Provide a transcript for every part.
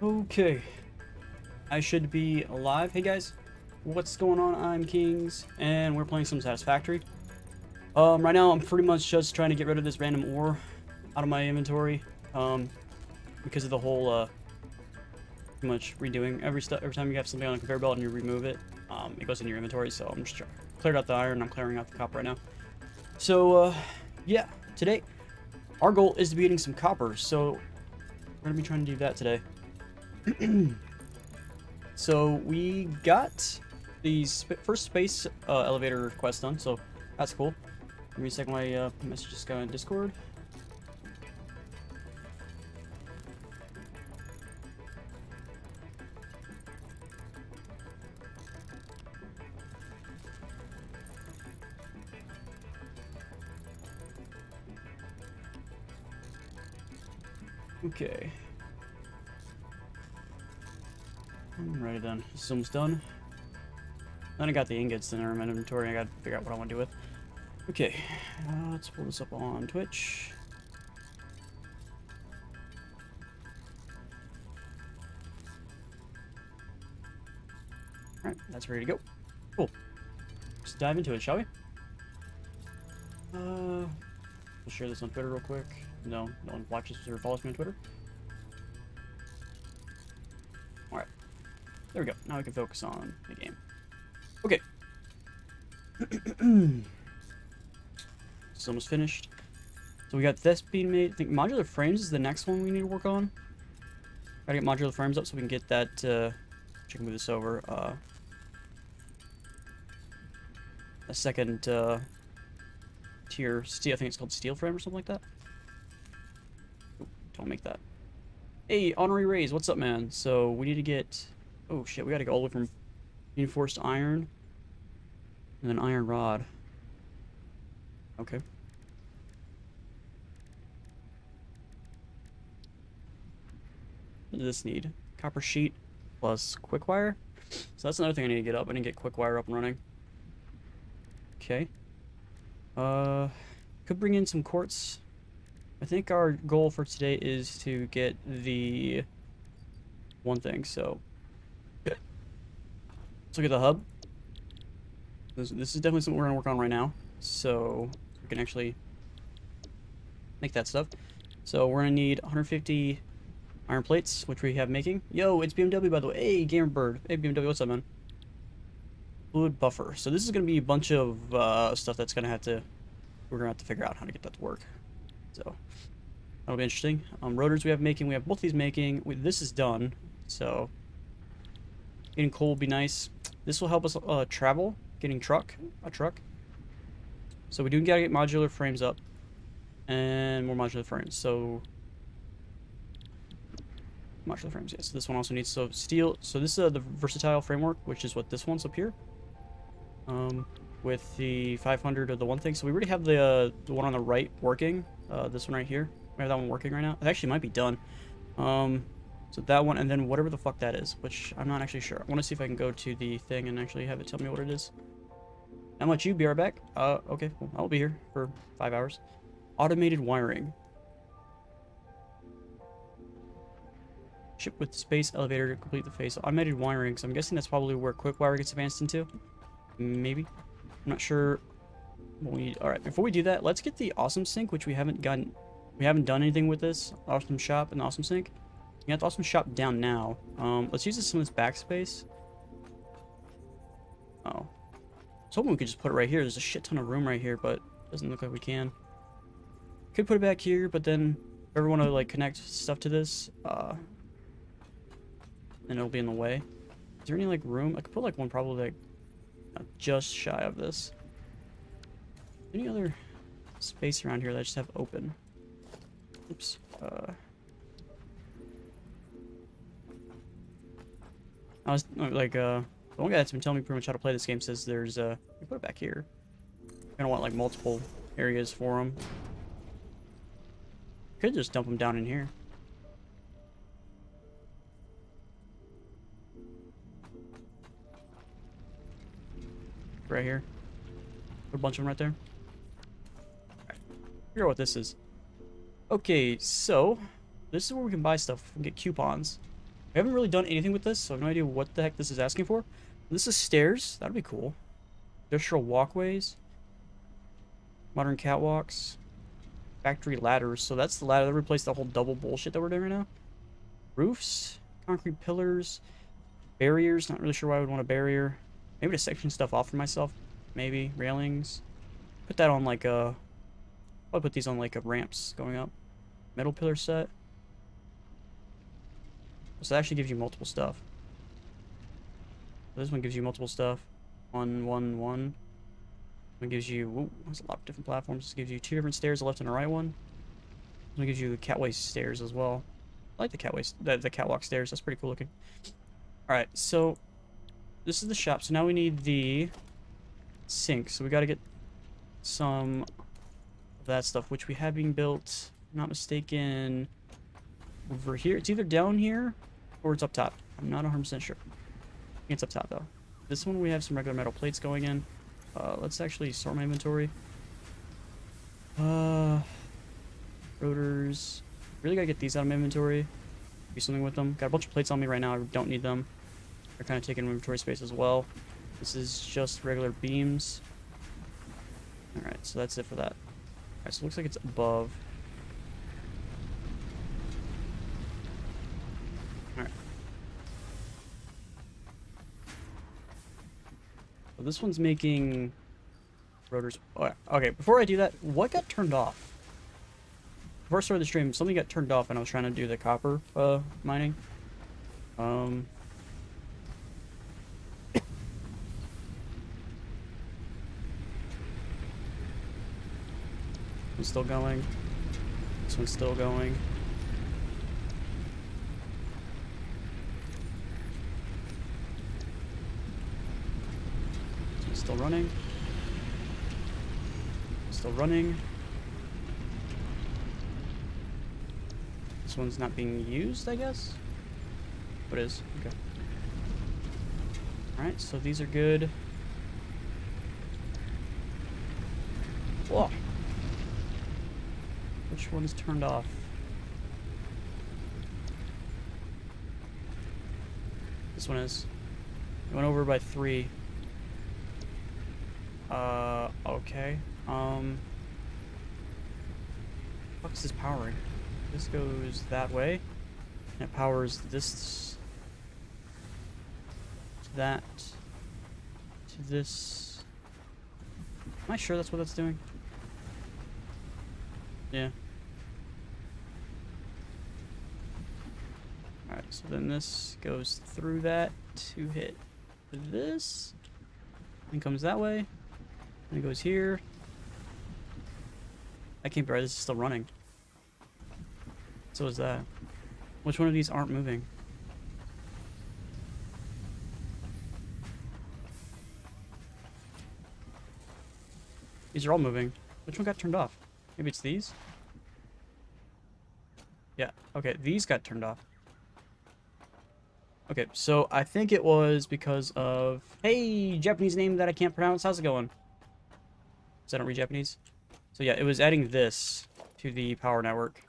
Okay, I should be alive. Hey guys, what's going on? I'm Kings, and we're playing some Satisfactory. Right now I'm pretty much just trying to get rid of this random ore out of my inventory, because of the whole, pretty much redoing every time you have something on a conveyor belt and you remove it, it goes in your inventory. So I'm just cleared out the iron. I'm clearing out the copper right now. So, yeah, today our goal is to be getting some copper. So we're gonna be trying to do that today. So we got the first space elevator quest done, so that's cool. Give me a second, my message just got in Discord. Okay. Alrighty then, this is almost done. Then I got the ingots in my inventory. I gotta figure out what I want to do with. Okay, let's pull this up on Twitch. Alright, that's ready to go. Cool. Let's dive into it, shall we? We'll share this on Twitter real quick. No one watches or follows me on Twitter. Alright. There we go. Now we can focus on the game. Okay. It's almost finished. So we got this being made. I think modular frames is the next one we need to work on. Gotta get modular frames up so we can get that, I can move this over, a second, tier steel. I think it's called steel frame or something like that. Ooh, don't make that. Hey, Honorary Rays, what's up, man? So we need to get... Oh, shit, we gotta go all the way from reinforced iron and then iron rod. Okay. What does this need? Copper sheet plus quick wire. So that's another thing I need to get up. I need to get quick wire up and running. Okay. Could bring in some quartz. I think our goal for today is to get the one thing, so let's look at the hub. This is definitely something we're gonna work on right now, so we can actually make that stuff. So we're gonna need 150 iron plates, which we have making. Yo, it's BMW, by the way. Hey, Gamer Bird. Hey, BMW, what's up, man? Fluid buffer. So this is gonna be a bunch of stuff that's gonna have to, we're gonna have to figure out how to get that to work. So that'll be interesting. Rotors we have making. We have both these making. This is done. So getting coal will be nice. This will help us travel. Getting a truck. So we do gotta get modular frames up and more modular frames. So modular frames, yes. This one also needs steel. So this is the versatile framework, which is what this one's up here. With the 500 of the one thing. So we already have the one on the right working. This one right here. We have that one working right now. It actually might be done. So that one, and then whatever the fuck that is, which I'm not actually sure. I want to see if I can go to the thing and actually have it tell me what it is. How much you be right back? Okay, well, I'll be here for 5 hours. Automated wiring. Ship with space elevator to complete the phase. So automated wiring, so I'm guessing that's probably where quick wire gets advanced into. Maybe. I'm not sure what we need. Alright, before we do that, let's get the awesome sink, which we haven't done anything with this. Awesome shop and awesome sink. We got the awesome shop down now. Let's use some of this backspace. Oh. I was hoping we could just put it right here. There's a shit ton of room right here, but it doesn't look like we can. Could put it back here, but then if we want to like connect stuff to this, then it'll be in the way. Is there any like room? I could put like one probably like just shy of this. Any other space around here that I just have open? Oops. I was like, the one guy that's been telling me pretty much how to play this game says there's you put it back here. I don't want like multiple areas for them. Could just dump them down in here. Right here. Put a bunch of them right there. Alright. Figure out what this is. Okay, so this is where we can buy stuff and get coupons. I haven't really done anything with this, so I have no idea what the heck this is asking for. This is stairs. That'd be cool. Industrial walkways. Modern catwalks. Factory ladders. So that's the ladder that replaced the whole double bullshit that we're doing right now. Roofs. Concrete pillars. Barriers. Not really sure why I would want a barrier. Maybe to section stuff off for myself. Maybe. Railings. Put that on like a... I'll put these on like a ramps going up. Metal pillar set. So that actually gives you multiple stuff. This one gives you multiple stuff. One. One gives you... Ooh, there's a lot of different platforms. This gives you 2 different stairs, a left and a right one. This one gives you the catway stairs as well. I like the the catwalk stairs. That's pretty cool looking. Alright, so... This is the shop. So now we need the sink. So we gotta get some of that stuff, which we have being built, if I'm not mistaken, over here. It's either down here or it's up top. I'm not 100% sure. I think it's up top though. This one we have some regular metal plates going in. Let's actually sort my inventory. Rotors. Really gotta get these out of my inventory. Do something with them. Got a bunch of plates on me right now. I don't need them. They're kind of taking inventory space as well. This is just regular beams. Alright, so that's it for that. Alright, so it looks like it's above. Alright. So this one's making rotors. Oh, okay, before I do that, what got turned off? Before I started the stream, something got turned off and I was trying to do the copper mining. One's still going. This one's still going. This one's still running. Still running. This one's not being used, I guess? What is? Okay. Alright, so these are good. Whoa. Which one's turned off? This one is. It went over by 3. Okay. What is this powering? This goes that way. And it powers this to that to this. Am I sure that's what that's doing? Yeah. Alright, so then this goes through that to hit this. And comes that way. And it goes here. I can't be right, this is still running. So is that. Which one of these aren't moving? These are all moving. Which one got turned off? Maybe it's these? Yeah, okay, these got turned off. Okay, so I think it was because of... Hey, Japanese name that I can't pronounce. How's it going? Because I don't read Japanese. So yeah, it was adding this to the power network.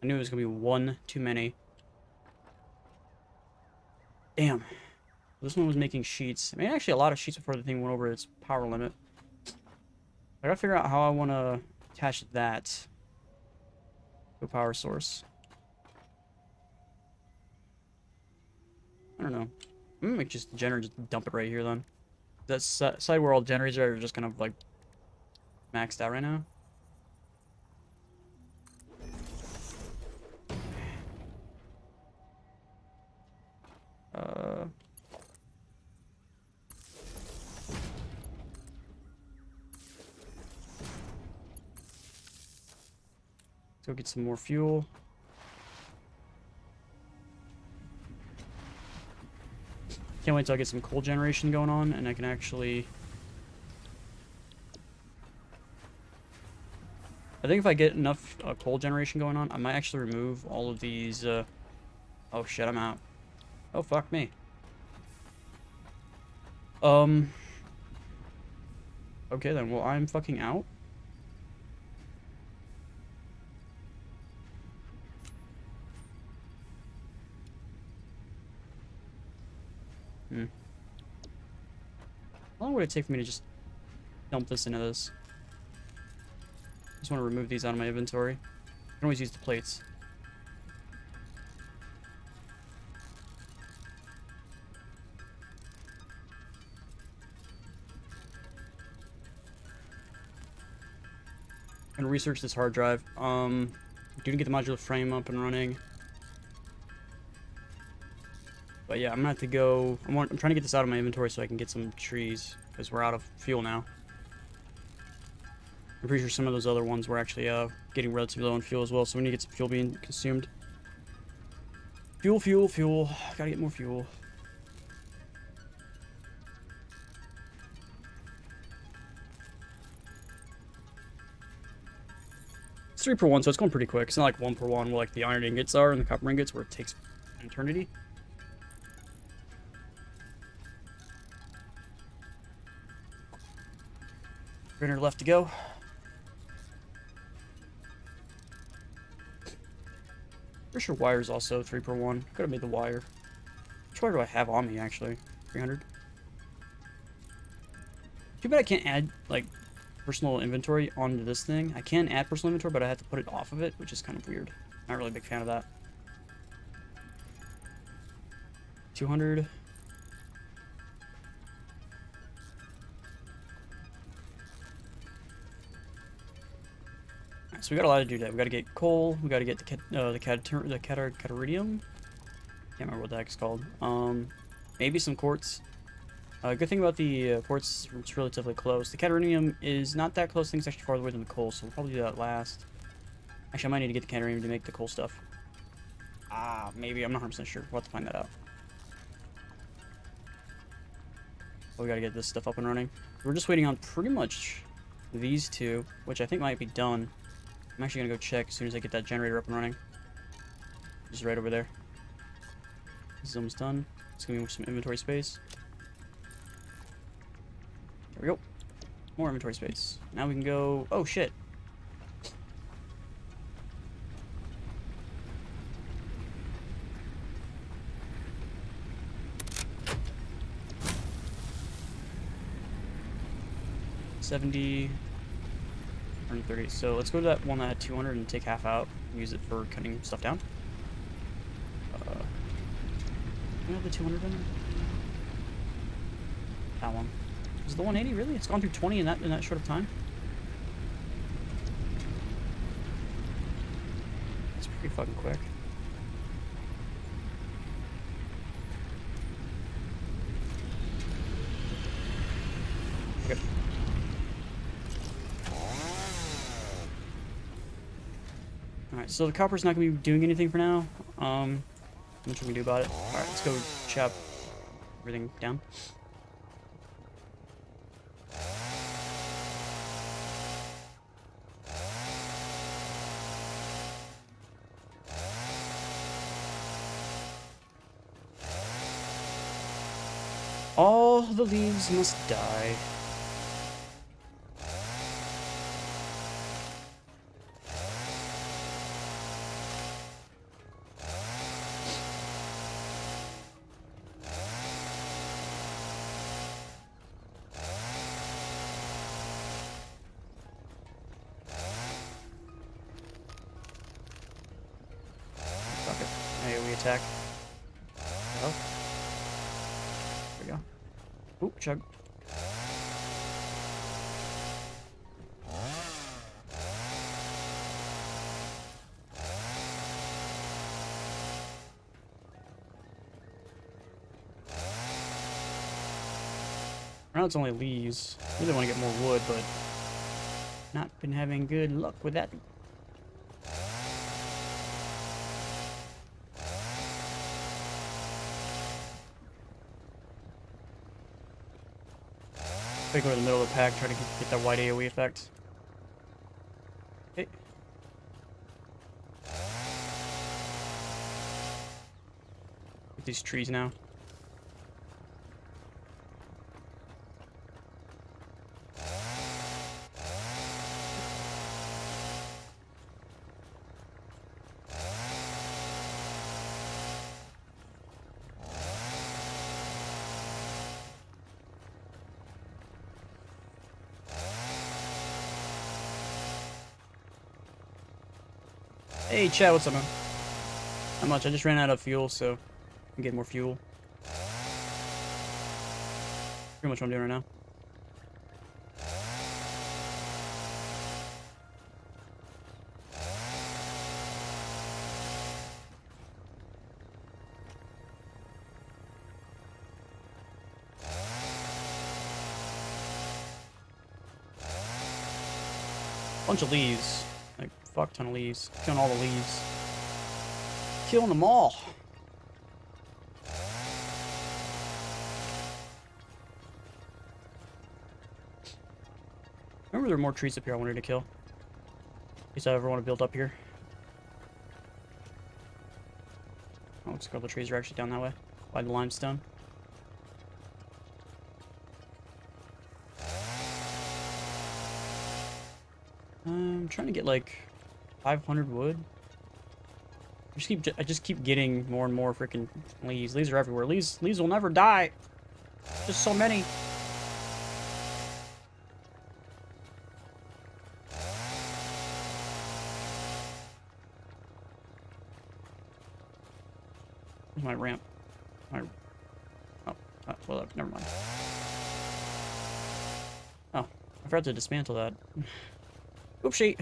I knew it was going to be one too many. Damn. This one was making sheets. I mean, actually a lot of sheets before the thing went over its power limit. I gotta figure out how I want to attach that to a power source. I don't know. I'm gonna make just the generator, just dump it right here then. That side where all generators are just kind of like maxed out right now. Let's go get some more fuel. Can't wait till I get some coal generation going on and I can actually... I think if I get enough coal generation going on, I might actually remove all of these... Oh shit, I'm out. Oh fuck me. Okay then, well I'm fucking out. long would it take for me to just dump this into this? I just want to remove these out of my inventory. I can always use the plates. I'm gonna research this hard drive. Didn't get the modular frame up and running. But yeah, I'm gonna have to go. I'm trying to get this out of my inventory so I can get some trees because we're out of fuel now. I'm pretty sure some of those other ones were actually getting relatively low on fuel as well, so we need to get some fuel being consumed. Fuel, fuel, fuel. Gotta get more fuel. It's 3 per 1, so it's going pretty quick. It's not like 1 per 1 where like the iron ingots are and the copper ingots where it takes an eternity. Printer left to go. Pretty sure wire's also 3 per 1. Could have made the wire. Which wire do I have on me actually? 300. Too bad I can't add like personal inventory onto this thing. I can add personal inventory, but I have to put it off of it, which is kind of weird. Not really a big fan of that. 200. Alright, so we got a lot to do today. We got to get coal. We got to get the cataridium. Can't remember what the heck it's called. Maybe some quartz. Good thing about the quartz, it's relatively close. The cataridium is not that close. I think it's actually farther away than the coal, so we'll probably do that last. Actually, I might need to get the cataridium to make the coal stuff. Maybe. I'm not 100% sure. We'll have to find that out. But we gotta get this stuff up and running. We're just waiting on pretty much these two, which I think might be done. I'm actually gonna go check as soon as I get that generator up and running. Just right over there. This is almost done. It's gonna be some inventory space. There we go. More inventory space. Now we can go... Oh, shit. $70, 130. So let's go to that one that had 200 and take half out. Use it for cutting stuff down. Do you have the 200 in there? That one. Is it the 180 really? It's gone through 20 in that short of time. That's pretty fucking quick. Okay. Alright, so the copper's not gonna be doing anything for now. What should we do about it? Alright, let's go chop everything down. All the leaves must die. Fuck it. Hey, we attack. Oh. There we go. Oop, chug. Now it's only leaves. Really want to get more wood, but not been having good luck with that. I go to the middle of the pack, try to get that white AoE effect. Okay. Get these trees now. Hey, Chad, what's up, man? Not much. I just ran out of fuel, so I can get more fuel. Pretty much what I'm doing right now. Bunch of leaves. Like, fuck ton of leaves. Killing all the leaves. Killing them all. Remember there were more trees up here I wanted to kill. In case I ever want to build up here. Oh, looks like all the trees are actually down that way. By the limestone. I'm trying to get like 500 wood. I just keep getting more and more freaking leaves. Leaves are everywhere. Leaves will never die. Just so many. Where's my ramp? Well, never mind. Oh, I forgot to dismantle that. Oopsie.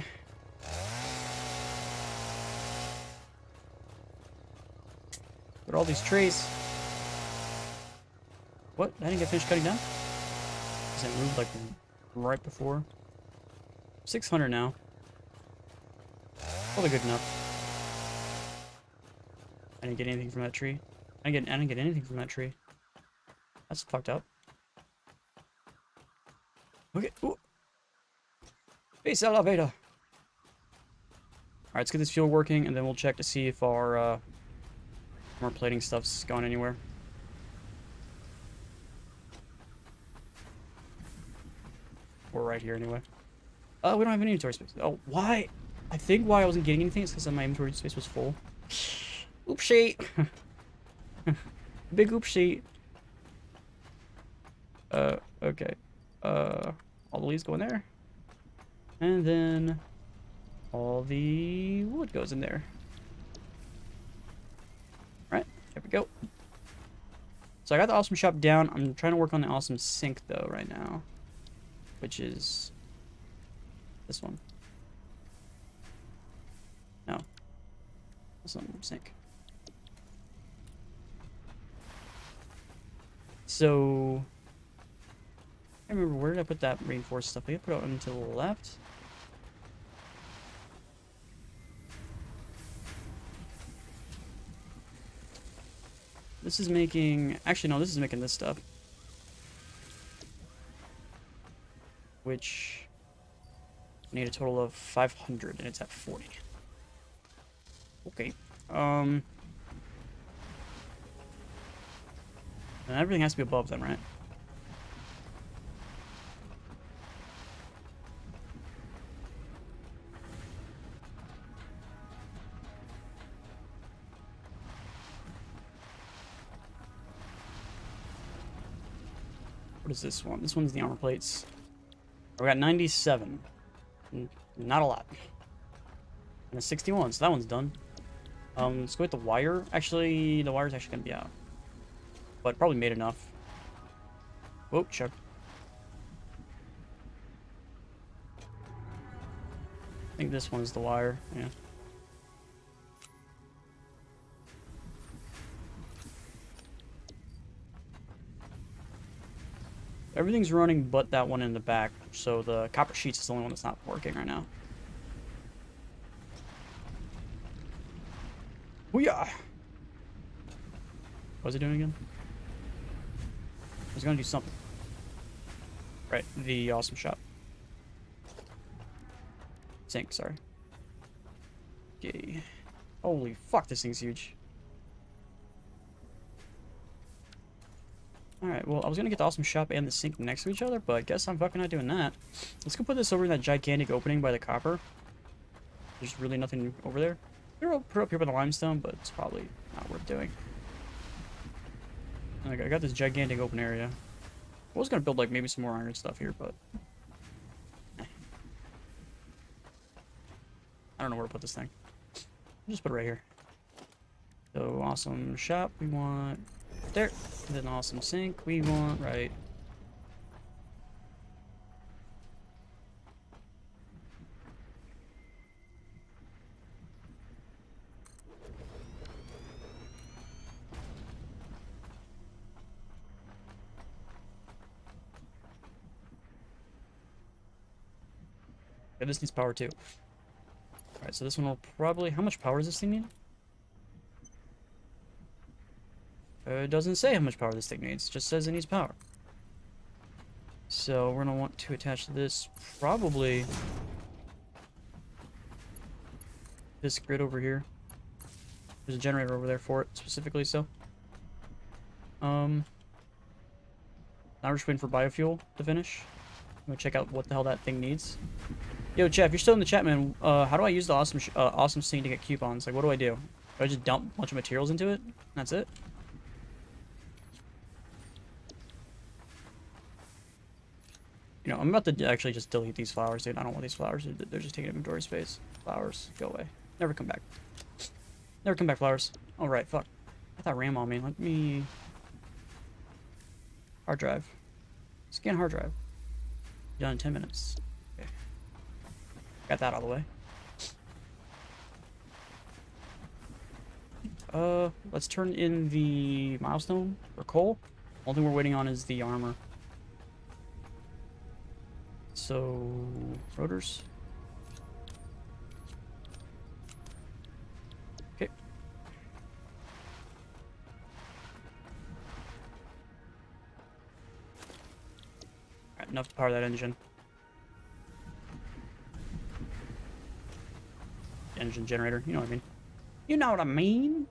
Look at all these trees. What? I didn't get finished cutting down? Because it moved like right before. 600 now. Probably good enough. I didn't get anything from that tree. I didn't get anything from that tree. That's fucked up. Okay. Ooh. Space elevator. Alright, let's get this fuel working, and then we'll check to see if our plating stuff's going anywhere. We're right here anyway. We don't have any inventory space. Oh, why? I think why I wasn't getting anything is because my inventory space was full. Oopsie. Big oopsie. Okay. All the leaves go in there. And then all the wood goes in there. Right, there we go. So I got the awesome shop down. I'm trying to work on the awesome sink though right now. Which is this one. No. Awesome sink. So I remember where did I put that reinforced stuff? I put it on to the left. This is making... Actually, no, this is making this stuff. Which... I need a total of 500, and it's at 40. Okay. And everything has to be above them, right? What is this one? This one's the armor plates. We got 97. Not a lot. And a 61, so that one's done. Let's go with the wire. Actually, the wire's actually gonna be out. But probably made enough. Whoa, Chuck. I think this one's the wire, yeah. Everything's running but that one in the back, so the copper sheets is the only one that's not working right now. Hoo-yah! What was it doing again? I was gonna do something. Right, the awesome shop. Sink, sorry. Okay. Holy fuck, this thing's huge. Alright, well, I was gonna get the awesome shop and the sink next to each other, but I guess I'm fucking not doing that. Let's go put this over in that gigantic opening by the copper. There's really nothing over there. We'll put it up here by the limestone, but it's probably not worth doing. Like, I got this gigantic open area. I was gonna build, like, maybe some more iron stuff here, but... I don't know where to put this thing. Just put it right here. So awesome shop, we want there. And then awesome sink, we want right. Yeah, this needs power too. Alright, so this one will probably... How much power does this thing need? It doesn't say how much power this thing needs. It just says it needs power. So we're going to want to attach this probably... this grid over here. There's a generator over there for it, specifically so. Now we're just waiting for biofuel to finish. I'm going to check out what the hell that thing needs. Yo, Jeff, you're still in the chat, man. How do I use the awesome scene to get coupons? Like, what do? Do I just dump a bunch of materials into it? That's it? You know, I'm about to actually just delete these flowers, dude. I don't want these flowers. They're just taking inventory space. Flowers, go away. Never come back. Never come back, flowers. All right, fuck. I thought RAM on me. Let me... Hard drive. Scan hard drive. Done in 10 minutes. Okay. Got that out of the way. Let's turn in the milestone for coal. Only thing we're waiting on is the armor. So, rotors. Okay. Alright, enough to power that engine. Engine generator, you know what I mean. You know what I mean?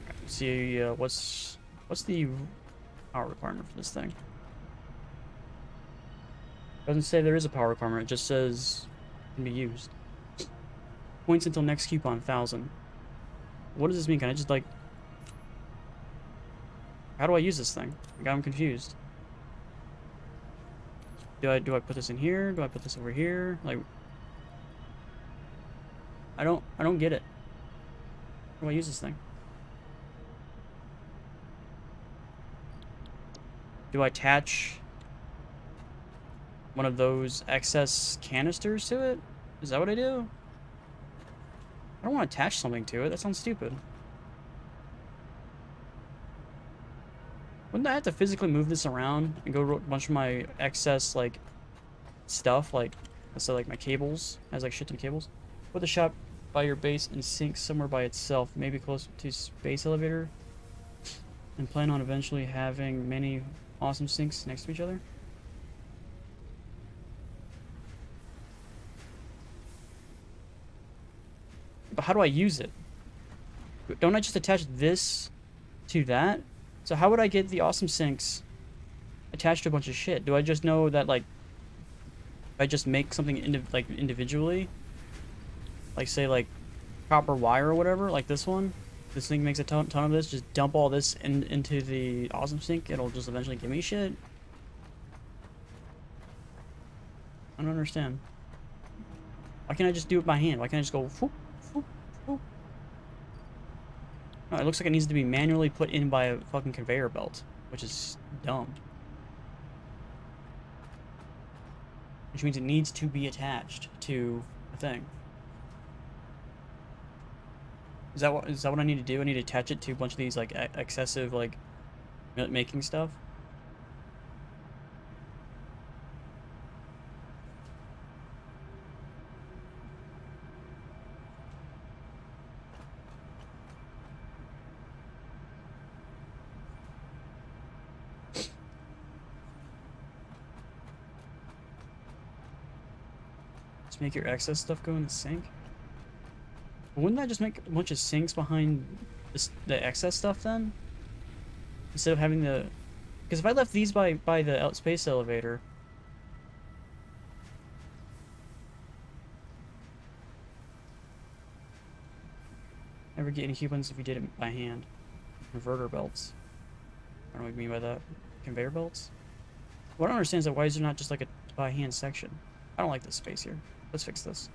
Right, see, what's the power requirement for this thing? Doesn't say there is a power requirement, it just says can be used. Points until next coupon 1,000. What does this mean? Can I just like... How do I use this thing? Like, I'm confused. Do I put this in here? Do I put this over here? Like, I don't get it. How do I use this thing? Do I attach one of those excess canisters to it? Is that what I do? I don't want to attach something to it. That sounds stupid. Wouldn't I have to physically move this around and go to a bunch of my excess, like, stuff, like, let's say, like, my cables, has, like, shit ton of cables? Put the shop by your base and sink somewhere by itself, maybe close to space elevator, and plan on eventually having many awesome sinks next to each other? But how do I use it? Don't I just attach this to that? So how would I get the awesome sinks attached to a bunch of shit? Do I just know that, like, if I just make something individually, like, say, like, copper wire or whatever, like this one, this thing makes a ton of this, just dump all this into the awesome sink, it'll just eventually give me shit? I don't understand. Why can't I just do it by hand? Why can't I just go, whoop, whoop, whoop? No, it looks like it needs to be manually put in by a fucking conveyor belt, which is dumb. Which means it needs to be attached to a thing. Is that what I need to do? I need to attach it to a bunch of these, like, excessive, like, making stuff? Make your excess stuff go in the sink? Wouldn't that just make a bunch of sinks behind the excess stuff then? Instead of having the... Because if I left these by the space elevator... Never get any coupons if you did it by hand. Converter belts. I don't know what you mean by that. Conveyor belts? What I don't understand is that why is there not just like a by hand section? I don't like this space here. Let's fix this.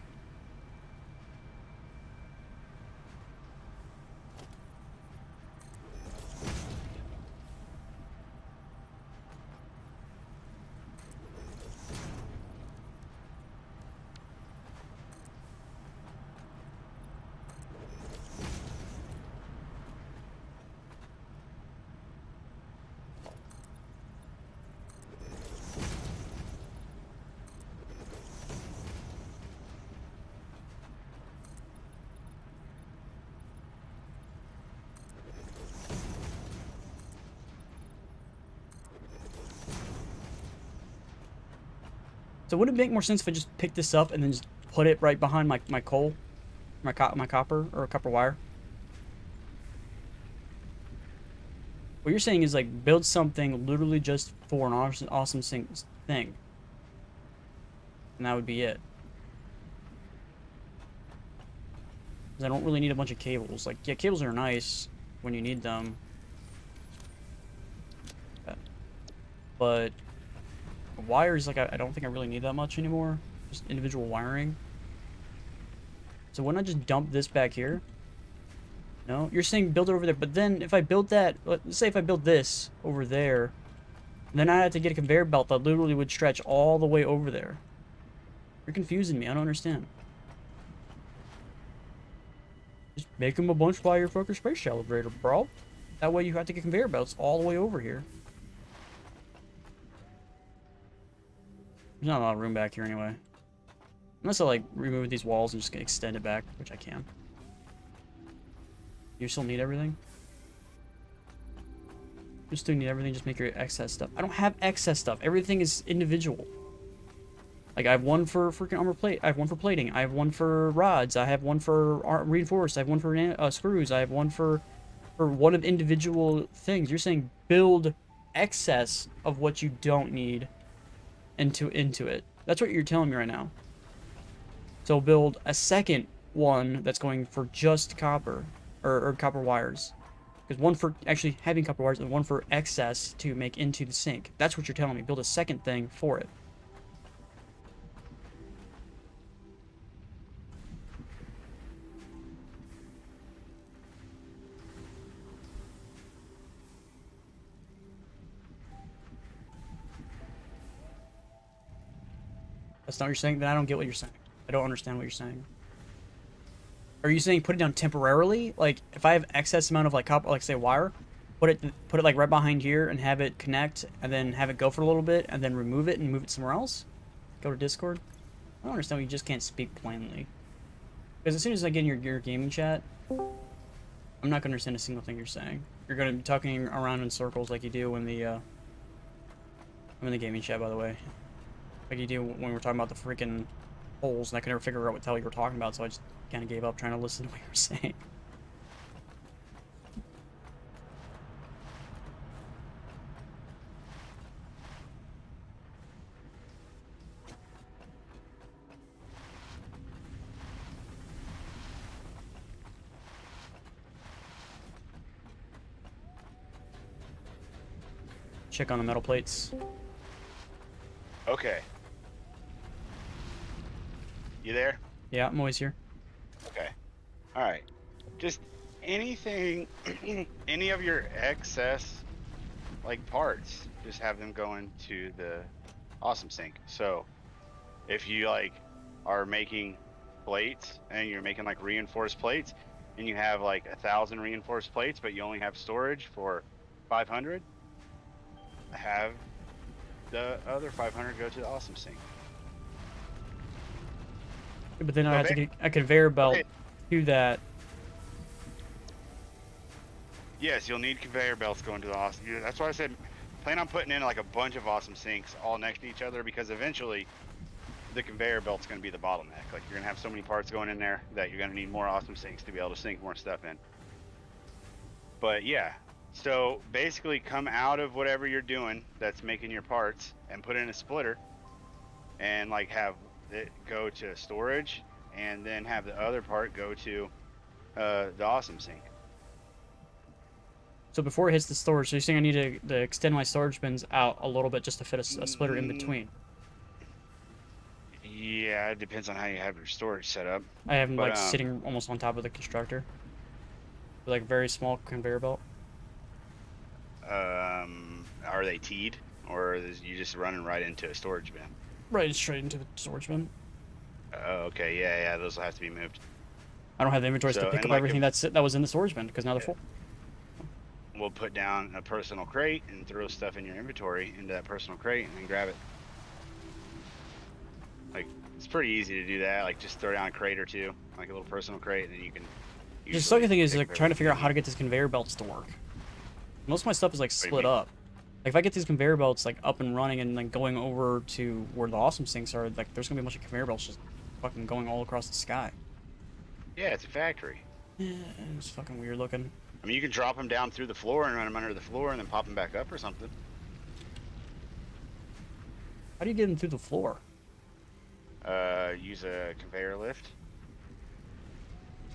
So would it make more sense if I just picked this up and then just put it right behind my coal, my copper or copper wire? What you're saying is like build something literally just for an awesome thing, and that would be it. 'Cause I don't really need a bunch of cables. Like, yeah, cables are nice when you need them, but wires, like, I don't think I really need that much anymore. Just individual wiring. So why not just dump this back here? No, you're saying build it over there, but then if I build that, let's say if I build this over there, then I have to get a conveyor belt that literally would stretch all the way over there. You're confusing me. I don't understand. Just make them a bunch by your fucking space elevator, bro. That way you have to get conveyor belts all the way over here. There's not a lot of room back here anyway. Unless I like remove these walls and just extend it back, which I can. You still need everything? You still need everything, just make your excess stuff. I don't have excess stuff. Everything is individual. Like, I have one for freaking armor plate. I have one for plating. I have one for rods. I have one for reinforced. I have one for screws. I have one for one of individual things. You're saying build excess of what you don't need into it. That's what you're telling me right now. So build a second one that's going for just copper or copper wires. Because one for actually having copper wires and one for excess to make into the sink. That's what you're telling me. Build a second thing for it. That's not what you're saying? Then I don't get what you're saying. I don't understand what you're saying. Are you saying put it down temporarily? Like, if I have excess amount of, like, copper, like, say, wire, put it, like, right behind here and have it connect, and then have it go for a little bit, and then remove it and move it somewhere else? Go to Discord? I don't understand why you just can't speak plainly. Because as soon as I get in your gaming chat, I'm not going to understand a single thing you're saying. You're going to be talking around in circles like you do when the, I'm in the gaming chat, by the way. Like you do when we're talking about the freaking holes, and I could never figure out what the hell you were talking about, so I just kind of gave up trying to listen to what you were saying. Check on the metal plates. Okay. You there? Yeah, I'm always here. Okay. All right. Just anything, any of your excess, like, parts, just have them go into the awesome sink. So if you, like, are making plates and you're making, like, reinforced plates and you have, like, 1,000 reinforced plates, but you only have storage for 500, have the other 500 go to the awesome sink. But then I have to get a conveyor belt to that. Yes, you'll need conveyor belts going to the awesome. That's why I said plan on putting in like a bunch of awesome sinks all next to each other, because eventually the conveyor belt's going to be the bottleneck. Like, you're going to have so many parts going in there that you're going to need more awesome sinks to be able to sink more stuff in. But yeah, so basically come out of whatever you're doing that's making your parts and put in a splitter and, like, have it go to storage, and then have the other part go to the awesome sink. So before it hits the storage, so you're saying I need to extend my storage bins out a little bit just to fit a splitter in between. Yeah, it depends on how you have your storage set up. I have them But like sitting almost on top of the constructor. With, like very small conveyor belt. are they teed, or is you just running right into a storage bin? Right, straight into the storage bin. Oh, okay, yeah, those will have to be moved. I don't have the inventories to pick up everything that was in the storage bin because now they're full. We'll put down a personal crate and throw stuff in your inventory into that personal crate and then grab it. Like, it's pretty easy to do that. Like, just throw down a crate or two, like a little personal crate, and then you can. The second thing is like trying to figure out how to get these conveyor belts to work. Most of my stuff is like split up. Like if I get these conveyor belts like up and running and like going over to where the awesome sinks are, like there's gonna be a bunch of conveyor belts just fucking going all across the sky. Yeah, it's a factory. Yeah, it's fucking weird looking. I mean, you can drop them down through the floor and run them under the floor and then pop them back up or something. How do you get them through the floor? Use a conveyor lift.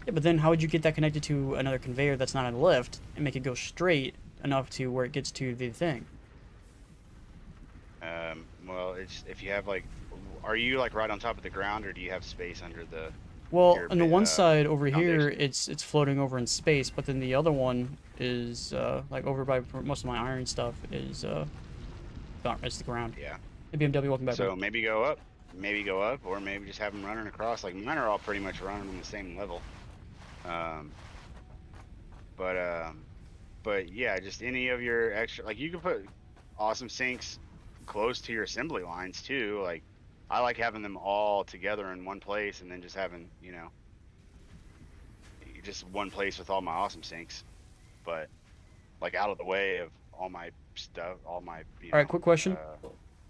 Yeah, but then how would you get that connected to another conveyor that's not a lift and make it go straight enough to where it gets to the thing? Well, it's if you have like, are you like right on top of the ground, or do you have space under the? Well, on the one side over here, it's floating over in space, but then the other one is like over by most of my iron stuff is it's the ground. Yeah. Hey, BMW, welcome back. So maybe go up, or maybe just have them running across. Like mine are all pretty much running on the same level. But yeah, just any of your extra, like you can put awesome sinks close to your assembly lines too. Like I like having them all together in one place and then just having, you know, just one place with all my awesome sinks, but like out of the way of all my stuff, all my. All right, quick question.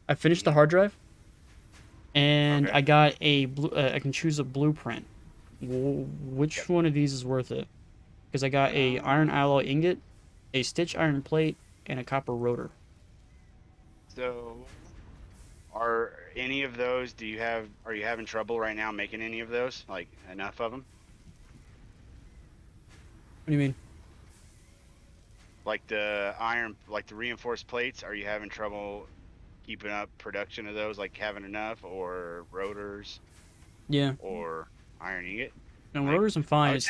I finished the hard drive, and I got I can choose a blueprint. Which one of these is worth it? Because I got a iron alloy ingot, a stitch iron plate, and a copper rotor. So, are any of those? Are you having trouble right now making any of those? Like enough of them? What do you mean? Like the reinforced plates. Are you having trouble keeping up production of those? Like having enough, or rotors? Yeah. Or iron ingot? No, rotors I'm fine. It's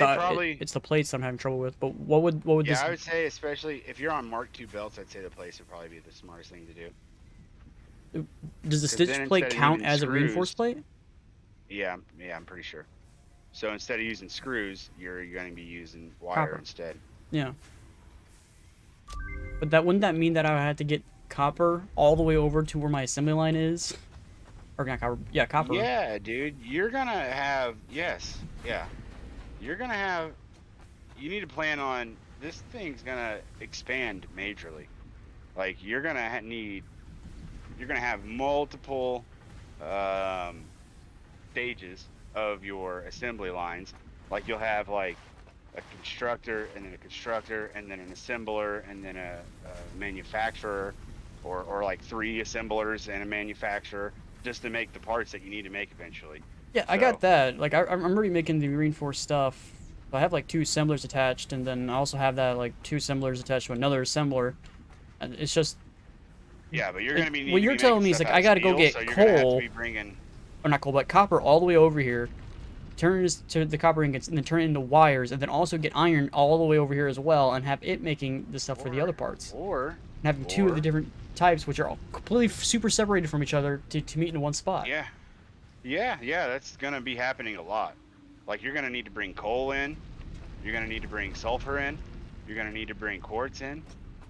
the plates I'm having trouble with. But what would this? Yeah, I would say especially if you're on Mark II belts, I'd say the plates would probably be the smartest thing to do. Does the stitch plate count as a reinforced plate? Yeah, I'm pretty sure. So instead of using screws, you're going to be using wire instead. Yeah. But wouldn't that mean that I had to get copper all the way over to where my assembly line is? Or not copper? Yeah, copper. Yeah, dude. You're gonna have You're gonna have. You need to plan on this thing's gonna expand majorly. Like you're gonna have multiple stages of your assembly lines. Like you'll have like a constructor and then a constructor and then an assembler and then a manufacturer, or like 3 assemblers and a manufacturer, just to make the parts that you need to make eventually. Yeah, so I got that. Like I'm already making the reinforced stuff. I have like 2 assemblers attached, and then I also have that like 2 assemblers attached to another assembler. And it's just. Yeah, but you're gonna be. What you're telling me is like I gotta go get coal. Or not coal, but copper all the way over here. Turn this to the copper ingots, and then turn it into wires, and then also get iron all the way over here as well, and have it making the stuff for the other parts. And having 2 of the different types, which are all completely super separated from each other, to meet in one spot. Yeah, that's gonna be happening a lot. Like you're gonna need to bring coal in, you're gonna need to bring sulfur in, you're gonna need to bring quartz in,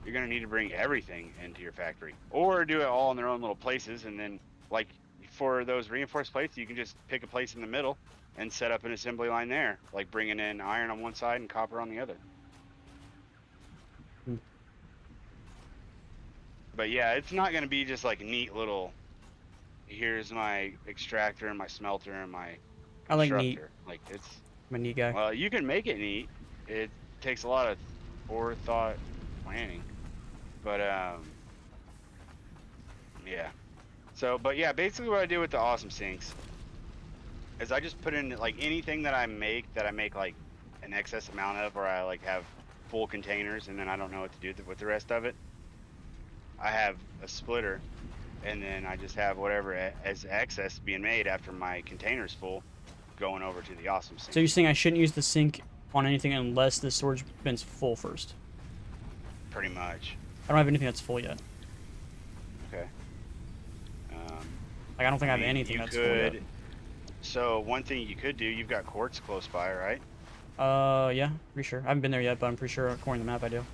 you're gonna need to bring everything into your factory, or do it all in their own little places, and then like for those reinforced plates, you can just pick a place in the middle and set up an assembly line there, like bringing in iron on one side and copper on the other. But yeah, it's not going to be just like neat little, here's my extractor and my smelter and my I like neat. Like it's I'm a neat guy. Well, you can make it neat. It takes a lot of forethought planning. But yeah. So, but yeah, basically what I do with the awesome sinks is I just put in like anything that I make like an excess amount of, or I like have full containers, and then I don't know what to do with the rest of it. I have a splitter, and then I just have whatever as excess being made after my container's full, going over to the awesome sink. So you're saying I shouldn't use the sink on anything unless the storage bin's full first? Pretty much. I don't have anything that's full yet. Okay. Like, I don't think I mean, have anything you that's full yet. So one thing you could do, you've got quartz close by, right? Yeah, pretty sure. I haven't been there yet, but I'm pretty sure according to the map I do.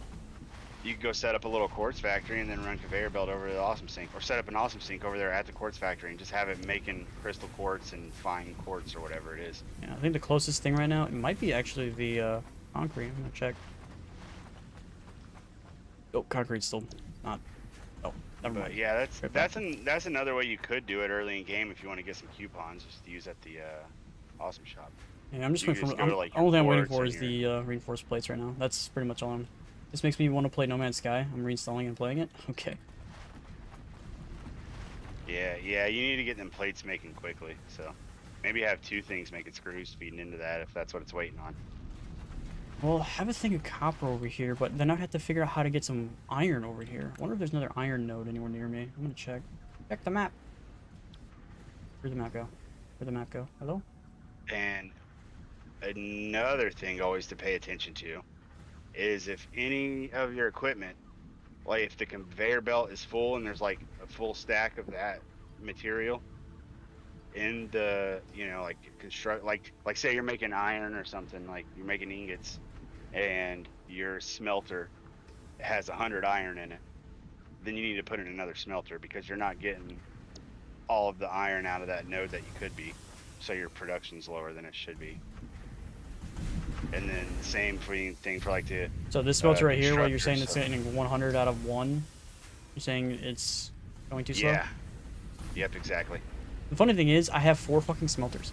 You could go set up a little quartz factory and then run conveyor belt over to the awesome sink, or set up an awesome sink over there at the quartz factory and just have it making crystal quartz and fine quartz or whatever it is. Yeah, I think the closest thing right now, it might be actually the concrete. I'm gonna check. Oh, concrete's still not. Oh, never mind. But yeah, Right that's another way you could do it early in game if you want to get some coupons, just to use at the awesome shop. Yeah, I'm just You waiting just for. go to, like, your Only thing I'm waiting quartz for and is the reinforced plates right now. That's pretty much all I'm. This makes me want to play No Man's Sky. I'm reinstalling and playing it. Okay. Yeah, you need to get them plates making quickly. So maybe have two things making screws feeding into that if that's what it's waiting on. Well, I have a thing of copper over here, but then I'd have to figure out how to get some iron over here. I wonder if there's another iron node anywhere near me. I'm gonna check. Check the map. Where'd the map go? Where'd the map go? Hello? And another thing always to pay attention to is if any of your equipment, like if the conveyor belt is full and there's like a full stack of that material in the, like construct, like say you're making iron or something, like you're making ingots, and your smelter has 100 iron in it, then you need to put in another smelter because you're not getting all of the iron out of that node that you could be, so your production's lower than it should be. And then same thing for like the So this smelter right here, where you're saying constructor, it's getting 100 out of 1, you're saying it's going too slow? yeah, yep, exactly. The funny thing is, I have 4 fucking smelters.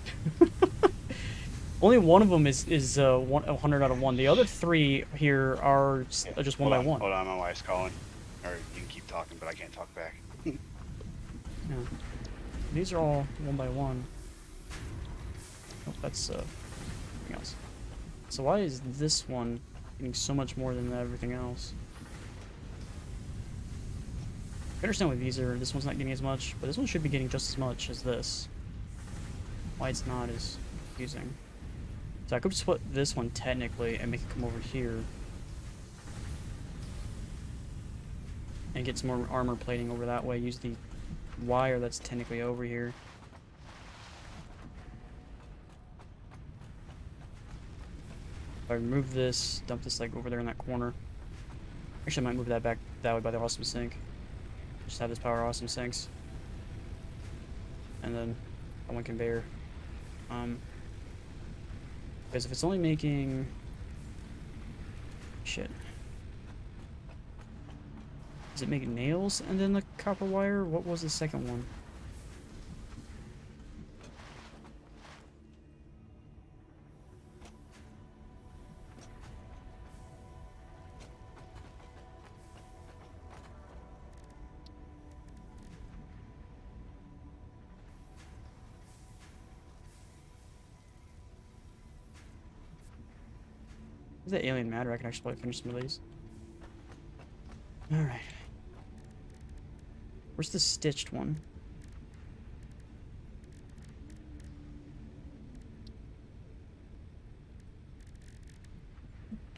Only one of them is 100 out of 1. The other 3 here are just one by one. Hold on, my wife's calling. Or you can keep talking, but I can't talk back. Yeah. These are all 1 by 1. Oh, that's something else. So why is this one getting so much more than everything else? I understand why this one's not getting as much, but this one should be getting just as much as this. Why it's not is confusing. So I could just put this one technically and make it come over here. And get some more armor plating over that way. Use the wire that's technically over here. If I remove this, dump this like over there in that corner. Actually, I might move that back that way by the awesome sink. Just have this power awesome sinks. And then one conveyor. Because if it's only making shit. Does it make nails and then the copper wire? What was the second one? Is that alien matter? I can actually probably finish some of these. Alright. Where's the stitched one?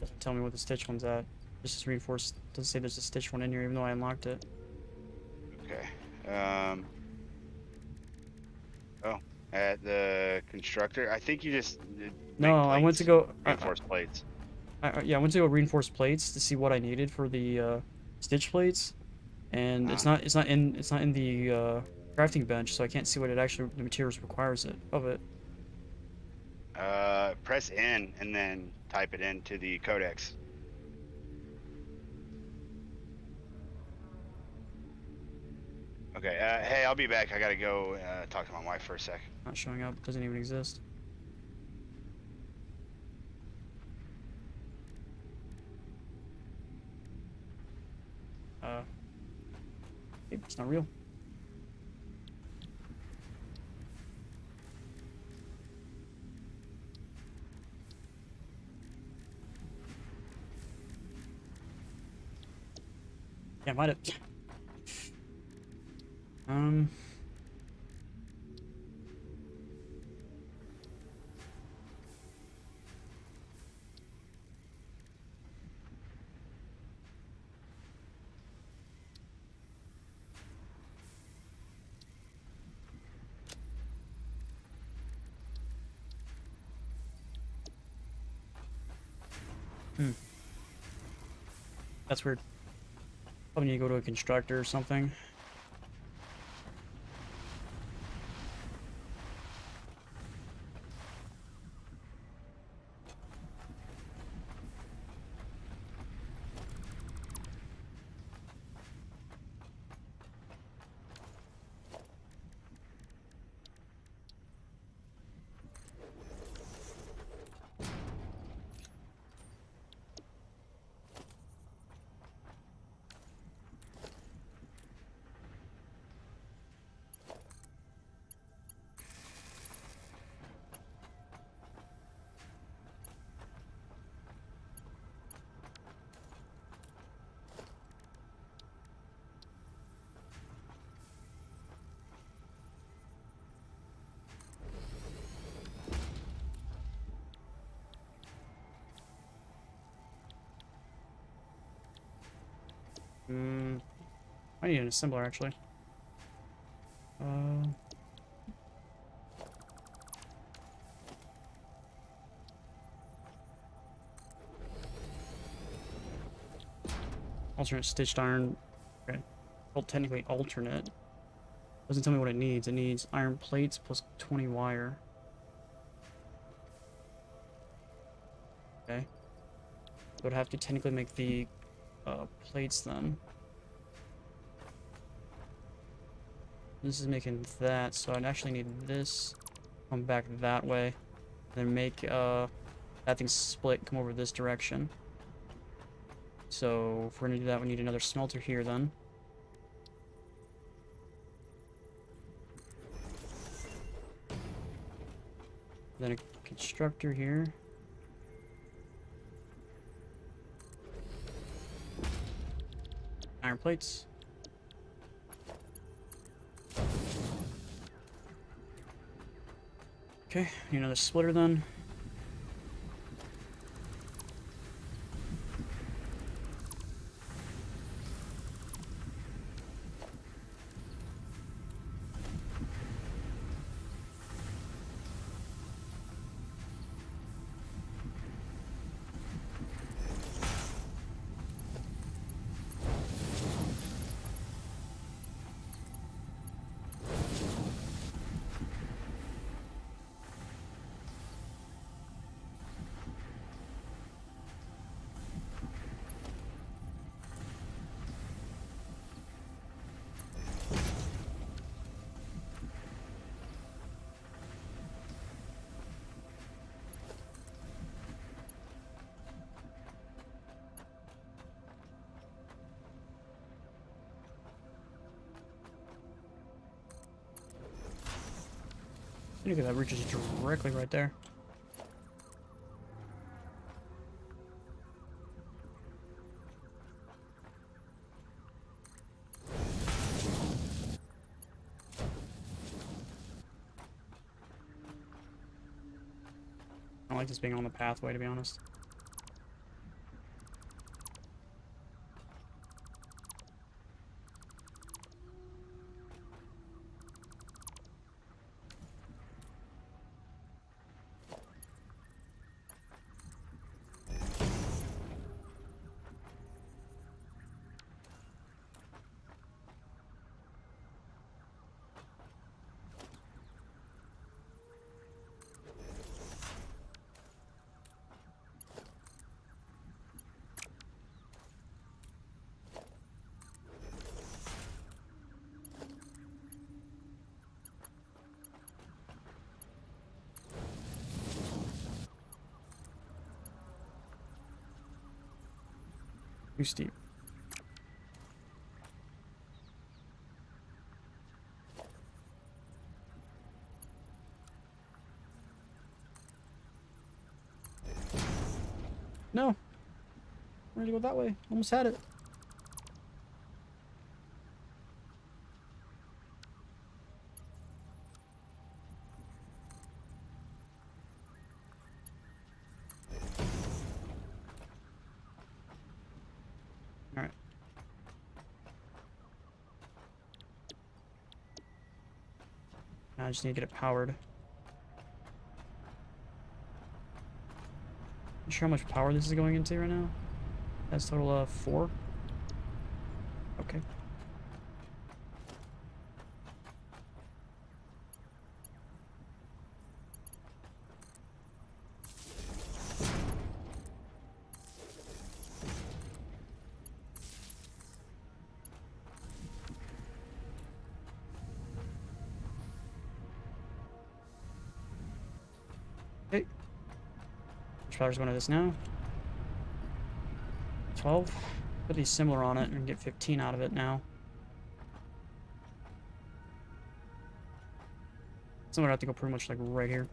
Doesn't tell me what the stitched one's at. This is reinforced. Doesn't say there's a stitched one in here, even though I unlocked it. Okay. Oh, at the constructor. I think you just No, I went to go reinforced plates. Yeah, I went to go reinforce plates to see what I needed for the stitch plates, and it's not in the crafting bench, so I can't see what the materials requires of it. Press N and then type it into the codex. Okay. Hey, I'll be back. I gotta go talk to my wife for a sec. Not showing up. Doesn't even exist. It's not real. Yeah, might have. Um. Hmm. That's weird. Probably need to go to a constructor or something. Hmm. I need an assembler actually. Uh. Alternate stitched iron. Okay. Well, technically alternate. Doesn't tell me what it needs. It needs iron plates plus 20 wire. Okay. So I'd have to technically make the plates then. This is making that, so I'd actually need this. Come back that way. Then make that thing split, come over this direction. So if we're gonna do that, we need another smelter here then. Then a constructor here. Iron plates. Okay, need another splitter then. Look at that, reaches directly right there. I don't like this being on the pathway, to be honest. Too steep. No. We're gonna go that way. Almost had it. Alright. Now I just need to get it powered. Not sure how much power this is going into right now. That's total of 4. Okay. Okay. Which power's going to this now? 12. Put these similar on it and get 15 out of it now. So I'm gonna have to go pretty much like right here.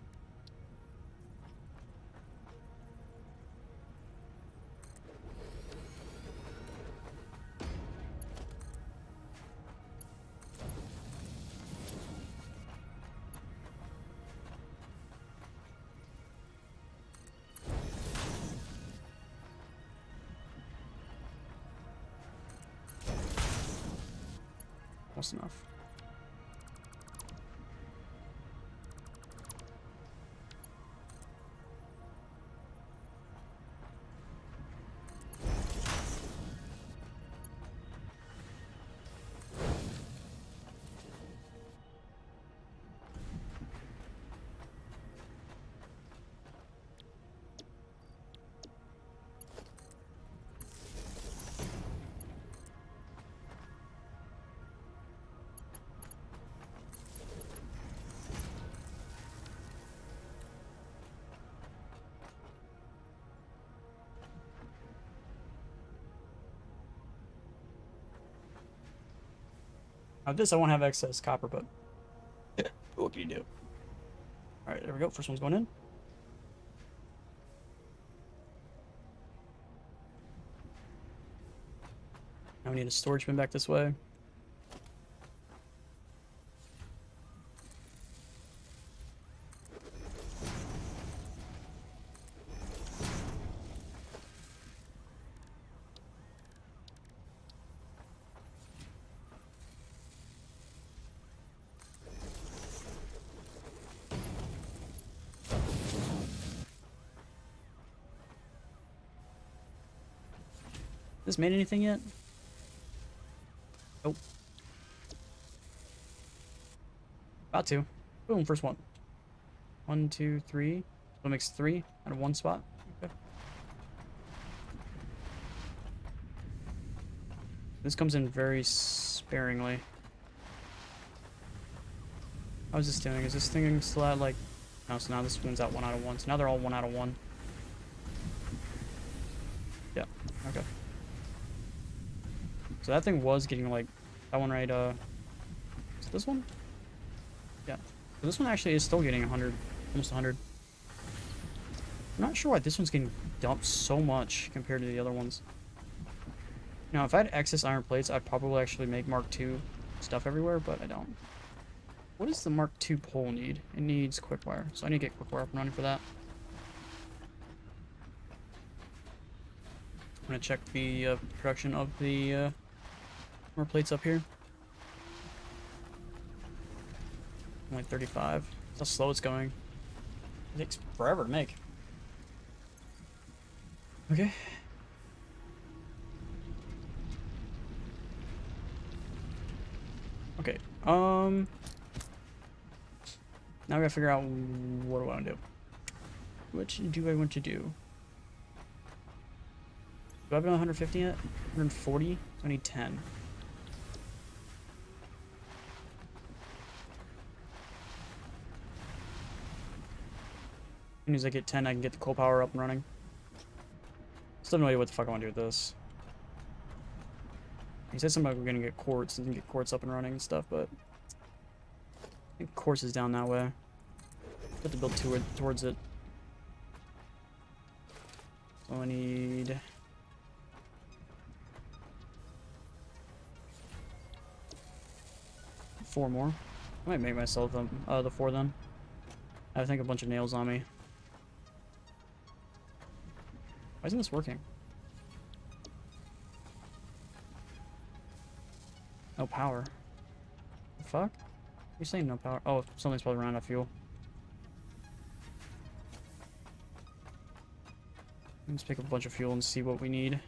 Close enough. Now this I won't have excess copper, but what can you do? Alright, there we go. First one's going in. Now we need a storage bin back this way. This made anything yet? Nope. About to. Boom, first one. 1, 2, 3. So it makes 3 out of 1 spot. Okay. This comes in very sparingly. How's this doing? Is this thing still at like... No, so now this one's at 1 out of 1. So now they're all 1 out of 1. Yeah, okay. So that thing was getting like... That one right, is it this one? Yeah. So this one actually is still getting 100. Almost 100. I'm not sure why this one's getting dumped so much compared to the other ones. Now, if I had excess iron plates, I'd probably actually make Mark II stuff everywhere, but I don't. What does the Mark II pole need? It needs quick wire, so I need to get quick wire up and running for that. I'm gonna check the production of the more plates up here. Only 35. That's how slow it's going. It takes forever to make. Okay. Okay. Now I gotta figure out what do I want to do. What do I want to do? Do I have 150 yet? 140? So I need 10. As soon as I get 10, I can get the coal power up and running. Still have no idea what the fuck I want to do with this. He said something about we're gonna get quartz and get quartz up and running and stuff, but I think quartz is down that way. Have to build towards it. So I need 4 more. I might make myself the 4 then. I think a bunch of nails on me. Why isn't this working? No power. The fuck? You're saying no power? Oh, something's probably running out of fuel. Let's pick up a bunch of fuel and see what we need.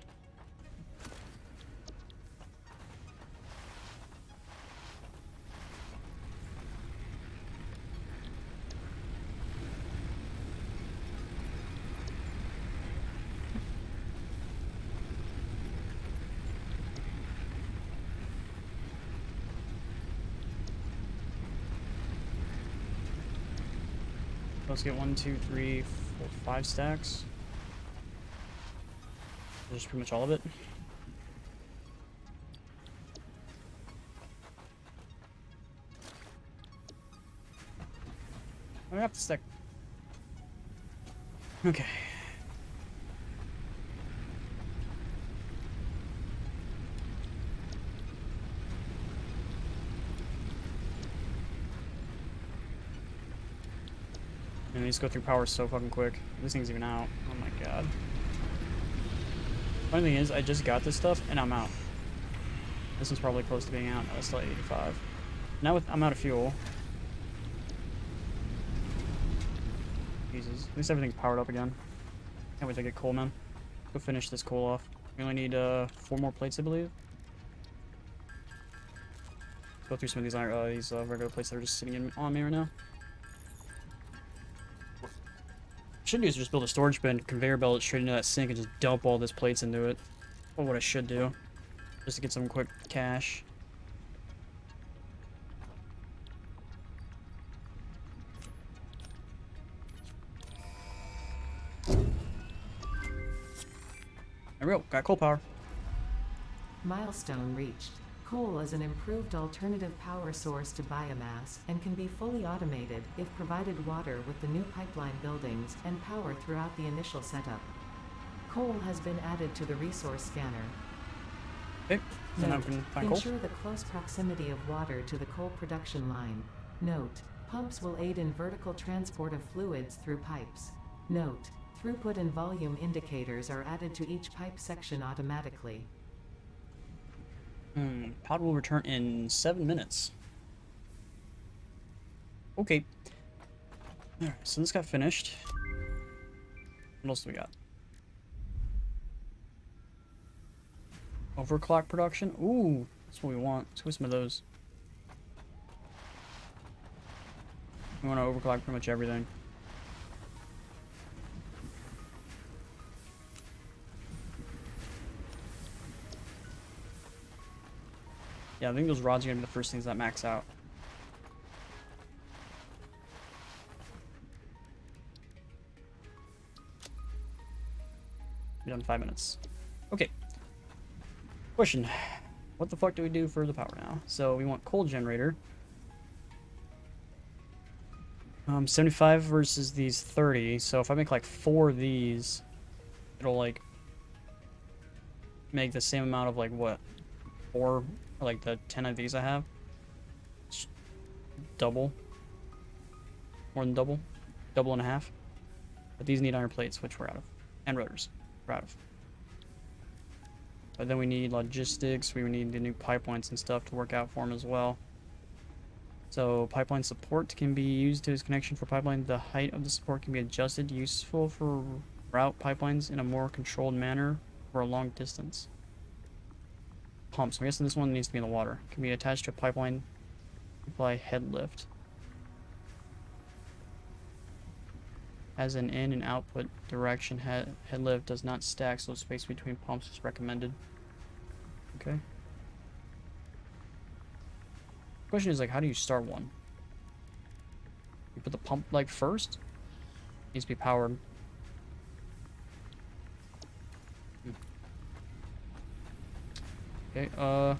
Let's get 1, 2, 3, 4, 5 stacks. Just pretty much all of it. I have to stack. Okay. And these go through power so fucking quick. This thing's even out. Oh my god. Funny thing is, I just got this stuff and I'm out. This one's probably close to being out. No, it's still at 85. Now I'm out of fuel. Jesus. At least everything's powered up again. Can't wait to get coal, man. Go finish this coal off. We only need 4 more plates, I believe. Go through some of these regular plates that are just sitting on me right now. Should do is just build a storage bin, conveyor belt it straight into that sink, and just dump all these plates into it. Or what I should do, just to get some quick cash. There we go. Got coal power. Milestone reached. Coal is an improved alternative power source to biomass and can be fully automated if provided water with the new pipeline buildings and power throughout the initial setup. Coal has been added to the resource scanner. Okay, so now we can find coal. Ensure the close proximity of water to the coal production line. Note, pumps will aid in vertical transport of fluids through pipes. Note, throughput and volume indicators are added to each pipe section automatically. Pod will return in 7 minutes. Okay. Alright, so this got finished. What else do we got? Overclock production? Ooh, that's what we want. Let's get some of those. We want to overclock pretty much everything. Yeah, I think those rods are gonna be the first things that max out. Be done in 5 minutes. Okay. Question. What the fuck do we do for the power now? So we want coal generator. 75 versus these 30. So if I make like 4 of these, it'll like make the same amount of like what? 4, or like the 10 of these I have. It's double. More than double. Double and a half. But these need iron plates, which we're out of. And rotors. We're out of. But then we need logistics. We need the new pipelines and stuff to work out for them as well. So pipeline support can be used to its connection for pipeline. The height of the support can be adjusted, useful for route pipelines in a more controlled manner for a long distance. Pumps. I'm guessing this one needs to be in the water. Can be attached to a pipeline by head lift. As an in and output direction, head lift does not stack, so space between pumps is recommended. Okay. Question is like, how do you start one? You put the pump like first? Needs to be powered. Okay, how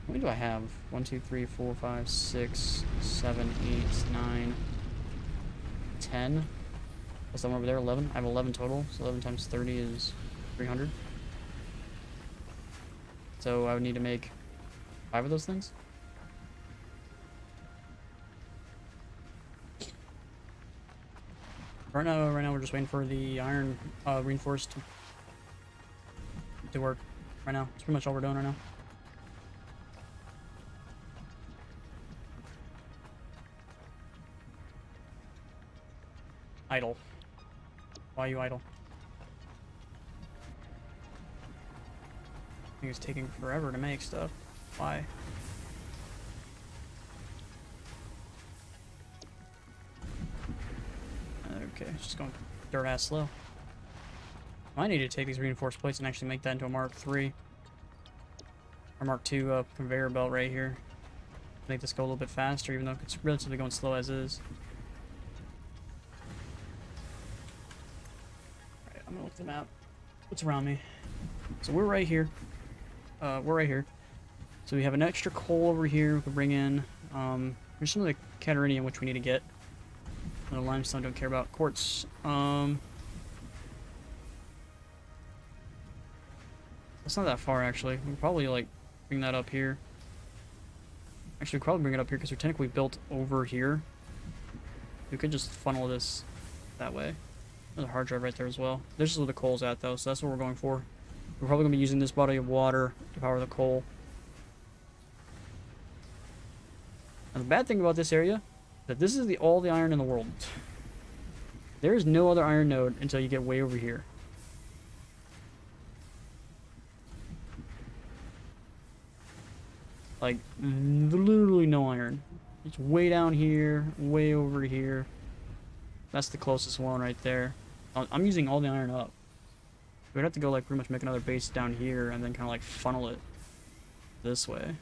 many do I have? 1, 2, 3, 4, 5, 6, 7, 8, 9, 10. Plus that one over there, 11. I have 11 total, so 11 times 30 is 300. So I would need to make 5 of those things. Right now we're just waiting for the iron reinforced to work. Right now, it's pretty much all we're doing right now. Idle. Why are you idle? I think it's taking forever to make stuff. Why? Okay, it's just going dirt ass slow. I need to take these reinforced plates and actually make that into a Mark III. Or Mark II conveyor belt right here. Make this go a little bit faster, even though it's relatively going slow as is. Alright, I'm gonna look at the map. What's around me? So we're right here. We're right here. So we have an extra coal over here we can bring in. There's some of the Catarinium which we need to get. The limestone don't care about. Quartz. It's not that far actually. We can probably like bring that up here. Actually, we could probably bring it up here because we're technically built over here. We could just funnel this that way. There's a hard drive right there as well. There's just where the coal's at though, so that's what we're going for. We're probably going to be using this body of water to power the coal. And the bad thing about this area is that this is all the iron in the world. There is no other iron node until you get way over here. Like, literally no iron. It's way down here, way over here. That's the closest one right there. I'm using all the iron up. We'd have to go, like, pretty much make another base down here and then kind of, like, funnel it this way.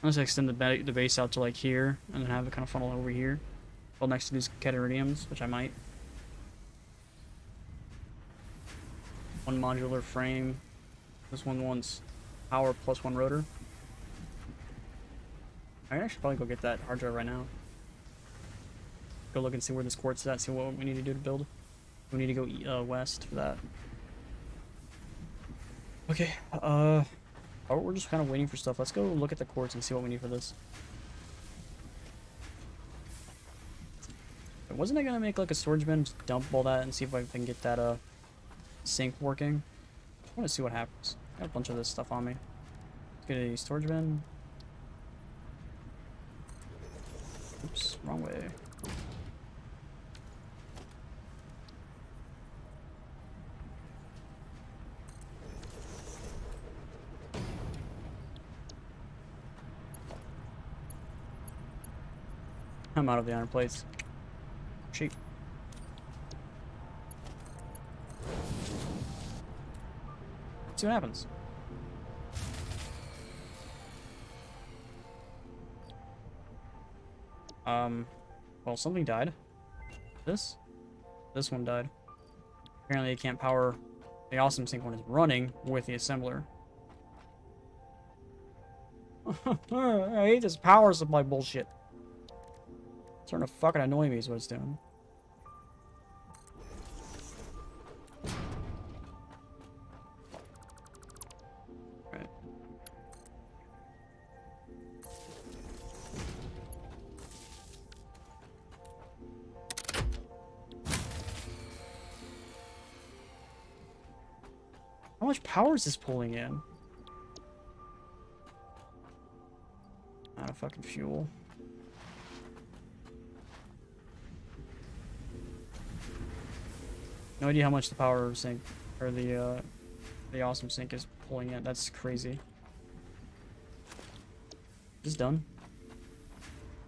Unless I extend the base out to, like, here and then have it kind of funnel over here. Well, next to these Catariniums, which I might. One modular frame. This one wants power plus one rotor. I can actually probably go get that hard drive right now. Go look and see where this quartz is at, see what we need to do to build. We need to go west for that. Okay, we're just kind of waiting for stuff. Let's go look at the quartz and see what we need for this. Wasn't I gonna make like a storage bin, just dump all that and see if I can get that sink working? I want to see what happens. Got a bunch of this stuff on me. Let's get a storage bin. Oops, wrong way. I'm out of the iron plates. Cheap. See what happens. Well, something died. This one died. Apparently it can't power. The awesome sink one is running with the assembler. I hate this power supply bullshit. It's starting to fucking annoy me is what it's doing. Right. How much power is this pulling in? Out of fucking fuel. No idea how much the power sink or the awesome sink is pulling in. That's crazy. Is this done?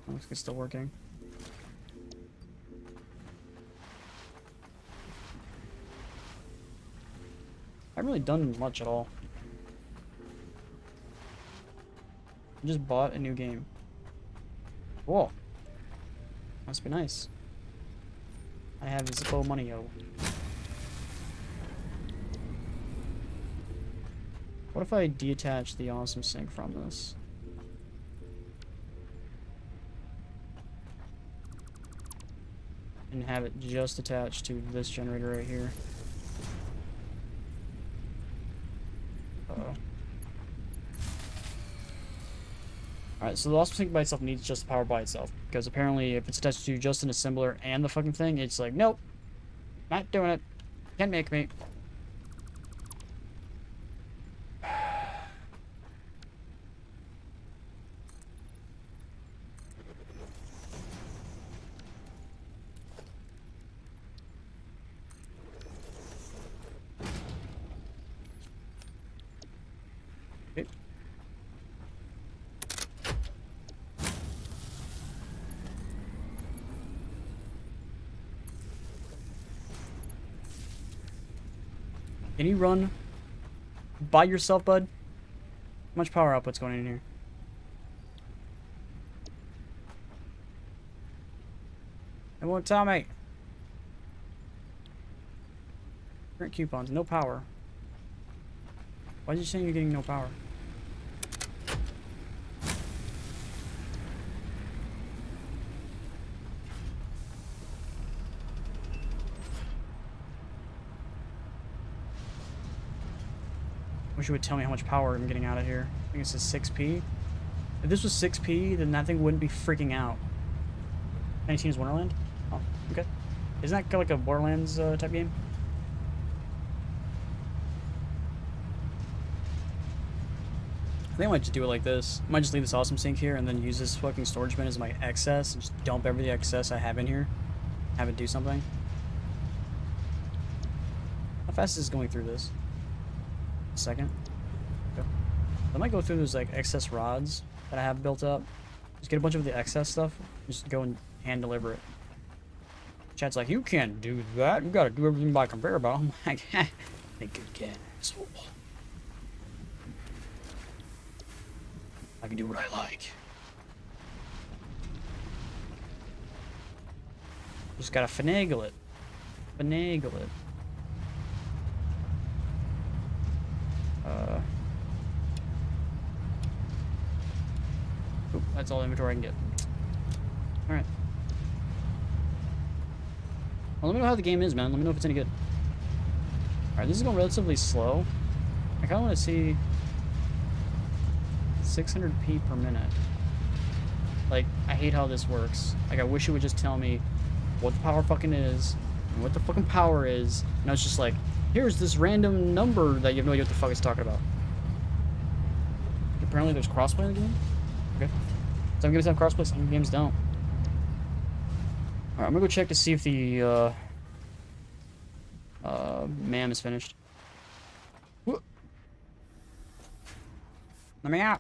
Looks like it's still working. I haven't really done much at all. I just bought a new game. Cool. Must be nice. I have Zippo money, yo. What if I detach the awesome sink from this? And have it just attached to this generator right here. Uh-oh. Alright, so the awesome sink by itself needs just power by itself. Because apparently if it's attached to just an assembler and the fucking thing, it's like, nope. Not doing it. Can't make me. Okay. Can you run by yourself, bud? How much power output's going in here? It won't tell me. Current coupons, no power. Why are you saying you're getting no power? Wish you would tell me how much power I'm getting out of here. I think it says 6p. If this was 6p, then that thing wouldn't be freaking out. 19 is Wonderland? Oh, okay. Isn't that like a Borderlands type game? I think I might just do it like this. I might just leave this awesome sink here and then use this fucking storage bin as my excess and just dump every excess I have in here. Have it do something. How fast is this going through this? A second. Okay. I might go through those like excess rods that I have built up. Just get a bunch of the excess stuff. Just go and hand deliver it. Chad's like, you can't do that. You gotta do everything by conveyor belt. I'm like, I think you can. So I can do what I like. Just gotta finagle it. Finagle it. Oop, that's all the inventory I can get. Alright. Well, let me know how the game is, man. Let me know if it's any good. Alright, this is going relatively slow. I kind of want to see 600p per minute. Like, I hate how this works. Like, I wish it would just tell me what the power fucking is, and what the fucking power is, and it's just like, here's this random number that you have no idea what the fuck it's talking about. Apparently there's crossplay in the game? Okay. Some games have crossplay, some games don't. Alright, I'm gonna go check to see if the, MAM is finished. Whoop. Let me out!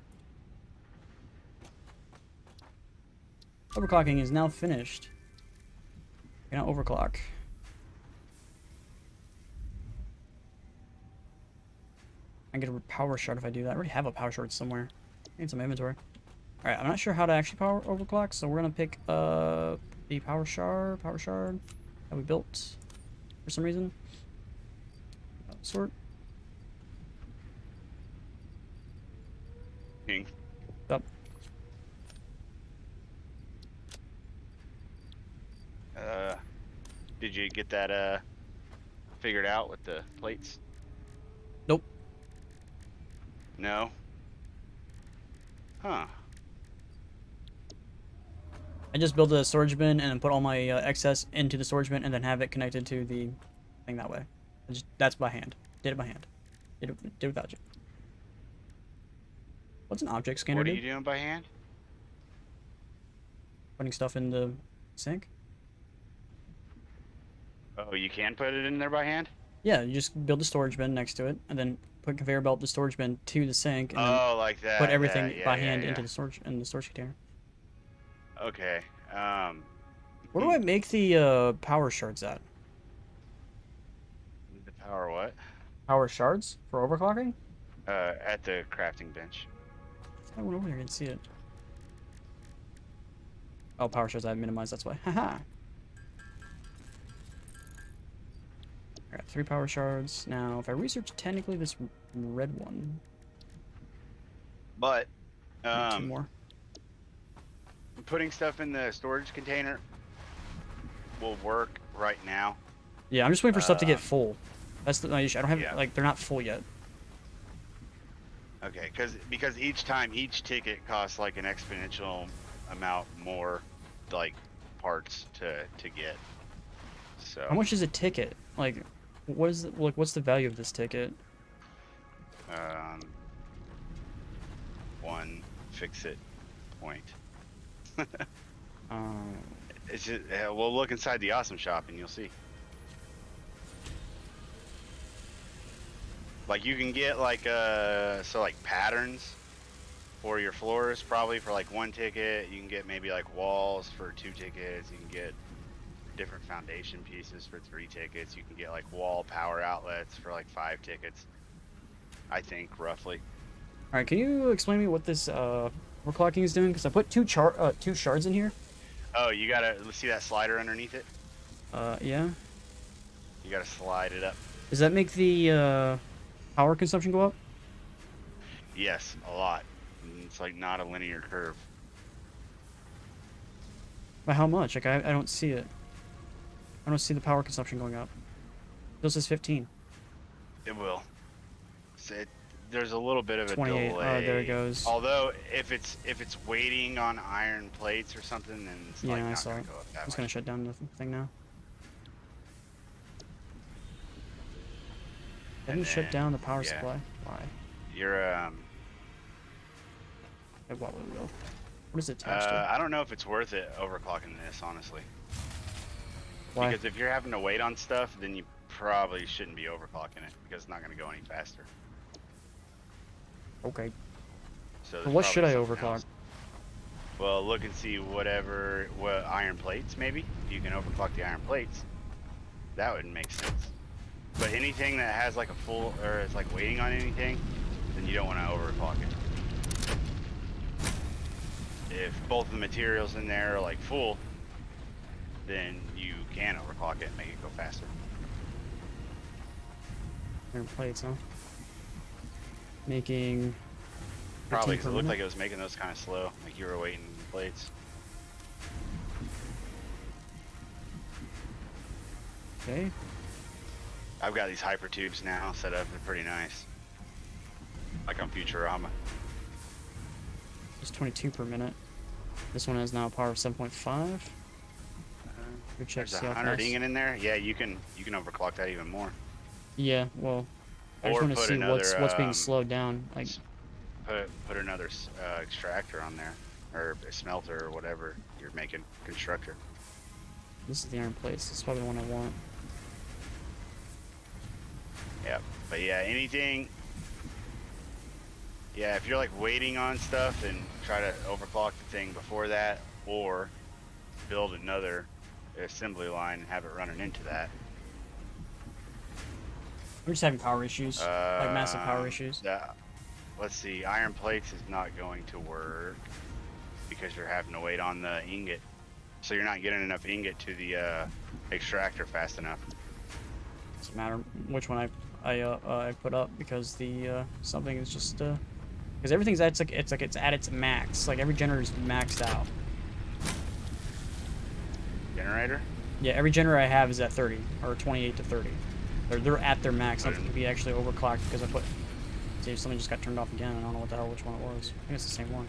Overclocking is now finished. You cannot overclock. I get a power shard if I do that. I already have a power shard somewhere. I need some inventory. Alright, I'm not sure how to actually power overclock, so we're gonna pick the power shard that we built for some reason. Sort. King. Up. Did you get that figured out with the plates? Nope. No. Huh. I just built a storage bin and then put all my excess into the storage bin and then have it connected to the thing that way. That's by hand. Did it by hand. Did it without you. What's an object scanner What are do? you doing by hand? Putting stuff in the sink? Oh, you can put it in there by hand? Yeah, you just build a storage bin next to it and then put conveyor belt the storage bin to the sink and then Like that. put everything yeah, by yeah, hand yeah. into the storage container. Okay. Where do I make the power shards at? The power what? Power shards for overclocking? At the crafting bench. I went over there and see it. Oh, power shards I have minimized, that's why. Haha. I got 3 power shards. Now, if I research technically this red one, But, I need 2 more. putting stuff in the storage container will work right now. Yeah, I'm just waiting for stuff to get full. That's my issue. I don't have, Yeah. like, they're not full yet. Okay, because each time, each ticket costs like an exponential amount more, like, parts to get. So. How much is a ticket? Like, what is it, like, what's the value of this ticket? 1 fix-it point. Um, It's just, we'll look inside the awesome shop and you'll see. Like you can get like like patterns for your floors probably for like 1 ticket. You can get maybe like walls for 2 tickets. You can get different foundation pieces for 3 tickets. You can get like wall power outlets for like 5 tickets. I think roughly. All right, can you explain to me what this overclocking is doing? Because I put two shards in here. Oh, you gotta see that slider underneath it. Yeah. You gotta slide it up. Does that make the power consumption go up? Yes, a lot. It's like not a linear curve. By how much? Like I don't see it. I don't see the power consumption going up. This is 15. It will. There's a little bit of a 28. delay. There it goes. Although if it's waiting on iron plates or something, then it's like Yeah, I not saw gonna it. go up I'm that just gonna much. shut down the thing now. Let me shut down the power supply. Why? You're What is it attached to? I don't know if it's worth it overclocking this, honestly. Why? Because if you're having to wait on stuff, then you probably shouldn't be overclocking it because it's not going to go any faster. Okay. So But there's what should I probably something overclock? else. Well, look and see what iron plates maybe. You can overclock the iron plates. That would make sense. But anything that has like a full or is like waiting on anything, then you don't want to overclock it. If both the materials in there are like full, then you can overclock it and make it go faster. Iron plates, huh? Making. Probably 15 because per it looked minute? like it was making those kind of slow, like you were waiting the plates. Okay. I've got these hyper tubes now set up. They're pretty nice. Like on Futurama. It's 22 per minute. This one has now a power of 7.5. Your check There's see how 100 fast. ingot in there. Yeah, you can overclock that even more. Yeah, well, I just Or want to put see another, what's being slowed down. Like, Put another extractor on there, or a smelter, or whatever you're making, constructor. this is the iron plates. This is probably the one I want. Yeah, but yeah, anything. Yeah, if you're like waiting on stuff, then try to overclock the thing before that, or build another assembly line and have it running into that. We're just having power issues, like massive power issues. Let's see, iron plates is not going to work because you're having to wait on the ingot, so you're not getting enough ingot to the extractor fast enough. Doesn't matter which one I put up because the something is just because everything's at it's at its max. Like every generator's maxed out. Generator? Yeah, every generator I have is at 30 or 28 to 30. They're at their max. Nothing can be actually overclocked because I put. See, something just got turned off again. I don't know what the hell which one it was. I think it's the same one.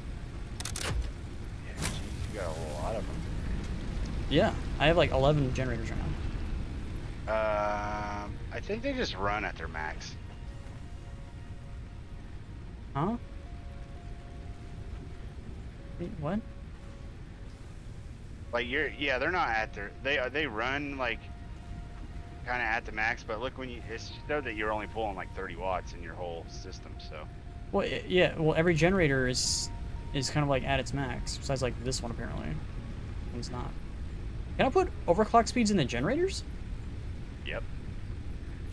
Yeah, geez, you got a lot of them. Yeah, I have like 11 generators right now. I think they just run at their max. Huh? Wait, what? Like they're not at their. They run like kind of at the max, but look when it's showed that you're only pulling like 30 watts in your whole system. So. Well, yeah. Well, every generator is kind of like at its max. Besides, like this one apparently, one's not. Can I put overclock speeds in the generators? Yep.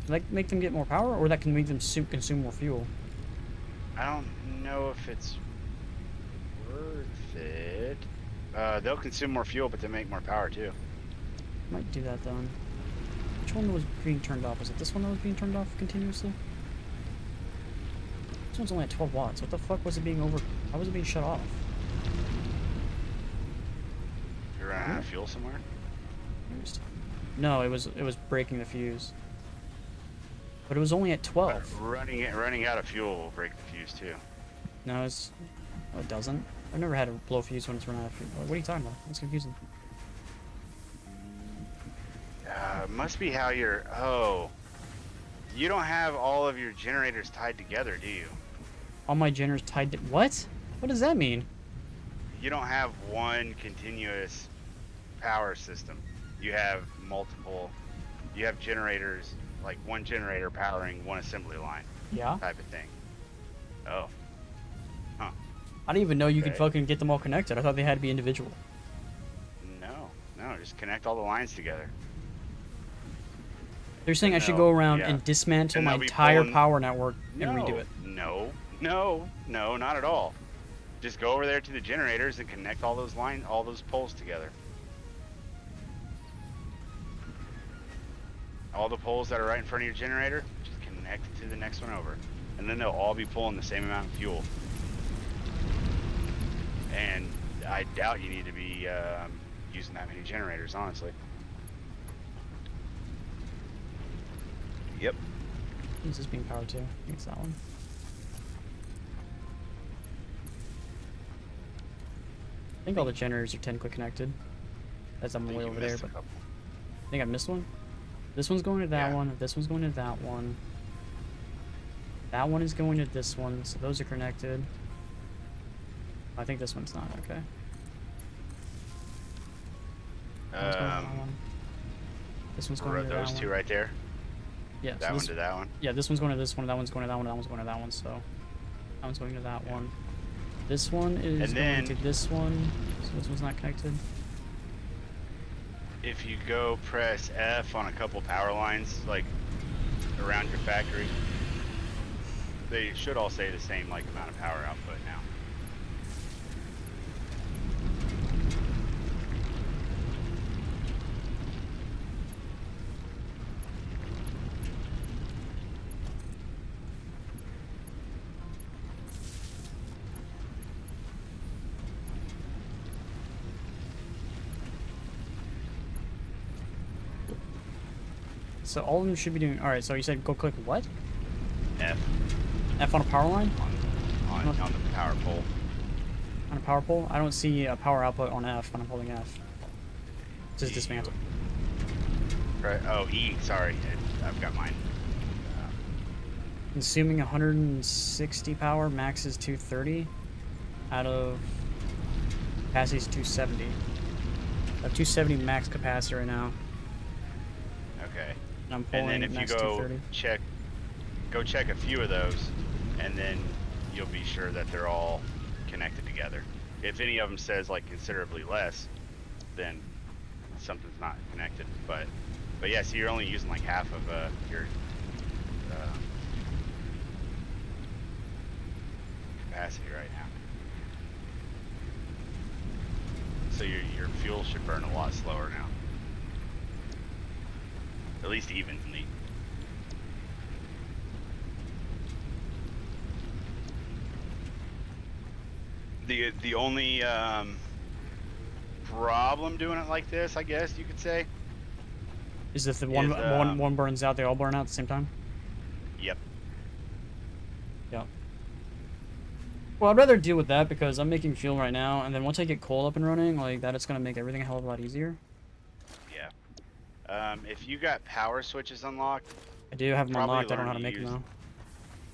Does that make them get more power, or that can make them consume more fuel? I don't know if it's worth it. They'll consume more fuel, but they make more power too. Might do that then. Which one was being turned off? Was it this one that was being turned off continuously? This one's only at 12 watts. What the fuck was it being over? How was it being shut off? You're running out of fuel somewhere. No, it was breaking the fuse. But it was only at 12. Running out of fuel will break the fuse too. No, it doesn't. I've never had a blow fuse when it's run out of fuel. What are you talking about? That's confusing. It must be how you're. Oh, you don't have all of your generators tied together, do you? All my generators tied to what? What does that mean? You don't have one continuous power system. You have multiple. You have generators, like one generator powering one assembly line. Yeah? type of thing. Oh. Huh. I didn't even know you could Okay. fucking get them all connected. I thought they had to be individual. No, just connect all the lines together. They're saying I Then should go they'll- around yeah. and dismantle Then my they'll be entire pulling- power network and redo No, it. no, not at all. Just go over there to the generators and connect all those poles together. All the poles that are right in front of your generator, just connect it to the next one over. And then they'll all be pulling the same amount of fuel. And I doubt you need to be using that many generators, honestly. Yep. Who's this being powered to? I think it's that one. I think all the generators are technically connected. As I'm I think way you over there, missed a but couple. I think I missed one. This one's going to that Yeah. one. This one's going to that one. That one is going to this one, so those are connected. I think this one's not. Okay. That one's going to that one. This one's going to that Those one. two right there. Yeah. That so one this, to that one. yeah, this one's going to this one. That one's going to that one. That one's going to that one. So that one's going to that one. This one is And going then- to this one. So this one's not connected. If you go press F on a couple power lines, like around your factory, they should all say the same like amount of power output now. So all of them should be doing. All right. So you said go click what? F F on a power line? on the power pole. On a power pole? I don't see a power output on F when I'm holding F. It says dismantle. Right. Oh, E. Sorry, I've got mine. Consuming 160 power, max is 230. Out of capacity is 270. I have 270 max capacity right now. Okay. And I'm And pulling then if you max go 230. check a few of those, and then you'll be sure that they're all connected together. If any of them says like considerably less, then something's not connected. But yeah, so you're only using like half of your capacity right now. So your fuel should burn a lot slower now. At least evenly. The only problem doing it like this, I guess you could say. Is if the is, one burns out, they all burn out at the same time? Yep. Yeah. Well, I'd rather deal with that because I'm making fuel right now, and then once I get coal up and running, like that, it's gonna make everything a hell of a lot easier. Yeah. If you got power switches unlocked, I do have them Probably unlocked. I don't know how to learn make to them use-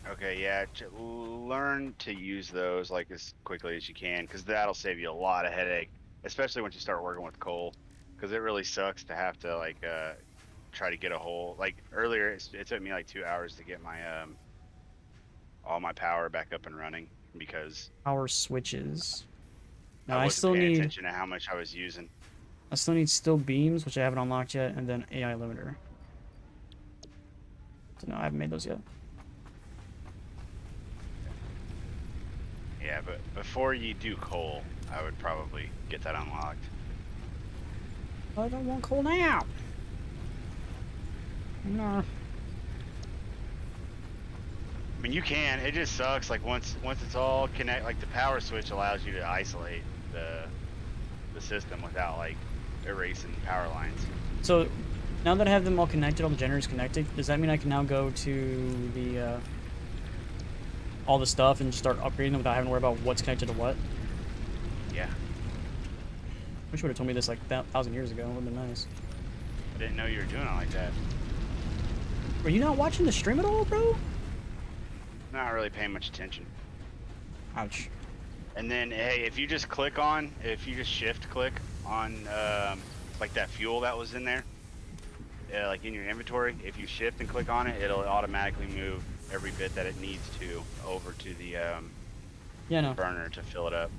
though. okay, yeah, learn to use those like as quickly as you can, because that'll save you a lot of headache, especially once you start working with coal, because it really sucks to have to like try to get a hole. Like earlier, it took me like 2 hours to get my all my power back up and running because Power switches. Now I I wasn't still paying need. attention to how much I was using. I still need steel beams, which I haven't unlocked yet, and then AI limiter. So no, I haven't made those yet. Yeah, but before you do coal, I would probably get that unlocked. I don't want coal now. No. I mean, you can. It just sucks. Like once it's all connect, like the power switch allows you to isolate the system without like erasing power lines. So now that I have them all connected, all the generators connected, does that mean I can now go to the all the stuff and just start upgrading them without having to worry about what's connected to what? Yeah. Wish you would have told me this like 1,000 years ago. It would have been nice. I didn't know you were doing it like that. Were you not watching the stream at all, bro? Not really paying much attention. Ouch. And then, hey, if you just shift click on like that fuel that was in there, like in your inventory, if you shift and click on it, it'll automatically move every bit that it needs to over to the Yeah, no. burner to fill it up.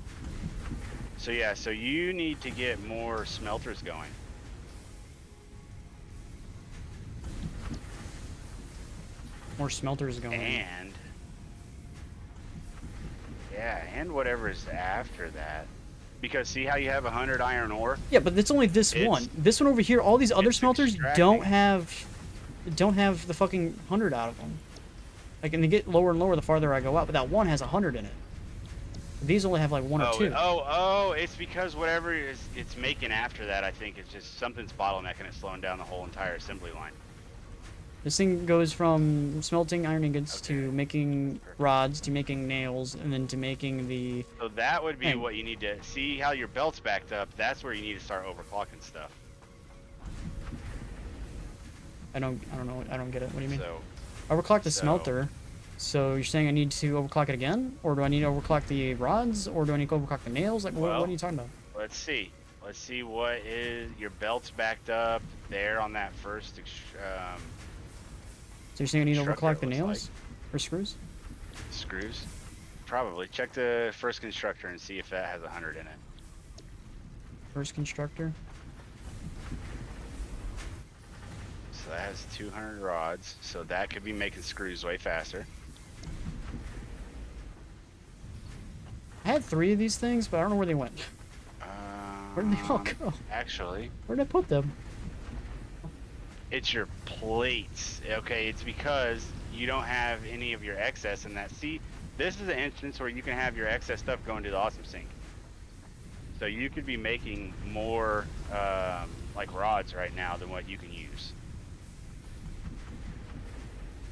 So yeah, so you need to get more smelters going. More smelters going. And yeah, and whatever is after that. Because see how you have 100 iron ore? Yeah, but it's only this one. This one over here, all these other it's smelters extracting. don't have the fucking 100 out of them. Like, and they get lower and lower the farther I go out, but that one has 100 in it. These only have like 1 or 2. Oh, it's because whatever it's making after that, I think it's just something's bottlenecking it, slowing down the whole entire assembly line. This thing goes from smelting iron ingots to making rods to making nails and then to making the... So that would be what you need to see how your belt's backed up. That's where you need to start overclocking stuff. I don't get it. What do you mean? So Overclock the smelter. So you're saying I need to overclock it again? Or do I need to overclock the rods? Or do I need to overclock the nails? Like, what are you talking about? Let's see. Let's see what is... Your belt's backed up there on that first... So you're saying I need to overclock the nails? like. Or screws? Screws? Probably. Check the first constructor and see if that has 100 in it. First constructor? So that has 200 rods. So that could be making screws way faster. I had 3 of these things, but I don't know where they went. Where did they all go? Actually, Where did I put them? it's your plates. Okay, it's because you don't have any of your excess in that. See, this is an instance where you can have your excess stuff going to the awesome sink. So you could be making more like rods right now than what you can use.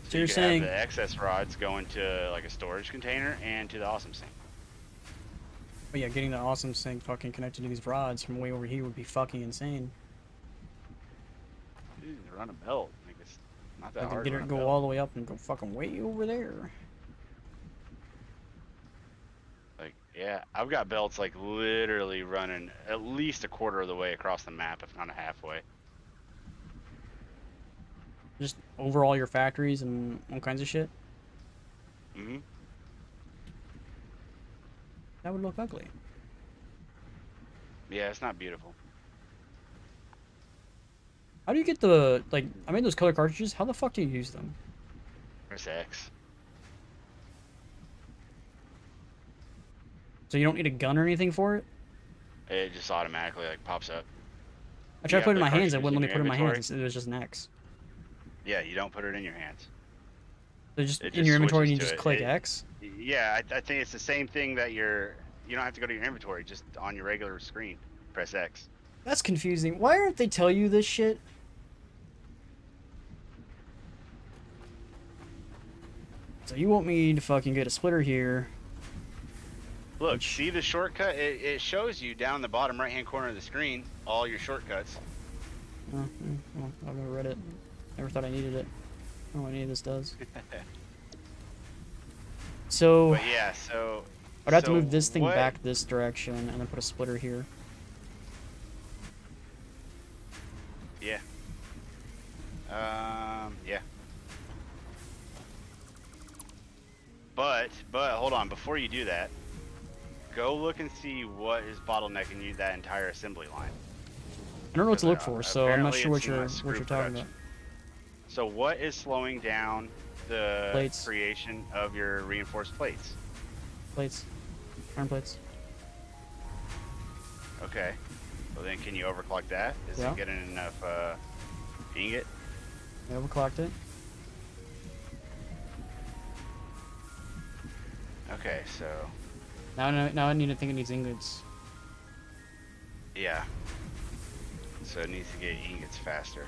So you're you could saying have the excess rods going to like a storage container and to the awesome sink. But yeah, getting the awesome sink fucking connected to these rods from way over here would be fucking insane. Dude, run a belt. Like it's not that I could hard. get to it run a go belt. all the way up and go fucking way over there. Like, yeah, I've got belts like literally running at least a quarter of the way across the map, if not a halfway. Just over all your factories and all kinds of shit. Mm-hmm. That would look ugly. Yeah, it's not beautiful. How do you get the, like, I made those color cartridges. How the fuck do you use them? Press X. So you don't need a gun or anything for it? It just automatically like pops up. I tried You putting it in have my the hands. It cartridges wouldn't let me in put it in your my hands. inventory? It was just an X. Yeah, you don't put it in your hands. So just It in your inventory, switches you to just it. click X. Yeah, I think it's the same thing that you don't have to go to your inventory, just on your regular screen. Press X. That's confusing. Why aren't they tell you this shit? So you want me to fucking get a splitter here? Look, see the shortcut? It shows you down in the bottom right-hand corner of the screen all your shortcuts. Well, I've never read it. Never thought I needed it. I don't know what any of this does. So But yeah, so I'd have to move this thing what- back this direction and then put a splitter here. Yeah. Yeah. But hold on, before you do that, go look and see what is bottlenecking you that entire assembly line. I don't know what to look Because, for, so I'm not apparently sure what it's in you're my screw talking production. about. So what is slowing down the Plates. creation of your reinforced plates? Plates. Iron plates. Okay. Well then, can you overclock that? Is Yeah. it getting enough ingot? I overclocked it. Okay, so Now I need to think it needs ingots. yeah. So it needs to get ingots faster.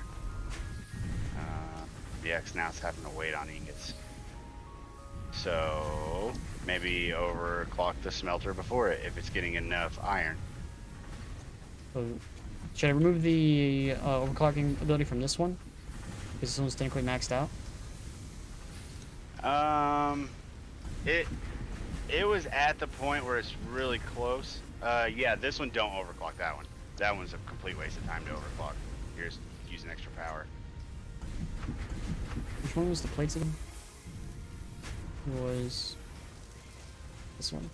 Yeah, 'cause now it's having to wait on ingots. So maybe overclock the smelter before it if it's getting enough iron. So should I remove the overclocking ability from this one? Because this one's technically maxed out. It was at the point where it's really close. Yeah, this one don't overclock that one. That one's a complete waste of time to overclock. You're just using extra power. Which one was the plates again? was this one.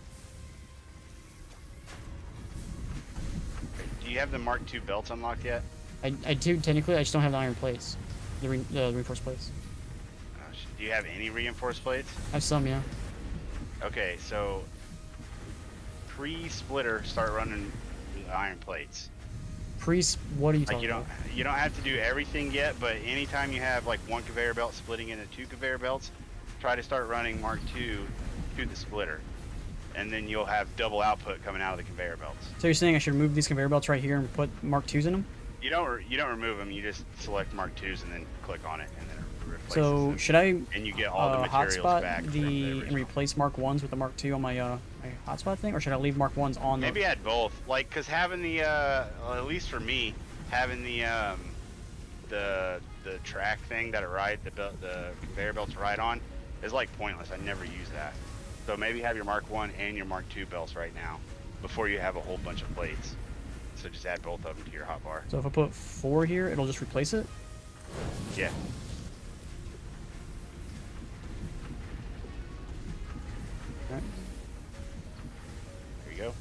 Do you have the Mark II belts unlocked yet? I do technically. I just don't have the iron plates, the reinforced plates. Do you have any reinforced plates? I have some, yeah. Okay, so pre-splitter, start running the iron plates. What are you Like talking about? you don't have to do everything yet, but anytime you have like one conveyor belt splitting into two conveyor belts, try to start running Mark II to the splitter, and then you'll have double output coming out of the conveyor belts. So you're saying I should remove these conveyor belts right here and put Mark IIs in them? You don't remove them. You just select Mark IIs and then click on it, and then it replaces So them. should I And you get all the materials back hotspot from the original. and replace Mark 1s with the Mark II on my my hotspot thing, or should I leave Mark 1s on Maybe the? add both, like, cause having the well, at least for me, having the track thing that it ride the conveyor belt to ride on is like pointless. I never use that. So maybe have your Mark 1 and your Mark II belts right now before you have a whole bunch of plates. So just add both of them to your hotbar. So if I put 4 here, it'll just replace it. Yeah. Alright. There you go.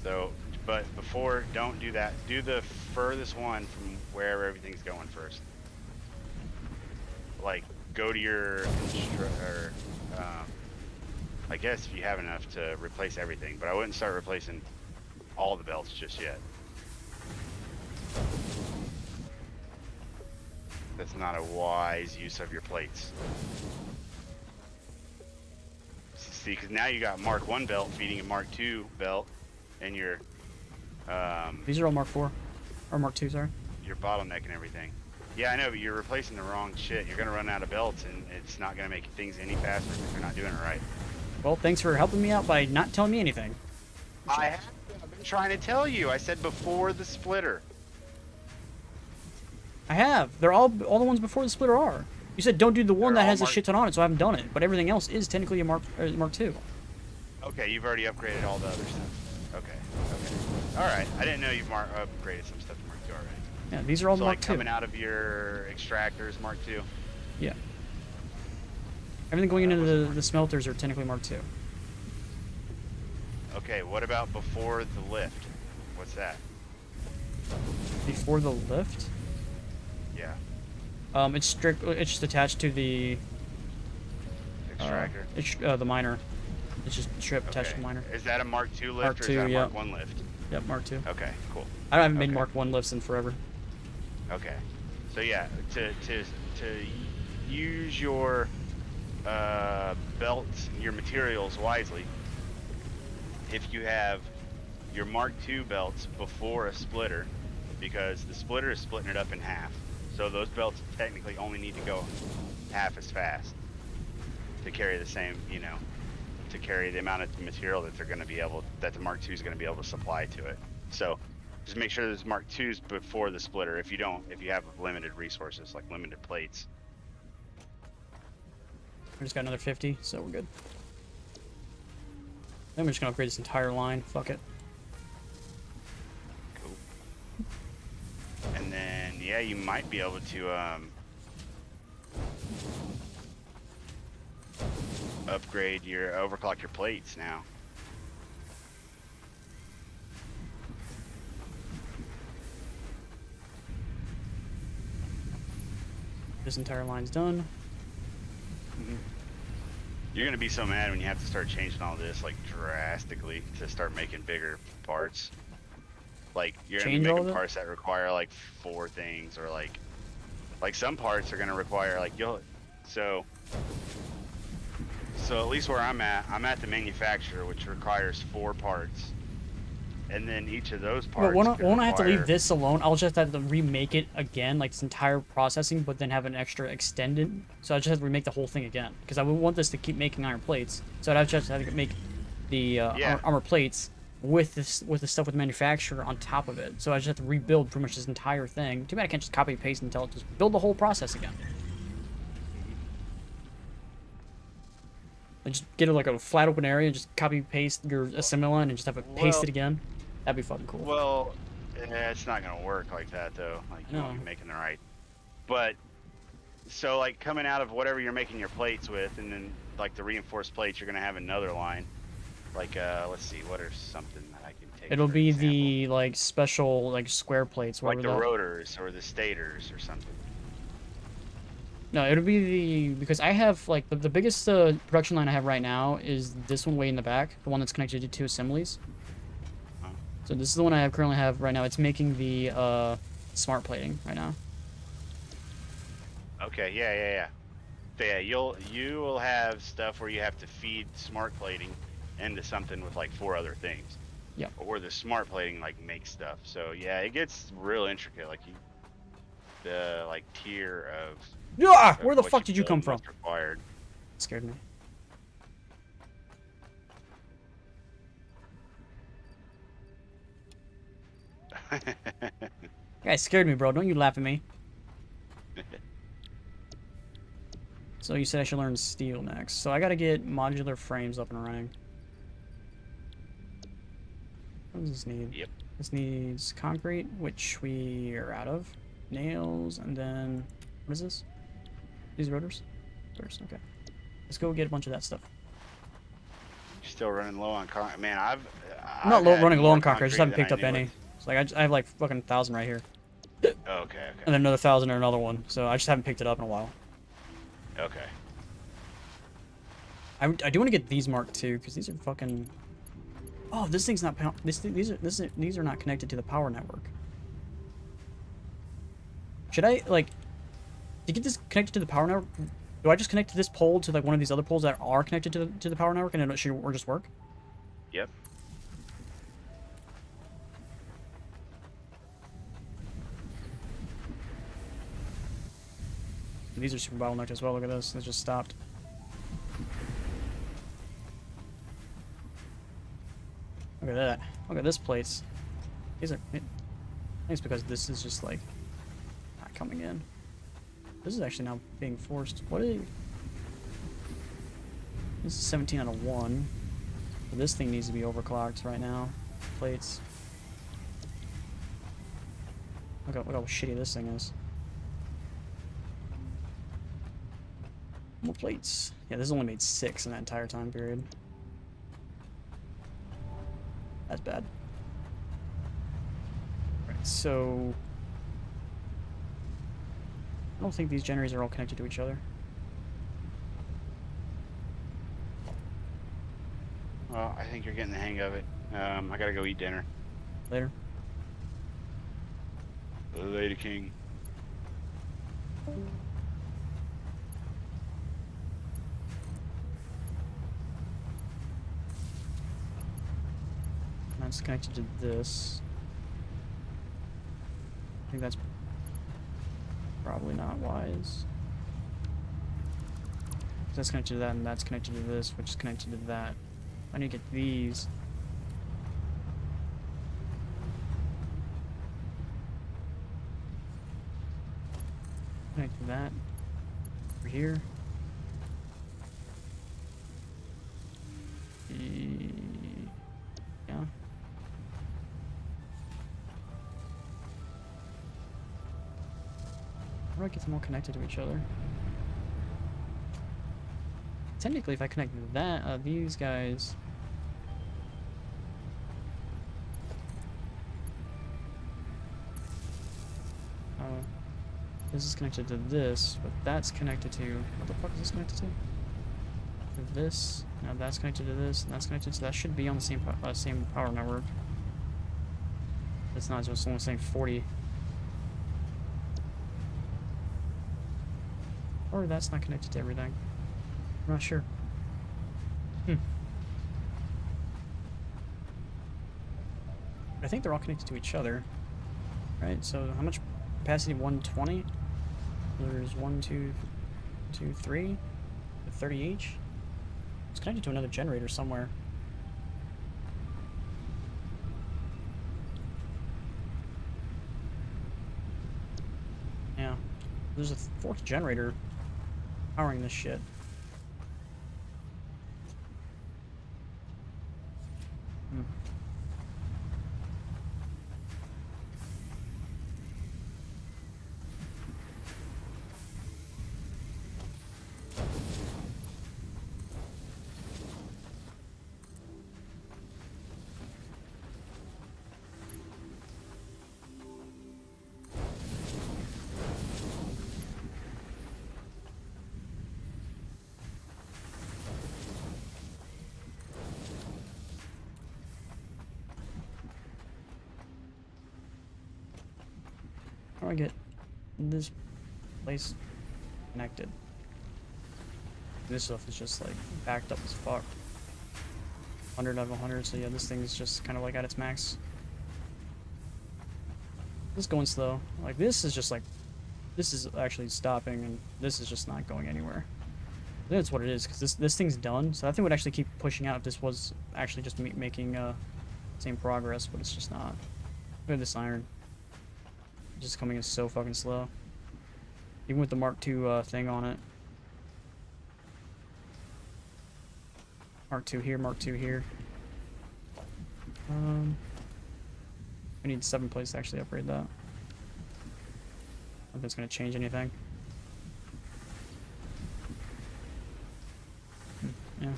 So, but before, don't do that. Do the furthest one from wherever everything's going first. Like, go to your I guess if you have enough to replace everything, but I wouldn't start replacing all the belts just yet. That's not a wise use of your plates. See, because now you got Mark 1 belt feeding a Mark 2 belt, and your These are all Mark 4, or Mark 2, sorry. your bottleneck and everything. Yeah, I know, but you're replacing the wrong shit. You're gonna run out of belts, and it's not gonna make things any faster if you're not doing it right. Well, thanks for helping me out by not telling me anything. I've been trying to tell you. I said before the splitter. I have. They're all the ones before the splitter are. You said don't do the one They're that all has a Mark- shit ton on it, so I haven't done it. But everything else is technically a Mark II. Okay, you've already upgraded all the other stuff. Okay, okay. All right. I didn't know you've upgraded some stuff to Mark II already. Yeah, these are all So Mark like II. coming out of your extractors, Mark II. Yeah. Everything going into the smelters are technically Mark II. Okay, what about before the lift? What's that? Before the lift, Yeah, it's just attached to the extractor. the miner. It's just strip attached to Okay. the miner. Is that a Mark II lift Mark or is II, that a yeah. Mark 1 lift? Yep, Mark II. Okay, cool. I haven't made Okay. Mark 1 lifts in forever. Okay, so yeah, to use your belts, your materials wisely. If you have your Mark II belts before a splitter, because the splitter is splitting it up in half, so those belts technically only need to go half as fast to carry the same, to carry the amount of material that that the Mark II is going to be able to supply to it. So just make sure there's Mark IIs before the splitter. If you have limited resources, like limited plates. I just got another 50, so we're good. Then we're just gonna upgrade this entire line. Fuck it. Cool. And then, yeah, you might be able to overclock your plates now. This entire line's done. You're gonna be so mad when you have to start changing all this like drastically to start making bigger parts. Like you're gonna be Change all making of it? parts that require like 4 things, or like some parts are gonna require like so at least where I'm at the manufacturer, which requires 4 parts, and then each of those parts. Won't I have to leave require- this alone? I'll just have to remake it again, like this entire processing, but then have an extra extended. So I just have to remake the whole thing again, because I would want this to keep making iron plates. So I'd have to make the armor plates with the stuff with the manufacturer on top of it. So I just have to rebuild pretty much this entire thing. Too bad I can't just copy and paste and tell it just build the whole process again. And just get it like a flat open area, and just copy paste your assembly and just have it paste it again. That'd be fucking cool. So like coming out of whatever you're making your plates with, and then like the reinforced plates, you're gonna have another line. Like let's see, what are something that I can take? It'll for be example? the like special like square plates. Like Whatever the that. rotors or the stators or something. No, it'll be the because I have like the biggest production line I have right now is this one way in the back, the one that's connected to two assemblies. Huh? So this is the one I currently have right now. It's making the smart plating right now. Okay, yeah. So yeah, you will have stuff where you have to feed smart plating into something with like 4 other things. Yeah. Or the smart plating like makes stuff. So yeah, it gets real intricate. Like the like tier Ah! of Where the what fuck did you build come and from? what's required. Scared me. You guys scared me, bro. Don't you laugh at me. So you said I should learn steel next. So I gotta get modular frames up and running. What does this need? Yep. This needs concrete, which we are out of. Nails, and then... What is this? These rotors? Rotors, okay. Let's go get a bunch of that stuff. Still running low on concrete. Man, I'm not had running low more on concrete. I just haven't than picked up knew any. it. It's like I have like fucking 1,000 right here. Okay. And then another 1,000 or another one. So I just haven't picked it up in a while. Okay. I do want to get these marked too, because these are fucking... Oh, this thing's not... These are not connected to the power network. Should I, like... To get this connected to the power network, do I just connect this pole to, like, one of these other poles that are connected to the power network, and it should just work? Yep. These are super bottlenecked as well. Look at this. It just stopped. Look at that. Look at this plates. These are... I think it's because this is just, like, not coming in. This is actually now being forced. What is... This is 17 out of 1. But this thing needs to be overclocked right now. Plates. Look how shitty this thing is. More plates. Yeah, this only made 6 in that entire time period. That's bad. Right, so... I don't think these generators are all connected to each other. Well, I think you're getting the hang of it. I gotta go eat dinner. Later. Lady King. That's connected to this. I think that's probably not wise. That's connected to that, and that's connected to this, which is connected to that. I need to get these. Connect to that. Over here. Yeah. How do I get them all connected to each other? Technically, if I connect that, these guys... this is connected to this, but that's connected to... What the fuck is this connected to? To this. Now that's connected to this, and that's connected to... That should be on the same power network. It's not, it's only saying 40. Or that's not connected to everything. I'm not sure. I think they're all connected to each other. Right, so how much capacity? 120? There's 1, 2, 2, 3. 30 each? It's connected to another generator somewhere. Yeah. There's a 4th generator powering this shit. I get this place connected? This stuff is just like backed up as fuck. 100 out of 100, so yeah, this thing's just kind of like at its max. This is going slow. Like, this is just like, this is actually stopping, and this is just not going anywhere. I think that's what it is, because this thing's done, so that thing would actually keep pushing out if this was actually just making same progress, but it's just not. Look at this iron. It's just coming in so fucking slow. Even with the Mark II thing on it. Mark II here, Mark II here. We need 7 plates to actually upgrade that. I don't know if it's going to change anything. Yeah. And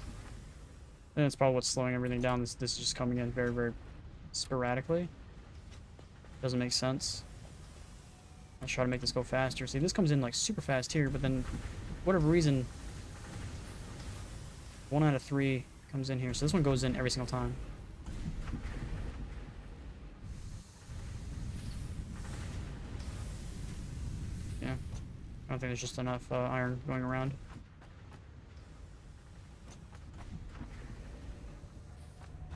that's probably what's slowing everything down. This is just coming in very, very sporadically. Doesn't make sense. I'll try to make this go faster. See, this comes in like super fast here, but then, for whatever reason, 1 out of 3 comes in here. So this one goes in every single time. Yeah. I don't think there's just enough iron going around.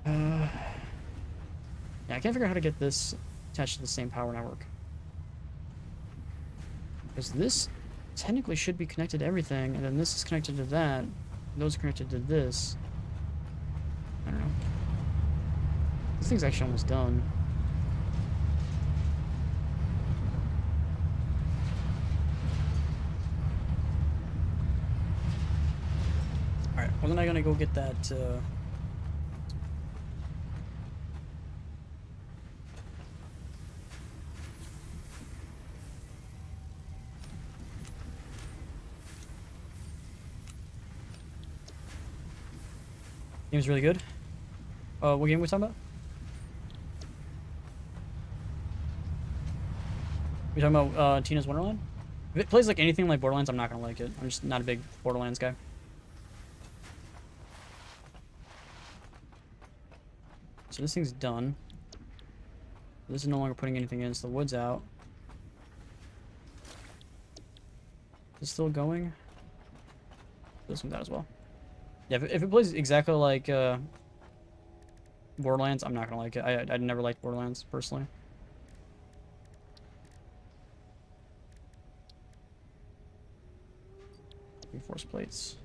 Yeah, I can't figure out how to get this attached to the same power network. Because this technically should be connected to everything, and then this is connected to that. And those are connected to this. I don't know. This thing's actually almost done. Alright, well then I'm gonna go get that, Game's really good. What game are we talking about? We talking about Tina's Wonderland? If it plays like anything like Borderlands, I'm not gonna like it. I'm just not a big Borderlands guy. So this thing's done. This is no longer putting anything in, so the wood's out. Is it still going? This one's out as well. Yeah, if it plays exactly like Borderlands, I'm not gonna like it. I never liked Borderlands, personally. Reinforce plates.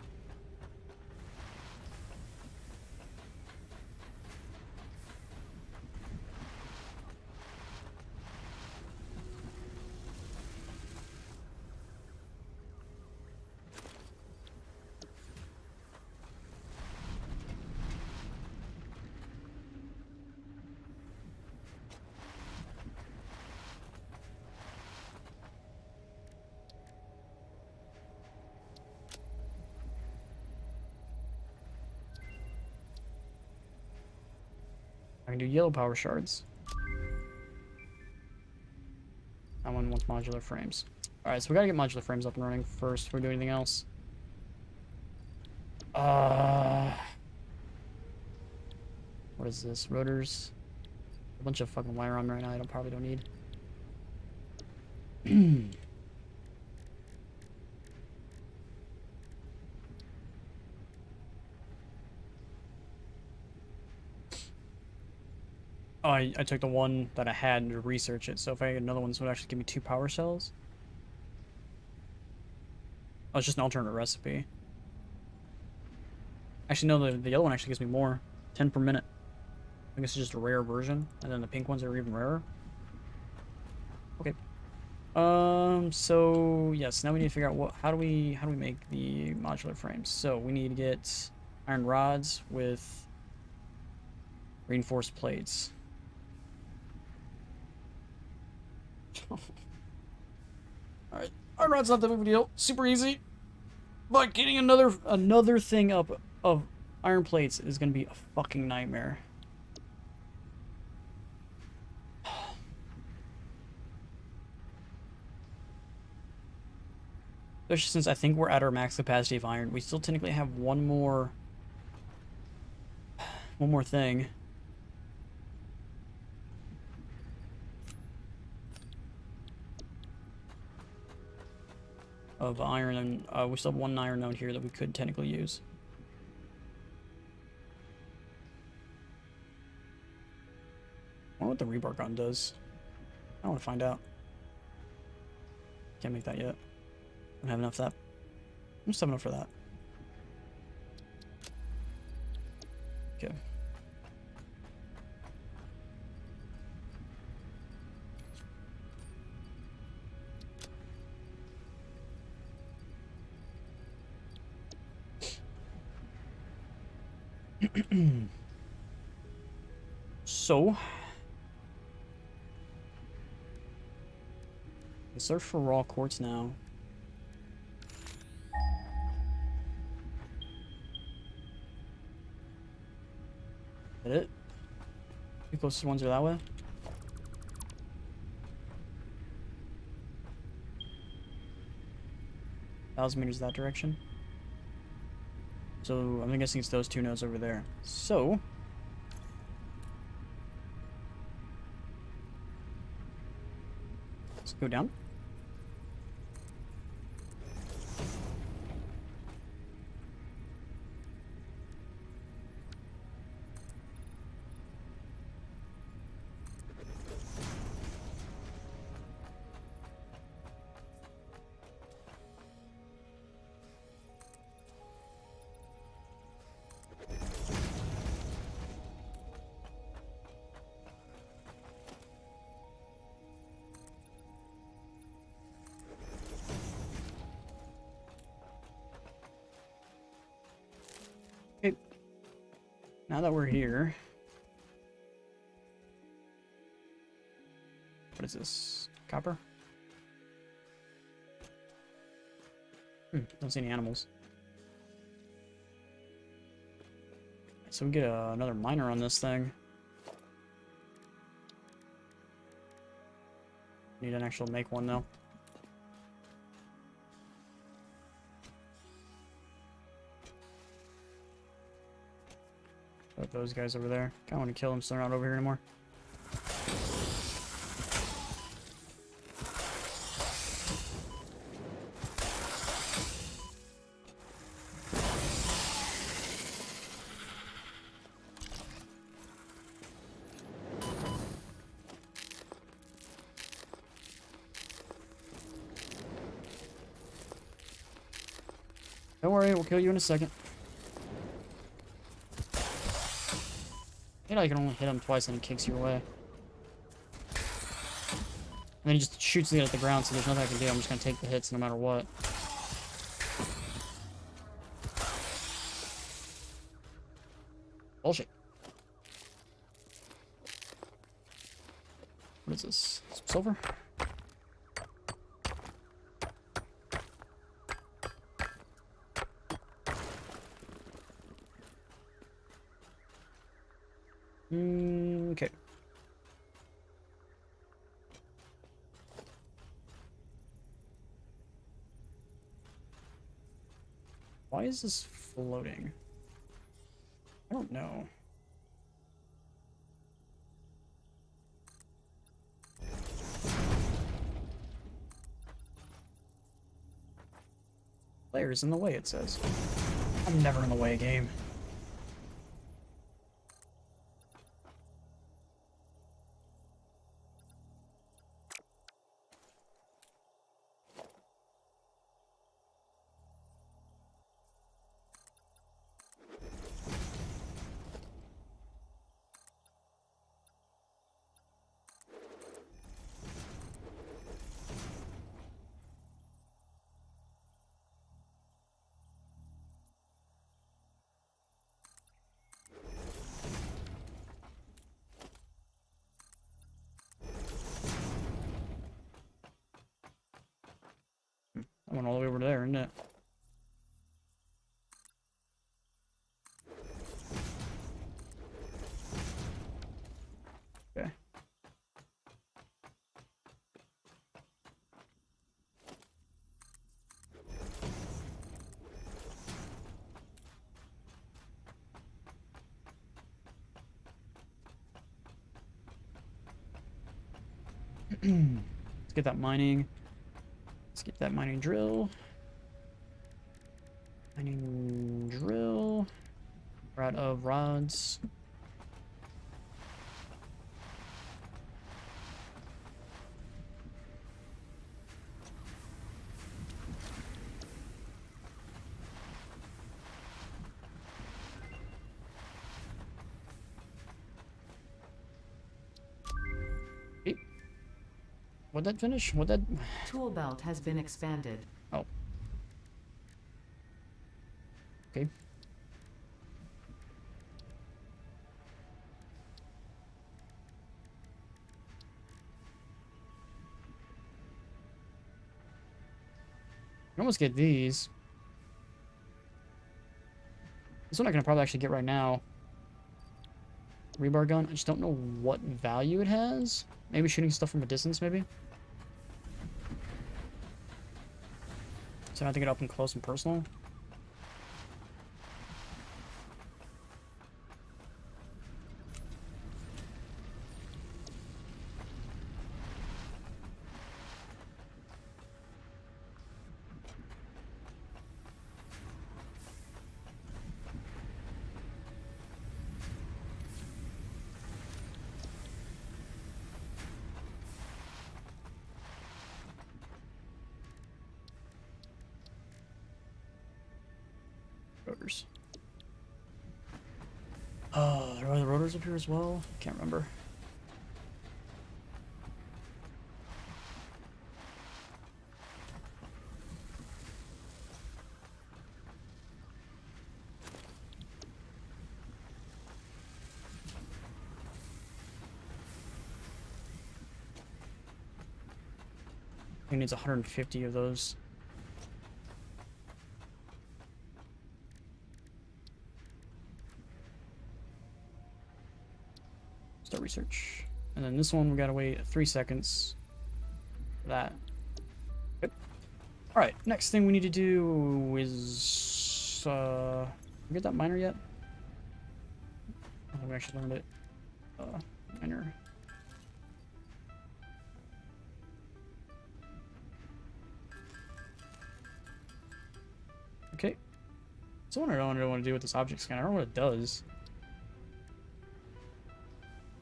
I can do yellow power shards. That one wants modular frames. Alright, so we gotta get modular frames up and running first before we do anything else. What is this? Rotors. A bunch of fucking wire on me right now I probably don't need. Oh, I took the one that I had to research it, so if I get another one, this would actually give me 2 power cells. Oh, it's just an alternate recipe. Actually, no, the yellow one actually gives me more. 10 per minute. I guess it's just a rare version, and then the pink ones are even rarer. Okay. So yes, now we need to figure out how do we make the modular frames. So we need to get iron rods with reinforced plates. Alright, iron rod's not that big of a deal. Super easy. But getting another thing up of iron plates is gonna be a fucking nightmare. Especially since I think we're at our max capacity of iron. We still technically have one more thing. of iron, and we still have one iron node here that we could technically use. I wonder what the rebar gun does. I want to find out. Can't make that yet. Don't have enough of that. I'm just have enough for that. Okay. So, we search for raw quartz now. Is that it? The closest ones are that way. 1,000 meters that direction. So I'm guessing it's those two nodes over there. So let's go down. Okay. Now that we're here, what is this? Copper? Don't see any animals. So we get another miner on this thing. Need an actual make one though. Put those guys over there. Kinda want to kill them so they're not over here anymore. Don't worry, we'll kill you in a second. I can only hit him twice and he kicks you away. And then he just shoots me at the ground, so there's nothing I can do. I'm just gonna take the hits no matter what. Bullshit. What is this? Some silver? Okay. Why is this floating? I don't know. Player's in the way, it says. I'm never in the way, game. I went all the way over there, isn't it? Okay. Let's get that mining. Let's get that mining drill. Mining drill. We're out of rods. Okay. What'd that finish? What'd that... Tool belt has been expanded. Oh. Okay. I can almost get these. This one I can probably actually get right now. Rebar gun. I just don't know what value it has. Maybe shooting stuff from a distance, maybe? So I have to get up and close and personal. Rotors. There are the rotors up here as well? Can't remember. I think it needs 150 of those. Start research. And then this one, we gotta wait 3 seconds for that. Yep. Alright, next thing we need to do is... we get that miner yet? I don't think we actually learned it. Miner. Okay. So what I don't want to do with this object scanner. I don't know what it does.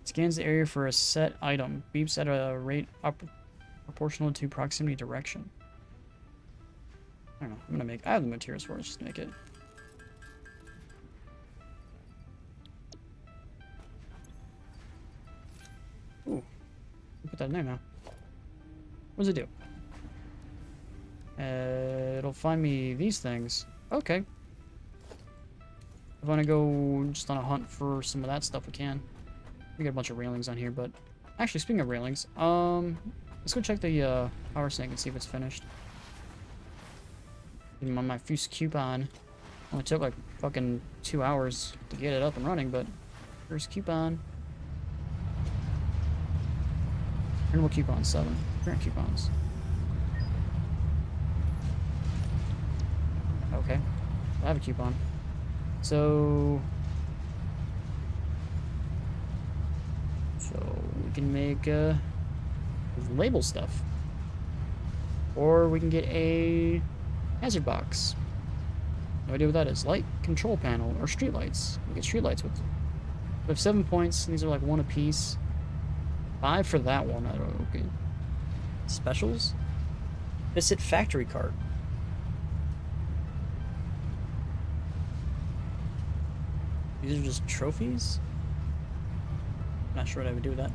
Scans the area for a set item. Beeps at a rate proportional to proximity direction. I don't know. I'm gonna make... I have the materials for it. Just make it. Ooh. Put that in there now. What does it do? It'll find me these things. Okay. If I want to go just on a hunt for some of that stuff, we can. We got a bunch of railings on here, but... Actually, speaking of railings, let's go check the power sink and see if it's finished. Even on my fuse coupon. Only took like fucking 2 hours to get it up and running, but... Here's coupon. Renewal coupon 7. Current coupons. Okay. I have a coupon. So we can make label stuff. Or we can get a hazard box. No idea what that is. Light control panel or street lights. We get street lights with. We have 7 points. These are like 1 apiece. 5 for that one. I don't know. Okay. Specials? Visit factory cart. These are just trophies? Not sure what I would do with that.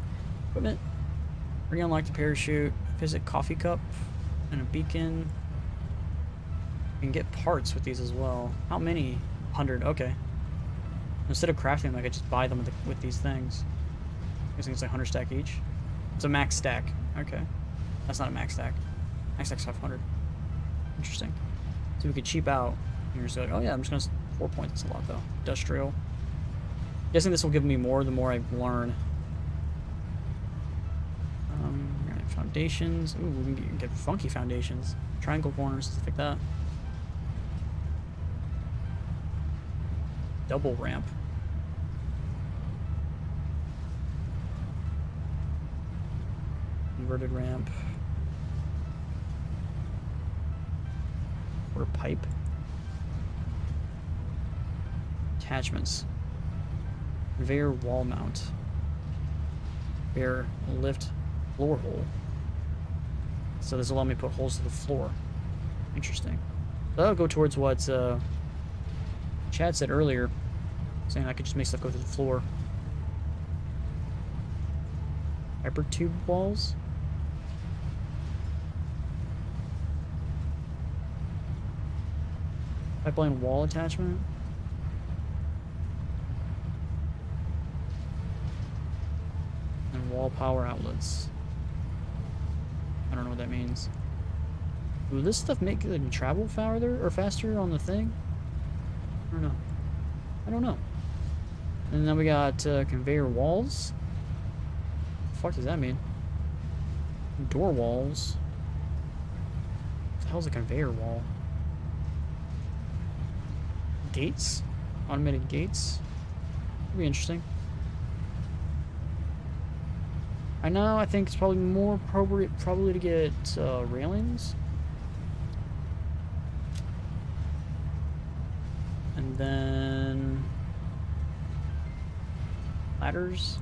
Equipment. Re-unlock the parachute. Visit coffee cup. And a beacon. You can get parts with these as well. How many? 100. Okay. Instead of crafting them, I could just buy them with these things. I think it's like 100 stack each. It's a max stack. Okay. That's not a max stack. Max stack's 500. Interesting. So we could cheap out. And you're just like, oh yeah, I'm just gonna... 4 points. That's a lot though. Industrial. Guessing this will give me more the more I learn. Foundations. Ooh, we can get funky foundations. Triangle corners, stuff like that. Double ramp. Inverted ramp. Or pipe. attachments. Conveyor wall mount. Conveyor lift floor hole. So this will allow me to put holes to the floor. Interesting. So that'll go towards what Chad said earlier, saying I could just make stuff go through the floor. Hypertube walls? Pipeline wall attachment? And wall power outlets. I don't know what that means. Will this stuff make it travel farther or faster on the thing? I don't know. I don't know. And then we got conveyor walls. What the fuck does that mean? Door walls. What the hell's a conveyor wall? Gates? Automated gates? Could be interesting. I know, I think it's probably more appropriate probably to get railings. And then ladders.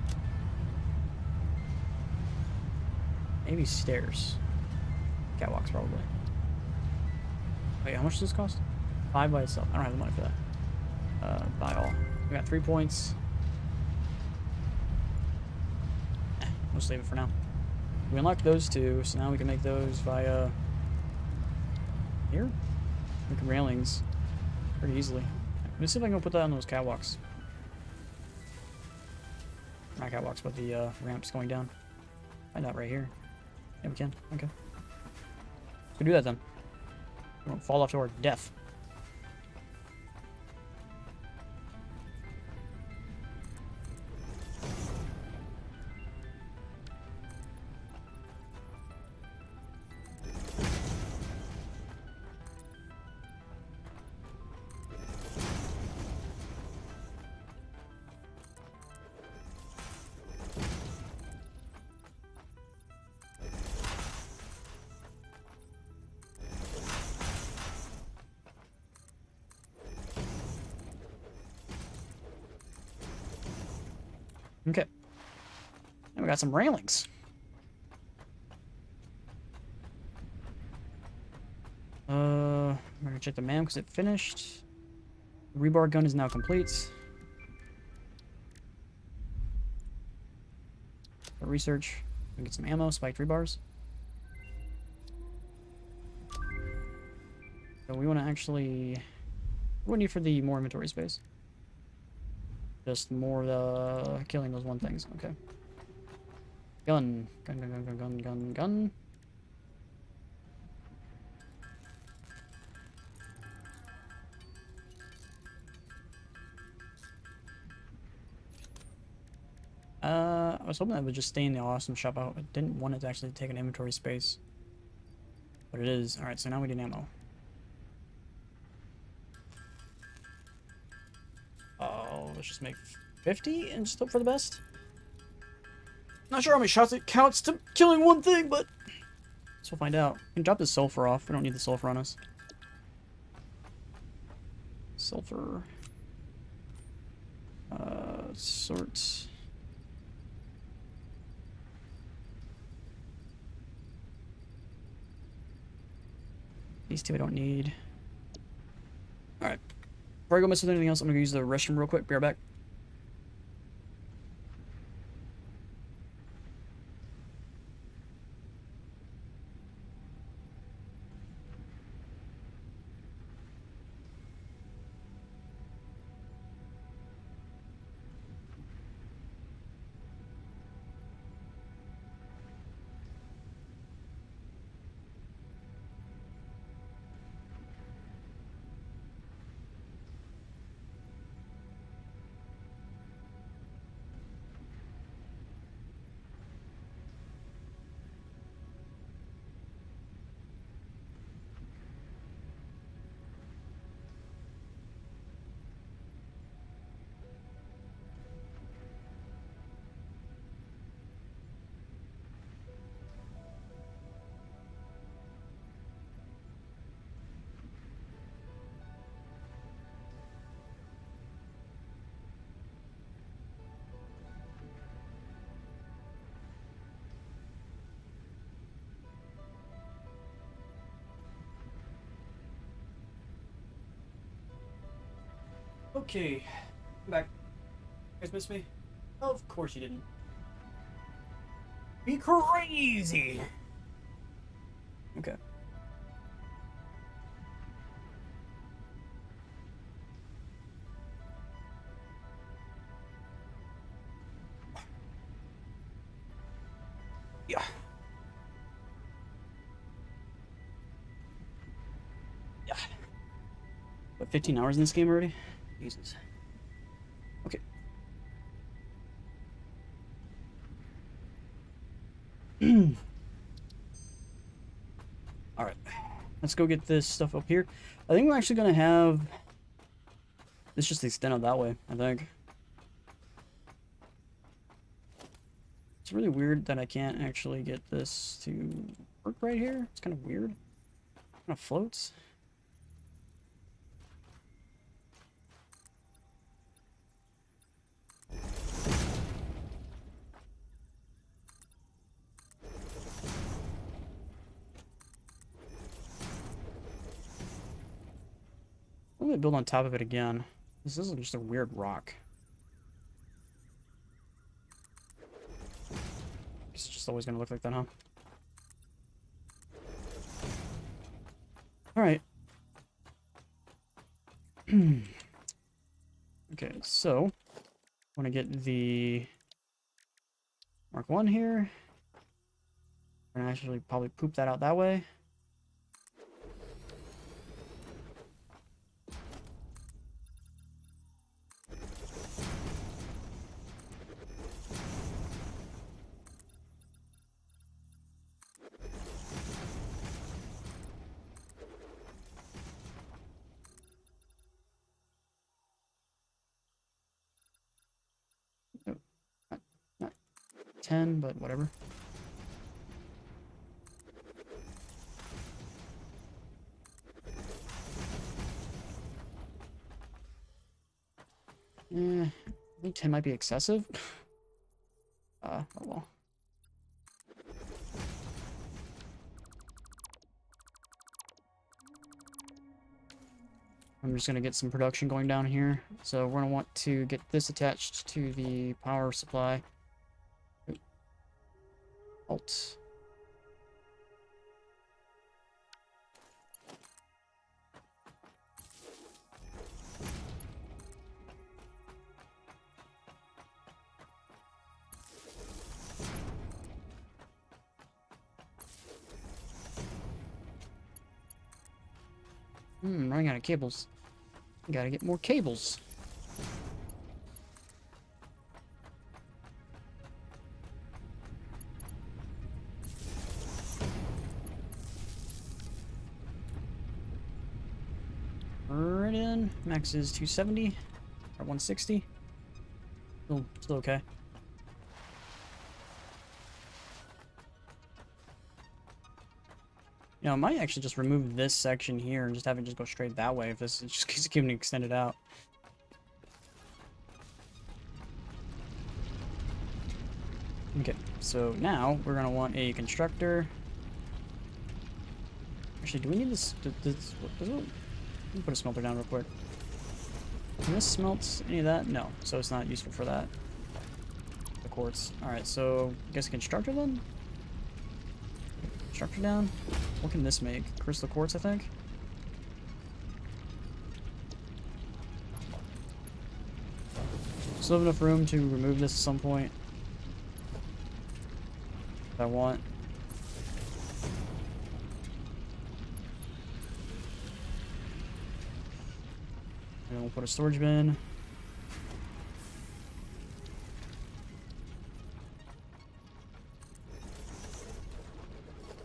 Maybe stairs. Catwalks probably. Wait, how much does this cost? 5 by itself. I don't have the money for that. Buy all. We got 3 points. We'll save it for now. We unlocked those two, so now we can make those via here. Make railings pretty easily. Let me see if I can put that on those catwalks. Not catwalks, but the ramps going down. Find out right here. Yeah, we can. Okay. Let's go do that then. We won't fall off to our death. Okay. And we got some railings. I'm gonna check the MAM because it finished. The rebar gun is now complete. For research. We get some ammo, spiked rebars. So we want to actually. What do we need for the more inventory space? Just more killing those one things. Okay. Gun. Gun, gun, gun, gun, gun, gun, gun. I was hoping that would just stay in the awesome shop. I didn't want it to actually take an inventory space. But it is. Alright, so now we need ammo. Oh, let's just make 50 and just hope for the best. Not sure how many shots it counts to killing one thing, but so we'll find out. We can drop the sulfur off. We don't need the sulfur on us. Sulfur. Sort. These two I don't need. Alright. Before I go mess with anything else, I'm going to use the restroom real quick. Be right back. Okay, I'm back. You guys miss me? Of course you didn't. Be crazy! Okay. Yeah. Yeah. What, 15 hours in this game already? Jesus. Okay. Alright. Let's go get this stuff up here. I think we're actually gonna have this just extend out that way, I think. It's really weird that I can't actually get this to work right here. It's kind of weird. Kind of floats. I'm gonna build on top of it again. This is just a weird rock. It's just always gonna look like that, huh? Alright. Okay, so I want to get the Mark 1 here. I'm gonna actually probably poop that out that way. Nope, not 10, but whatever. I think 10 might be excessive. Oh well. I'm just gonna get some production going down here. So we're gonna want to get this attached to the power supply. Oop. Alt. Running out of cables. Gotta get more cables. Right in. Max is 270 or 160. Still okay. You know, I might actually just remove this section here and just have it just go straight that way if this just keeps getting extended out. Okay, so now we're gonna want a constructor. Actually, do we need this? Let me put a smelter down real quick. Can this smelt any of that? No, so it's not useful for that. The quartz. Alright, so I guess a constructor then? Constructor down. What can this make? Crystal quartz, I think? Still have enough room to remove this at some point. If I want. And we'll put a storage bin.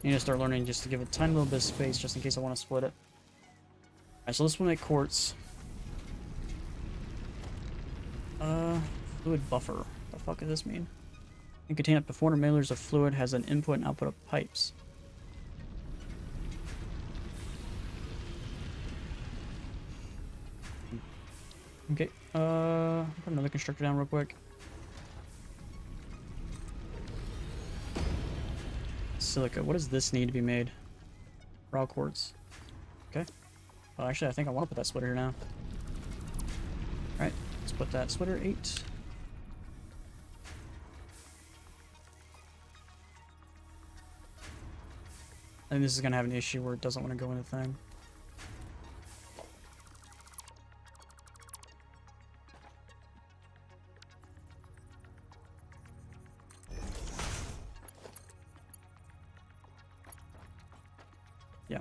I need to start learning just to give a tiny little bit of space just in case I want to split it. Alright, so this will make quartz. Fluid buffer. What the fuck does this mean? Can contain up to 400 milliliters of fluid, has an input and output of pipes. Okay, put another constructor down real quick. Silica, what does this need to be made? Raw quartz. Okay. Well, actually, I think I want to put that splitter here now. Put that splitter 8. I think this is gonna have an issue where it doesn't want to go in the thing. Yeah.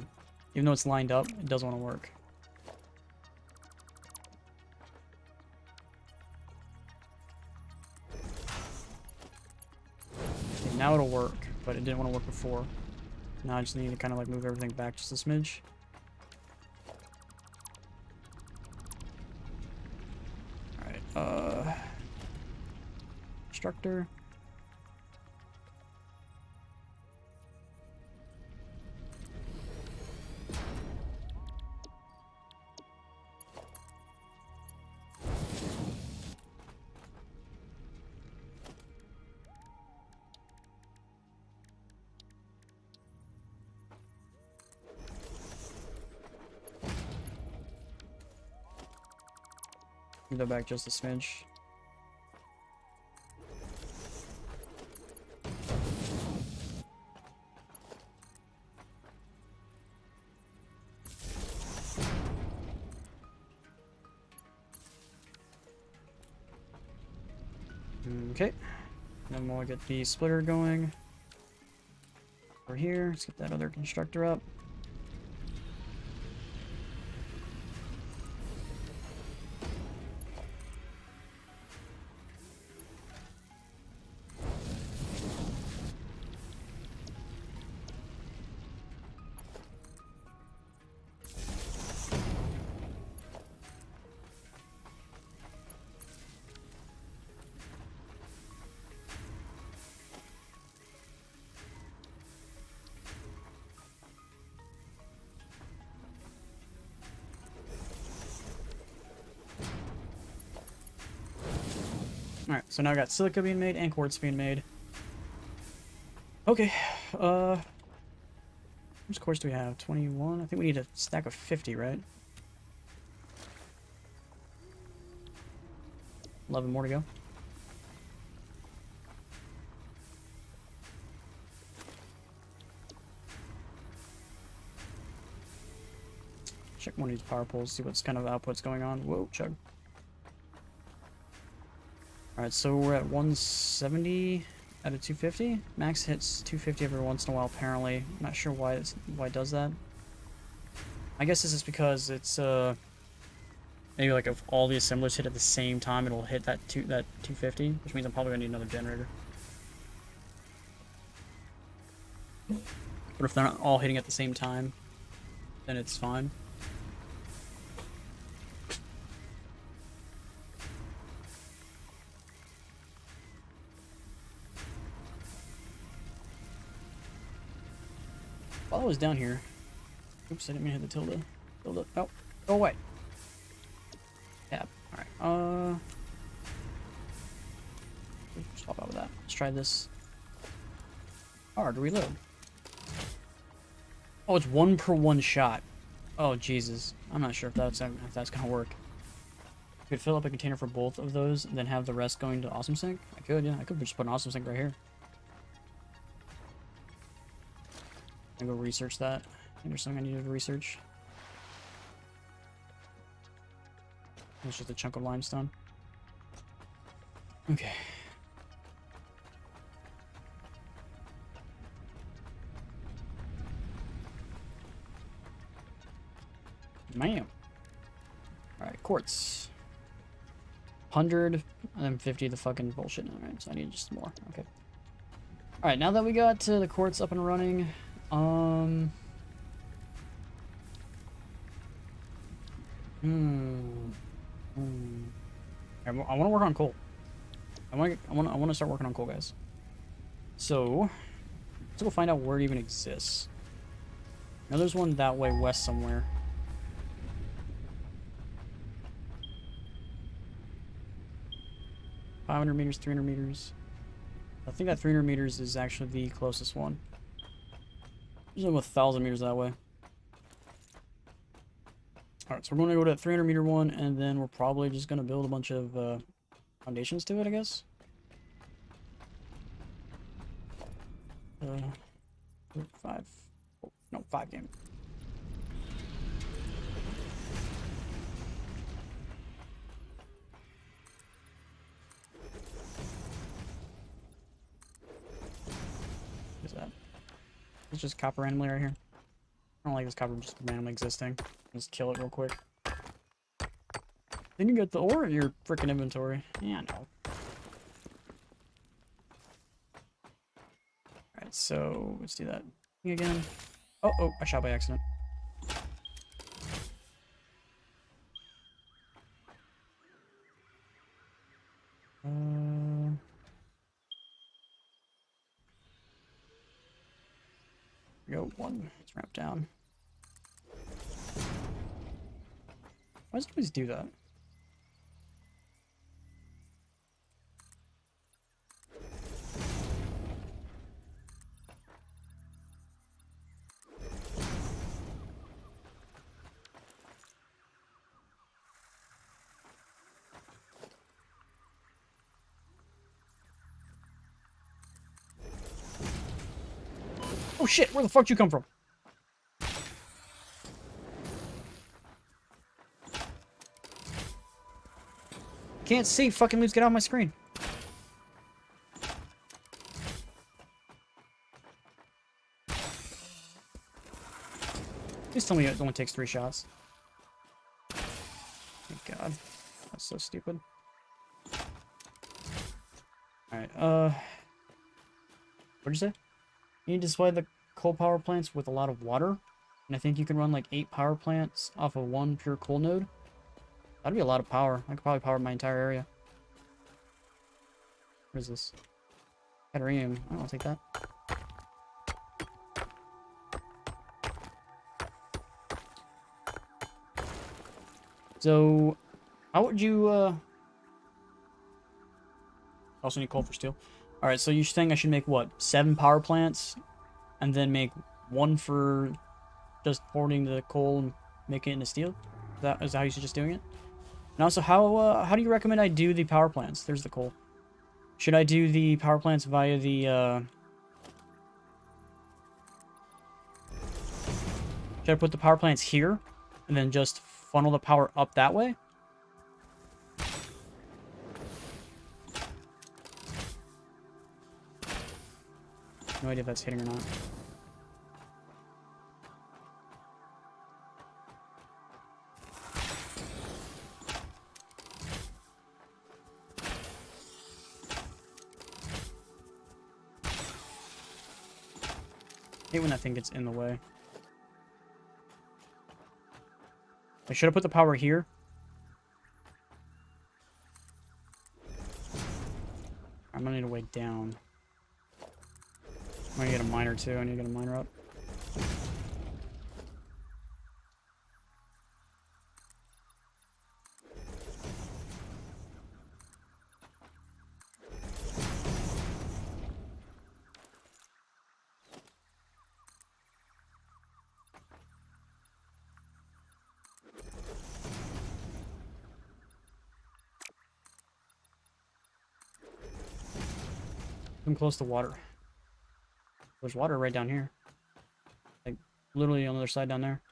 Even though it's lined up, it doesn't want to work. Okay, now it'll work, but it didn't want to work before. Now I just need to kind of like move everything back just a smidge. Alright, Instructor. Go back just a smidge. Okay. Then we'll get the splitter going. Over here. Let's get that other constructor up. Alright, so now I got silica being made and quartz being made. Okay, how much quartz do we have? 21? I think we need a stack of 50, right? 11 more to go. Check one of these power poles, see what's kind of output's going on. Whoa, chug. Alright, so we're at 170 out of 250. Max hits 250 every once in a while, apparently. I'm not sure why it does that. I guess this is because it's, maybe like if all the assemblers hit at the same time, it'll hit that 250, which means I'm probably gonna need another generator. But if they're not all hitting at the same time, then it's fine. While I was down here, oops, I didn't mean to hit the tilde. Tilde. Oh, go away. Tab. All right. Swap out with that. Let's try this. R to reload. Oh, it's 1 per 1 shot. Oh Jesus, I'm not sure if that's gonna work. I could fill up a container for both of those, and then have the rest going to Awesome Sink. I could, yeah. I could just put an Awesome Sink right here. I'm gonna go research that. I think there's something I needed to research. It's just a chunk of limestone. Okay. Man. Alright, quartz. 100 and then 50 the fucking bullshit. Alright, so I need just more. Okay. Alright, now that we got the quartz up and running, I want to work on coal. I want to start working on coal, guys. So let's go find out where it even exists. Now there's one that way west somewhere. $500 meters, 300 meters. I think that 300 meters is actually the closest one. There's over 1,000 meters that way. Alright, so we're going to go to that 300 meter one, and then we're probably just going to build a bunch of foundations to it, I guess. 5. Oh, no, 5 game. What is that? It's just copper randomly right here. I don't like this copper just randomly existing. Just kill it real quick. Then you get the ore in your freaking inventory. Yeah, no. Alright, so let's do that thing again. Oh, I shot by accident. Go 1. Let's ramp down. Why does it always do that? Oh shit, where the fuck did you come from? Can't see, fucking leaves, get out of my screen. Please tell me it only takes 3 shots. Thank God. That's so stupid. Alright, what'd you say? You need to supply the coal power plants with a lot of water. And I think you can run like 8 power plants off of 1 pure coal node. That'd be a lot of power. I could probably power my entire area. What is this? Cadmium. I'll take that. So, how would you, also need coal for steel. Alright, so you're saying I should make, what, 7 power plants? And then make 1 for just porting the coal and making it into steel? Is that how you're just doing it? And also, how do you recommend I do the power plants? There's the coal. Should I do the power plants via the, Should I put the power plants here? And then just funnel the power up that way? No idea if that's hitting or not. I hate when that thing gets in the way. I should have put the power here. I'm gonna need a way down. I'm gonna get a miner too. I need to get a miner up. I'm close to water. There's water right down here. Like, literally on the other side down there.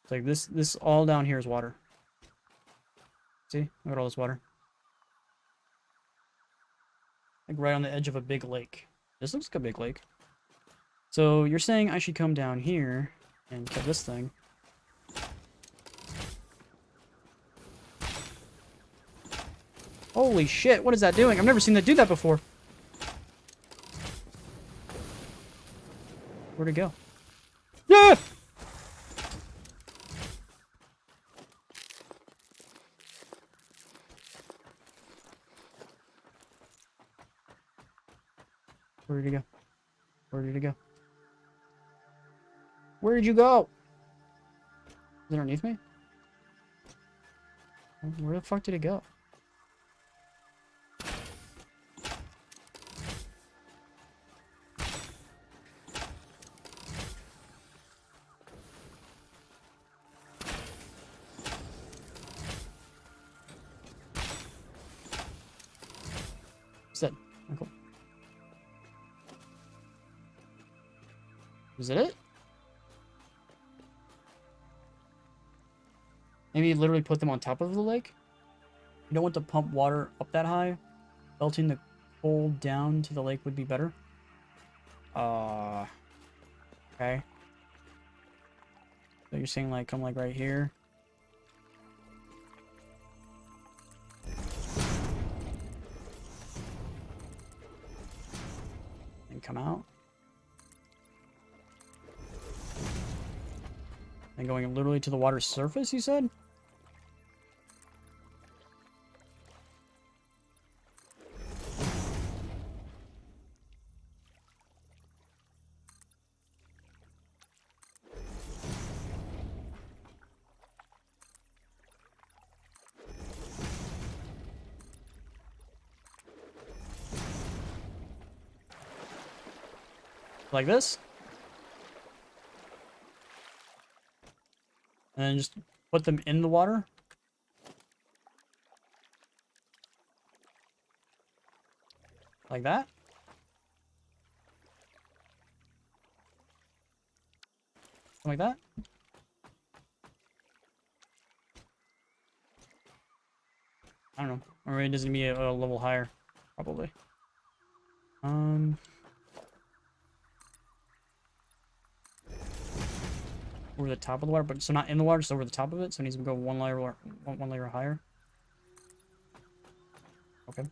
It's like this all down here is water. See? Look at all this water. Like right on the edge of a big lake. This looks like a big lake. So you're saying I should come down here and kill this thing. Holy shit, what is that doing? I've never seen that do that before. Where'd it go? Yeah! Where did he go? Where did he go? Where did you go? Is it underneath me? Where the fuck did it go? What's that? Oh, cool. Is it? Maybe literally put them on top of the lake? You don't want to pump water up that high. Belting the coal down to the lake would be better. Okay. So you're saying like come like right here? And come out? And going literally to the water's surface, you said? Like this? And then just put them in the water? Like that? Like that? I don't know. Or it doesn't be a level higher. Probably. Over the top of the water, but so not in the water, just over the top of it. So it needs to go one layer higher. Okay.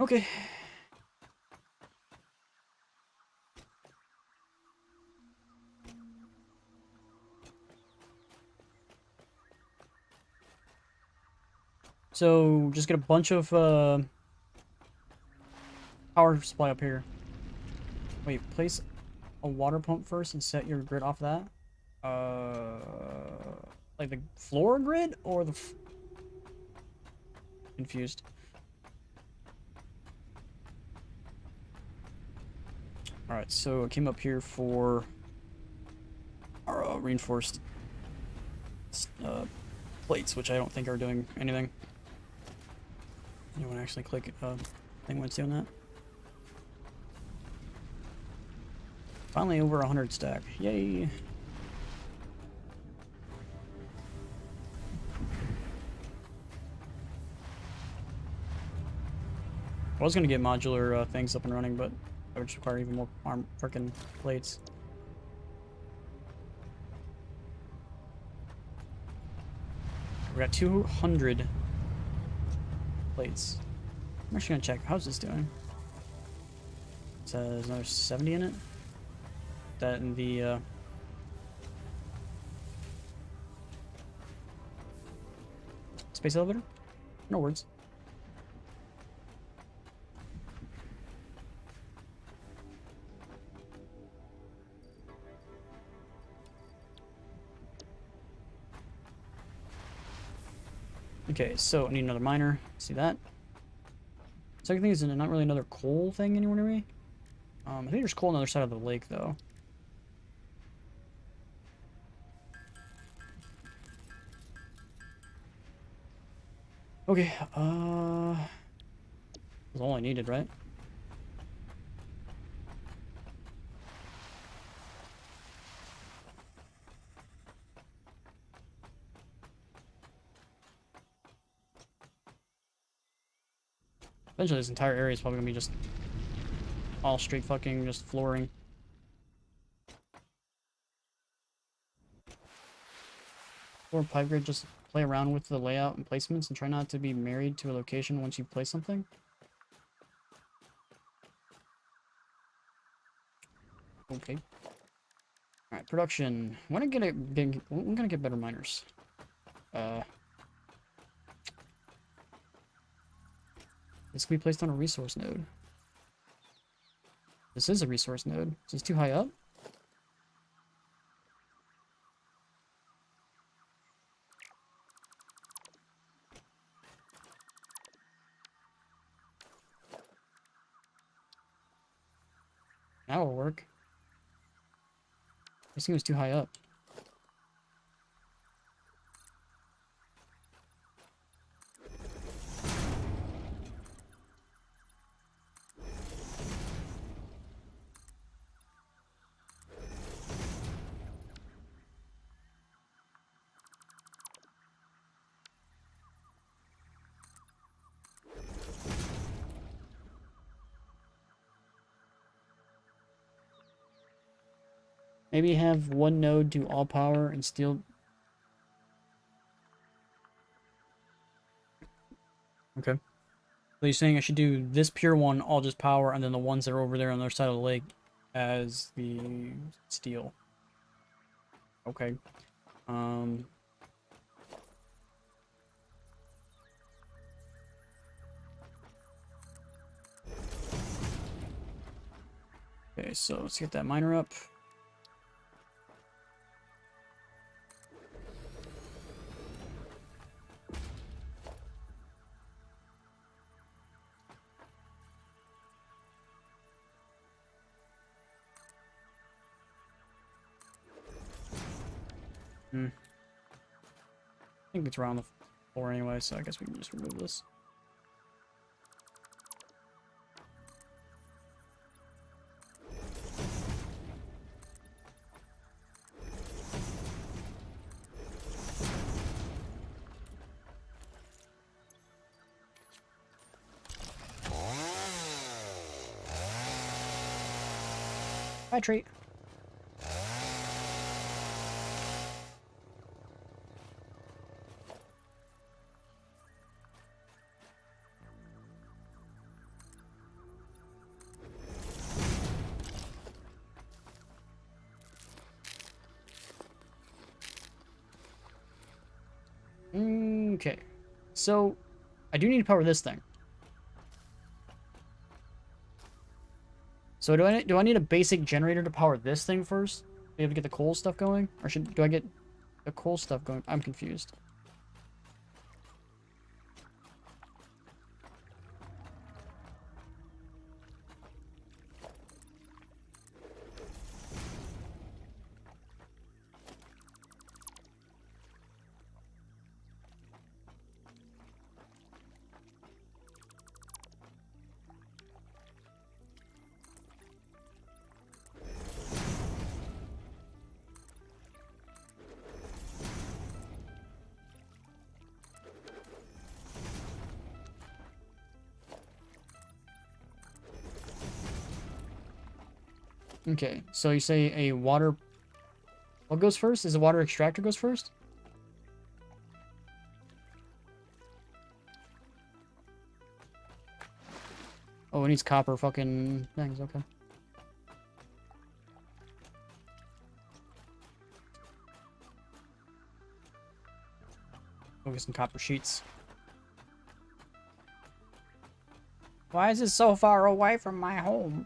Okay. So just get a bunch of power supply up here. Wait, place a water pump first and set your grid off that. Like the floor grid or the confused. All right, so it came up here for our reinforced plates, which I don't think are doing anything. You want to actually click thing when it's doing that. Finally over 100 stack. Yay! I was gonna get modular things up and running, but that would just require even more freaking plates. We got 200 plates. I'm actually gonna check. How's this doing? It says another 70 in it. That in the space elevator? No words. Okay, so I need another miner. See that? Second thing is not really another coal thing anywhere near me. I think there's coal on the other side of the lake, though. Okay, that's all I needed, right? Eventually this entire area is probably gonna be just all straight fucking just flooring. Or pipe grid, just play around with the layout and placements and try not to be married to a location once you place something. Okay. Alright, production. When I'm gonna get better miners. This can be placed on a resource node. This is a resource node. Is this too high up? That will work. This thing was too high up. Maybe have one node do all power and steal. Okay. So you're saying I should do this pure one, all just power, and then the ones that are over there on the other side of the lake as the steel. Okay. Okay, so let's get that miner up. I think it's around the floor anyway, so I guess we can just remove this. Bye, treat. Okay, so I do need to power this thing. So do I need a basic generator to power this thing first? Be able to get the coal stuff going, or do I get the coal stuff going? I'm confused. Okay, so you say a water... What goes first? Is the water extractor goes first? Oh, it needs copper fucking things, okay. Go get some copper sheets. Why is it so far away from my home?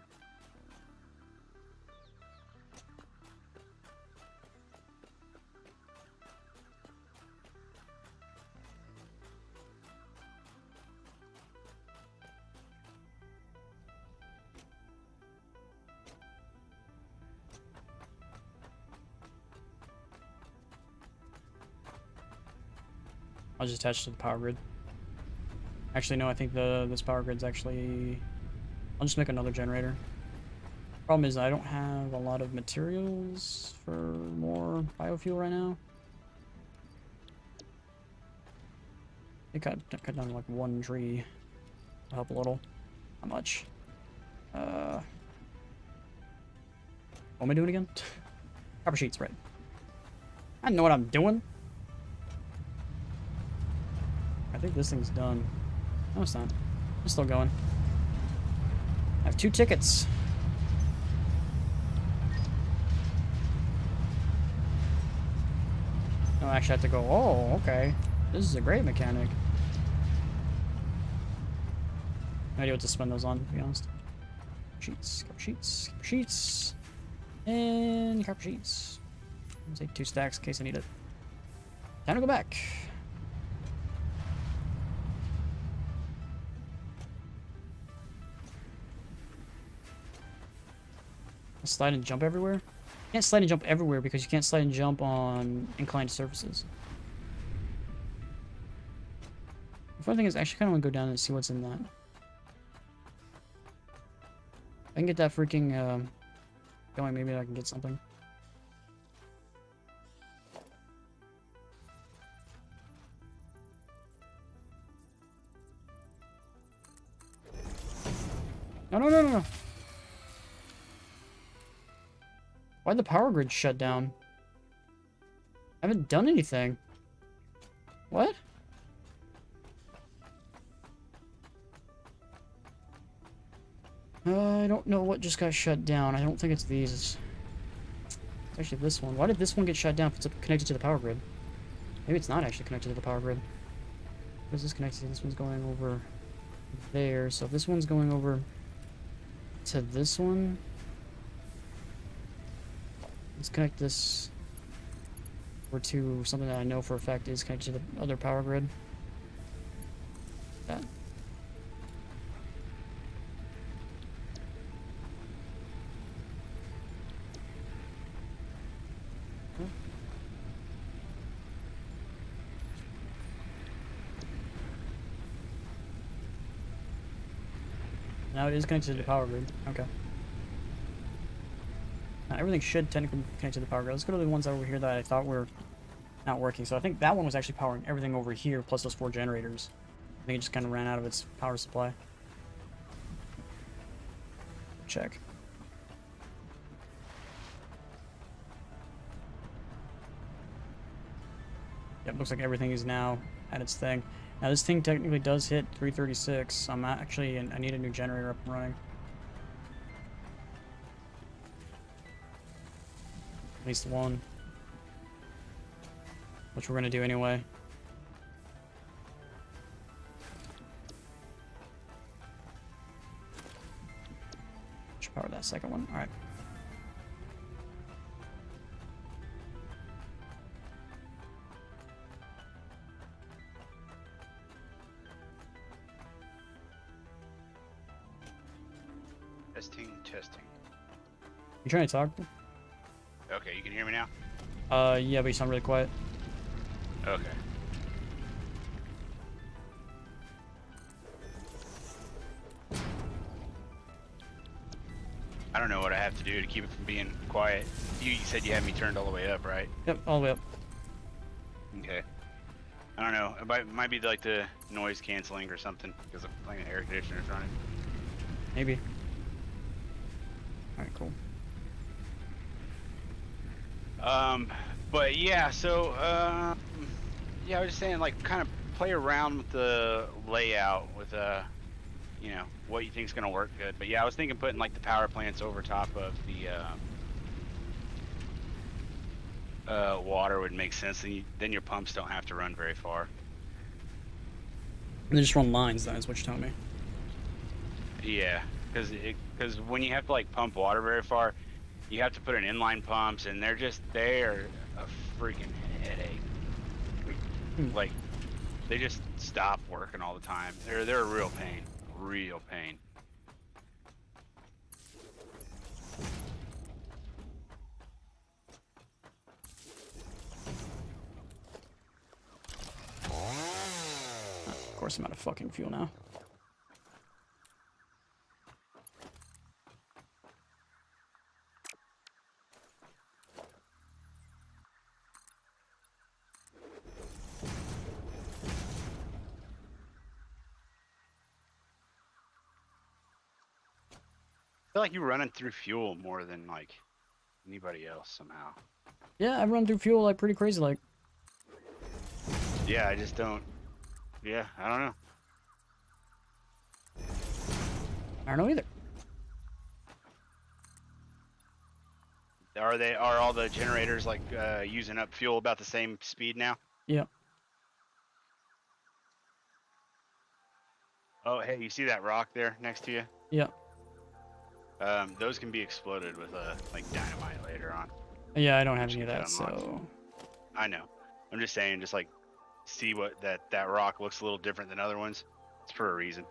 I'll just attach to the power grid. Actually, no, I think this power grid's actually... I'll just make another generator. Problem is I don't have a lot of materials for more biofuel right now. I cut down like one tree. It'll help a little. Not much. What am I doing again? Copper sheets, right. I know what I'm doing. I think this thing's done. No, it's not. It's still going. I have 2 tickets. No, I actually have to go, oh, okay. This is a great mechanic. No idea what to spend those on, to be honest. Sheets, copper sheets, copper sheets, and copper sheets. I'll take 2 stacks in case I need it. Time to go back. Slide and jump everywhere? You can't slide and jump everywhere because you can't slide and jump on inclined surfaces. The funny thing is, I actually kind of want to go down and see what's in that. I can get that freaking, going, maybe I can get something. No, no, no, no, no. Why'd the power grid shut down? I haven't done anything. What? I don't know what just got shut down. I don't think it's these. It's actually this one. Why did this one get shut down if it's connected to the power grid? Maybe it's not actually connected to the power grid. What is this connected to? This one's going over there. So if this one's going over to this one, let's connect this over to something that I know for a fact is connected to the other power grid. That. Now it is connected to the power grid. Okay. Now everything should technically be connected to the power grid. Let's go to the ones over here that I thought were not working. So I think that one was actually powering everything over here, plus those 4 generators. I think it just kind of ran out of its power supply. Check. Yep, looks like everything is now at its thing. Now this thing technically does hit 336. I'm actually, I need a new generator up and running. At least one. Which we're gonna do anyway. Should power that second one. Alright. Testing. You trying to talk? Okay, you can hear me now? Yeah, but you sound really quiet. Okay. I don't know what I have to do to keep it from being quiet. You said you had me turned all the way up, right? Yep, all the way up. Okay. I don't know. It might be like the noise canceling or something because like an air conditioner's running. Maybe. Alright, cool. But yeah, so yeah, I was just saying, like, kind of play around with the layout with you know, what you think's gonna work good. But yeah, I was thinking putting like the power plants over top of the water would make sense, and then your pumps don't have to run very far. And they just run lines, that is what you're telling me. Yeah, because when you have to like pump water very far, you have to put in inline pumps, and they're a freaking headache. Like, they just stop working all the time. They're a real pain. Real pain. Of course I'm out of fucking fuel now. I feel like you're running through fuel more than like anybody else somehow. Yeah, I run through fuel like pretty crazy like. Yeah, I just don't. Yeah, I don't know. I don't know either. Are all the generators like using up fuel about the same speed now? Yeah. Oh, hey, you see that rock there next to you? Yeah. Those can be exploded with like dynamite later on. Yeah, I don't have any of Get that, unlocked. so. I know. I'm just saying, just like see what that rock looks a little different than other ones. It's for a reason.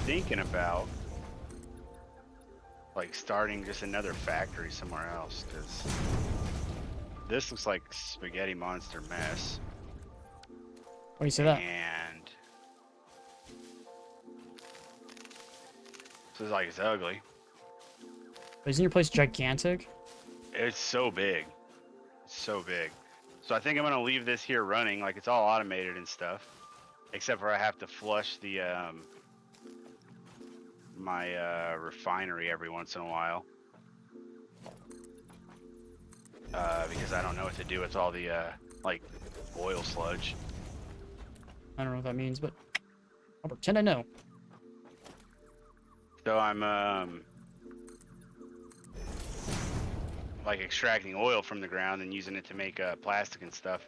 thinking about like starting just another factory somewhere else, because this looks like spaghetti monster mess. Why do you say that? And this is like it's ugly. But isn't your place gigantic? It's so big. It's so big. So I think I'm gonna leave this here running, like it's all automated and stuff. Except for I have to flush the my refinery every once in a while. Because I don't know what to do with all the like oil sludge. I don't know what that means, but I'll pretend I know. So I'm like extracting oil from the ground and using it to make plastic and stuff.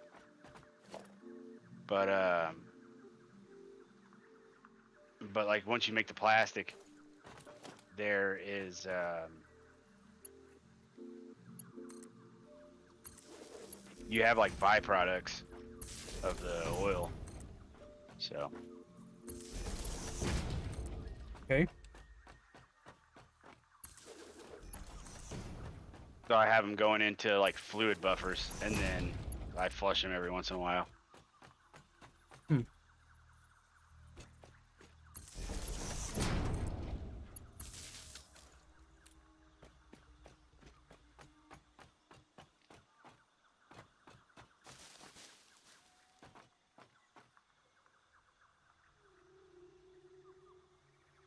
But like once you make the plastic, there is you have like byproducts of the oil. So Okay. so I have them going into like fluid buffers, and then I flush them every once in a while.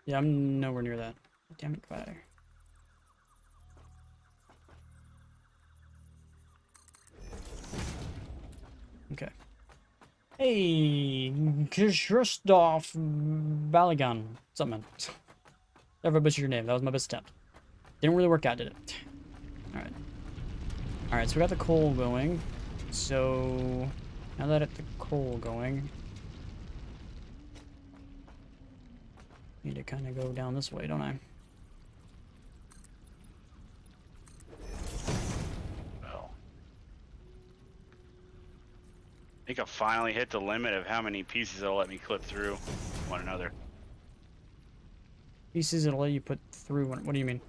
Yeah, I'm nowhere near that. Damn it, fire. Okay. Hey, Krzysztof Balagan. Something. Never butchered your name. That was my best attempt. Didn't really work out, did it? Alright. Alright, so we got the coal going. So, now that it's the coal going, need to kind of go down this way, don't I? Well, I think I finally hit the limit of how many pieces it'll let me clip through one another. Pieces it'll let you put through. What do you mean?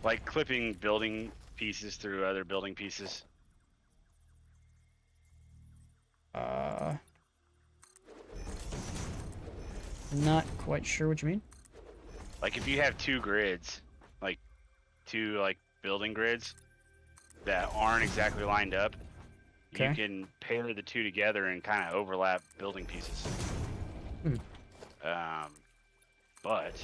Like clipping building pieces through other building pieces. Not quite sure what you mean. Like if you have two grids, like two like building grids that aren't exactly lined up, Okay. you can pair the two together and kind of overlap building pieces. Hmm. But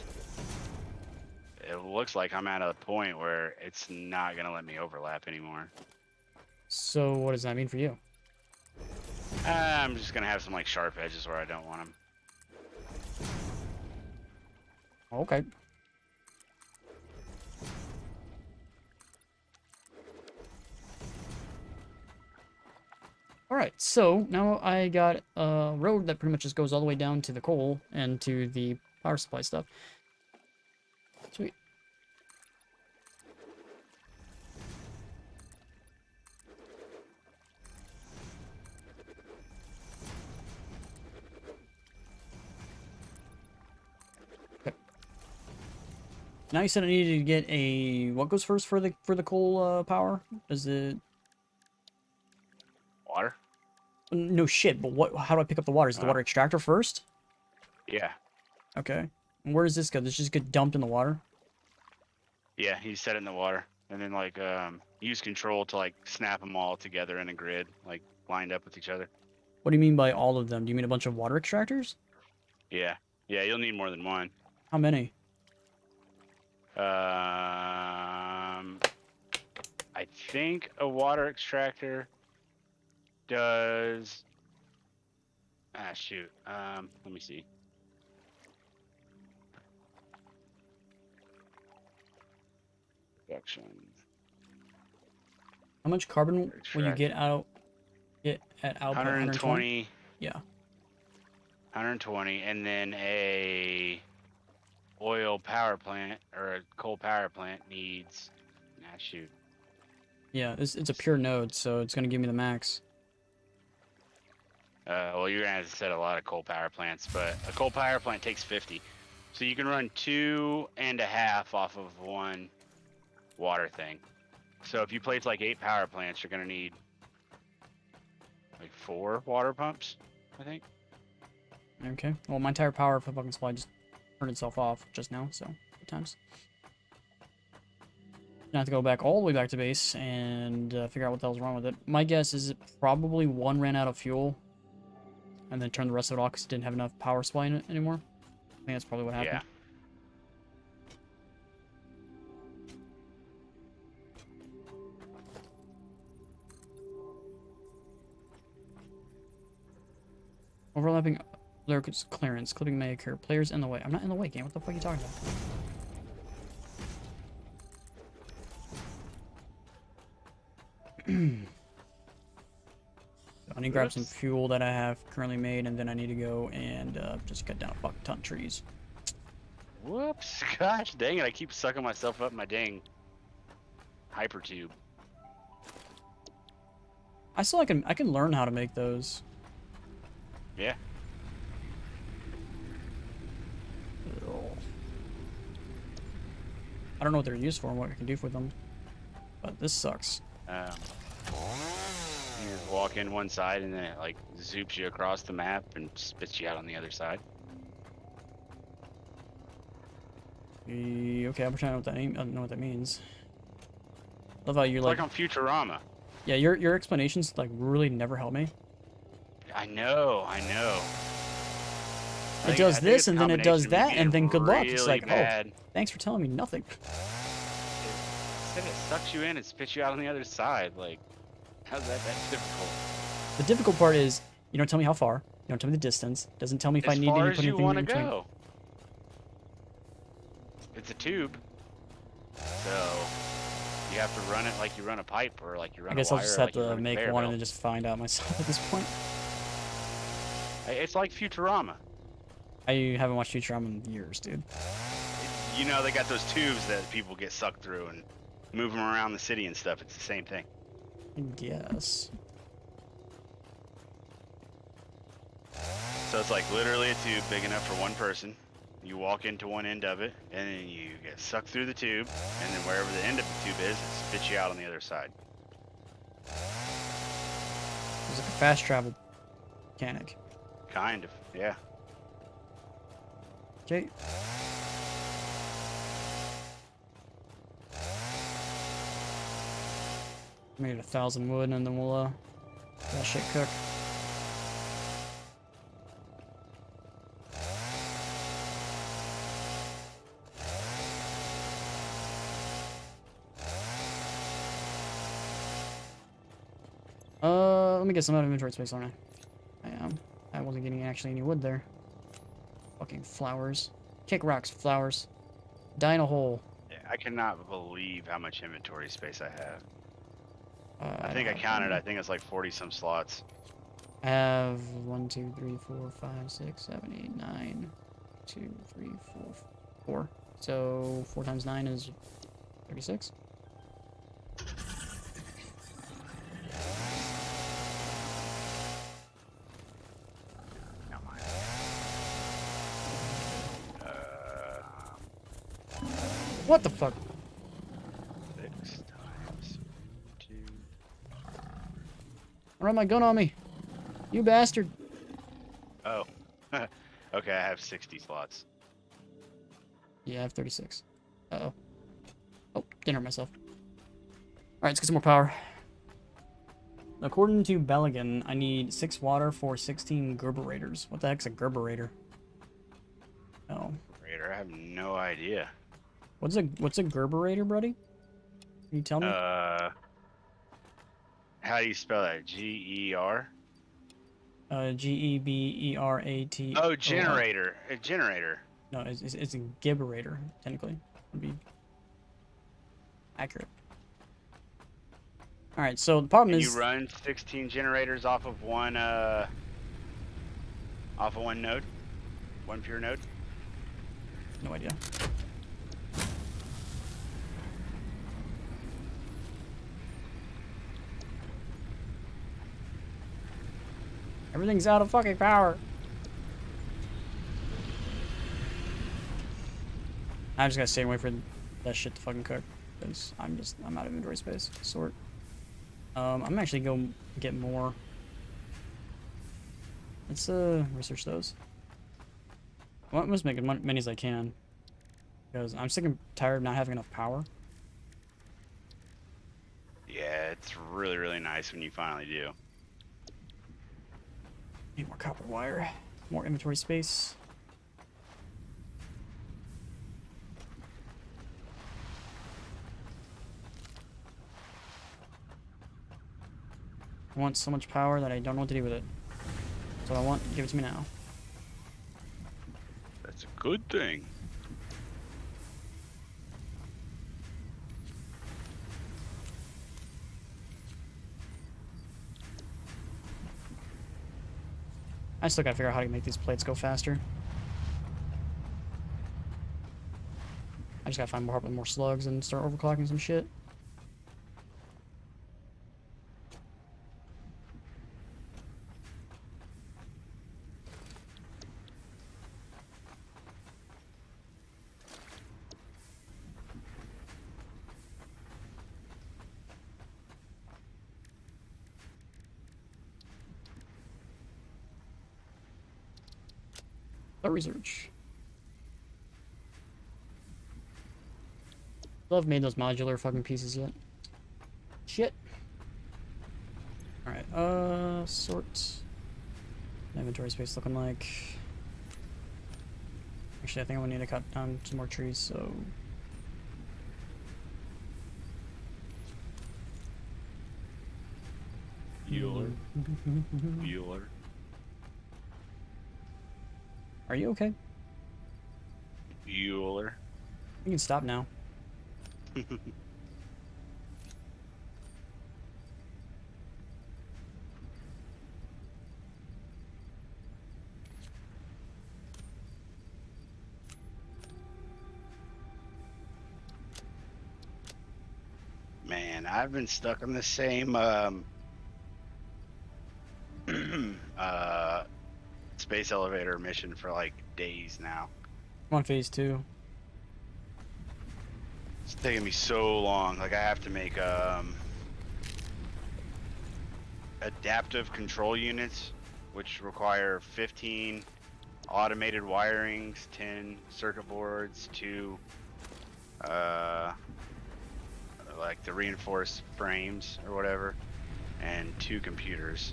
it looks like I'm at a point where it's not gonna let me overlap anymore. So what does that mean for you? I'm just gonna have some like sharp edges where I don't want them. Okay. Alright, so now I got a road that pretty much just goes all the way down to the coal and to the power supply stuff. Sweet. Okay. Now you said I needed to get a... What goes first for the coal power? Is it... Water? No shit, but what? How do I pick up the water? Is it the water extractor first? Yeah. Okay. And where does this go? Does it just get dumped in the water? Yeah, you set it in the water, and then like use control to like snap them all together in a grid, like lined up with each other. What do you mean by all of them? Do you mean a bunch of water extractors? Yeah, yeah, you'll need more than one. How many? I think a water extractor does. Ah, shoot. Let me see. Production. How much carbon will you get out? Get at output? 120. Yeah. 120, and then a oil power plant or a coal power plant needs. Ah, shoot. Yeah, it's a pure node, so it's gonna give me the max. Well, you're gonna have to set a lot of coal power plants, but a coal power plant takes 50. So you can run 2.5 off of one water thing. So if you place like 8 power plants, you're gonna need like 4 water pumps, I think. Okay. Well, my entire power for fucking supply just turned itself off just now, so good times. Gonna have to go back all the way back to base and figure out what the hell's wrong with it. My guess is it probably one ran out of fuel and then turned the rest of it off because it didn't have enough power supply in it anymore. I think that's probably what happened. Yeah. Overlapping lurkers clearance. Clipping may occur. Players in the way. I'm not in the way, game. What the fuck are you talking about? So I need to grab some fuel that I have currently made, and then I need to go and just cut down a fuck ton of trees. Whoops. Gosh dang it. I keep sucking myself up my dang hypertube. I still I can learn how to make those. Yeah. I don't know what they're used for and what I can do with them, but this sucks. You just walk in one side and then it like zoops you across the map and spits you out on the other side. Okay, I'm trying to know what that I don't know what that means. Love how you're It's like on Futurama. yeah, your explanations like really never help me. I know. It does this and then it does that and then good luck. It's like, bad. oh, thanks for telling me nothing. It sucks you in and spits you out on the other side. Like, how's that difficult? The difficult part is you don't tell me how far, you don't tell me the distance, doesn't tell me if I need to put anything in between. As far as you want to go. It's a tube, so you have to run it like you run a pipe or like you run a wire. I guess I'll just have like to make one and then just find out myself at this point. It's like Futurama. I haven't watched Futurama in years, dude. You know, they got those tubes that people get sucked through and move them around the city and stuff. It's the same thing. I guess. So it's like literally a tube big enough for one person. You walk into one end of it, and then you get sucked through the tube, and then wherever the end of the tube is, it spits you out on the other side. It's like a fast travel mechanic. Kind of, yeah. Okay. Made 1,000 wood, and then we'll let that shit cook. Let me get some out of inventory space on it. I wasn't getting actually any wood there. Fucking flowers. Kick rocks, flowers. Die in a hole. Yeah, I cannot believe how much inventory space I have. I I think I don't counted. know. I think it's like 40 some slots. I have 1, 2, 3, 4, 5, 6, 7, 8, 9, 2, 3, 4, 4. So 4 times 9 is 36. Not mine. What the fuck? 6 times 2. Run my gun on me. You bastard. Oh. Okay, I have 60 slots. Yeah, I have 36. Uh-oh. Oh, didn't hurt myself. Alright, let's get some more power. According to Beligan, I need 6 water for 16 Gerberators. What the heck's a Gerberator? Oh. Raider, I have no idea. What's a Gerberator, buddy? Can you tell me? How do you spell that? G-E-R? G-E-B-E-R-A-T. Oh, generator. A generator. No, it's a Gibberator, technically. Would be accurate. Alright, so the problem And is... you run 16 generators off of one node? One pure node? No idea. Everything's out of fucking power. I just gotta stay away for that shit to fucking cook. Because I'm out of inventory space. Sort. I'm actually go get more. Let's research those. Well, I must make as many as I can. Because I'm sick and tired of not having enough power. Yeah, it's really, really nice when you finally do. Need more copper wire. More inventory space. I want so much power that I don't know what to do with it. That's what I want. Give it to me now. That's a good thing. I still gotta figure out how to make these plates go faster. I just gotta find more slugs and start overclocking some shit. Research. Still haven't made those modular fucking pieces yet. Shit. Alright, sort. Inventory space looking like. Actually, I think I would need to cut down some more trees, so. Bueller. Bueller. Are you okay? Bueller. You can stop now. Man, I've been stuck on the same space elevator mission for like days now. I'm on phase 2. It's taking me so long. Like I have to make adaptive control units, which require 15 automated wirings, 10 circuit boards, 2 like the reinforced frames or whatever, and 2 computers.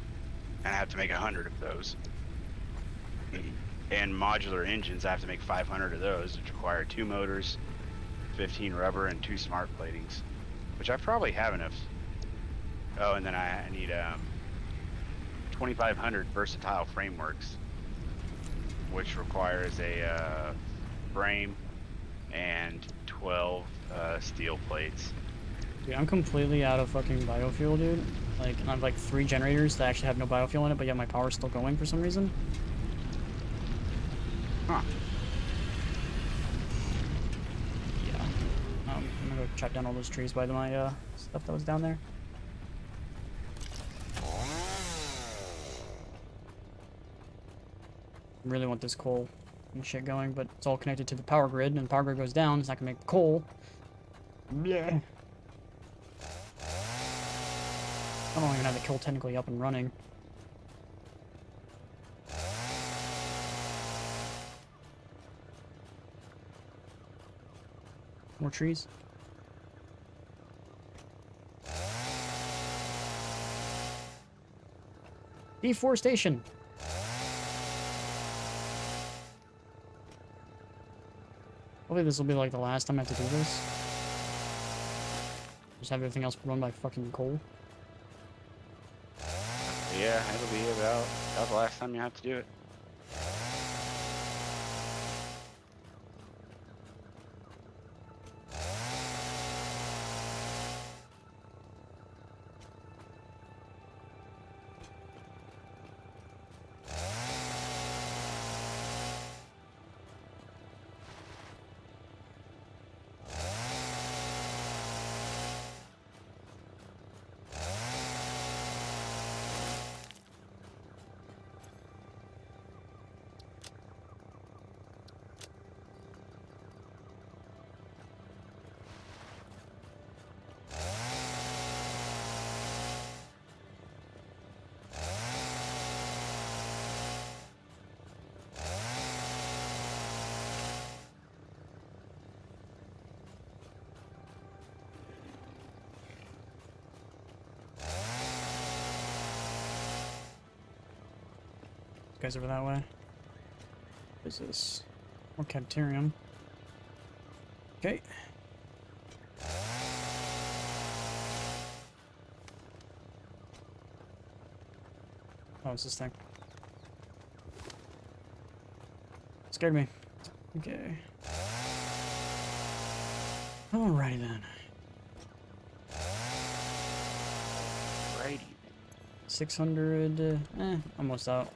And I have to make 100 of those. And modular engines, I have to make 500 of those, which require 2 motors, 15 rubber, and 2 smart platings, which I probably have enough. Oh, and then I need 2,500 versatile frameworks, which requires a frame and 12 steel plates. Dude, I'm completely out of fucking biofuel, dude. Like, I have like 3 generators that actually have no biofuel in it, but yet my power's still going for some reason. Huh. Yeah. I'm gonna go chop down all those trees by my stuff that was down there. I really want this coal and shit going, but it's all connected to the power grid, and the power grid goes down, it's not gonna make the coal. Yeah. I don't even have the coal technically up and running. More trees. Deforestation. Hopefully this will be like the last time I have to do this. Just have everything else run by fucking coal. Yeah, it'll be about the last time you have to do it. guy's over that way. What is this? More Capitarium. Okay. Oh, it's this thing. Scared me. Okay. Alrighty then. Righty. 600. Almost out.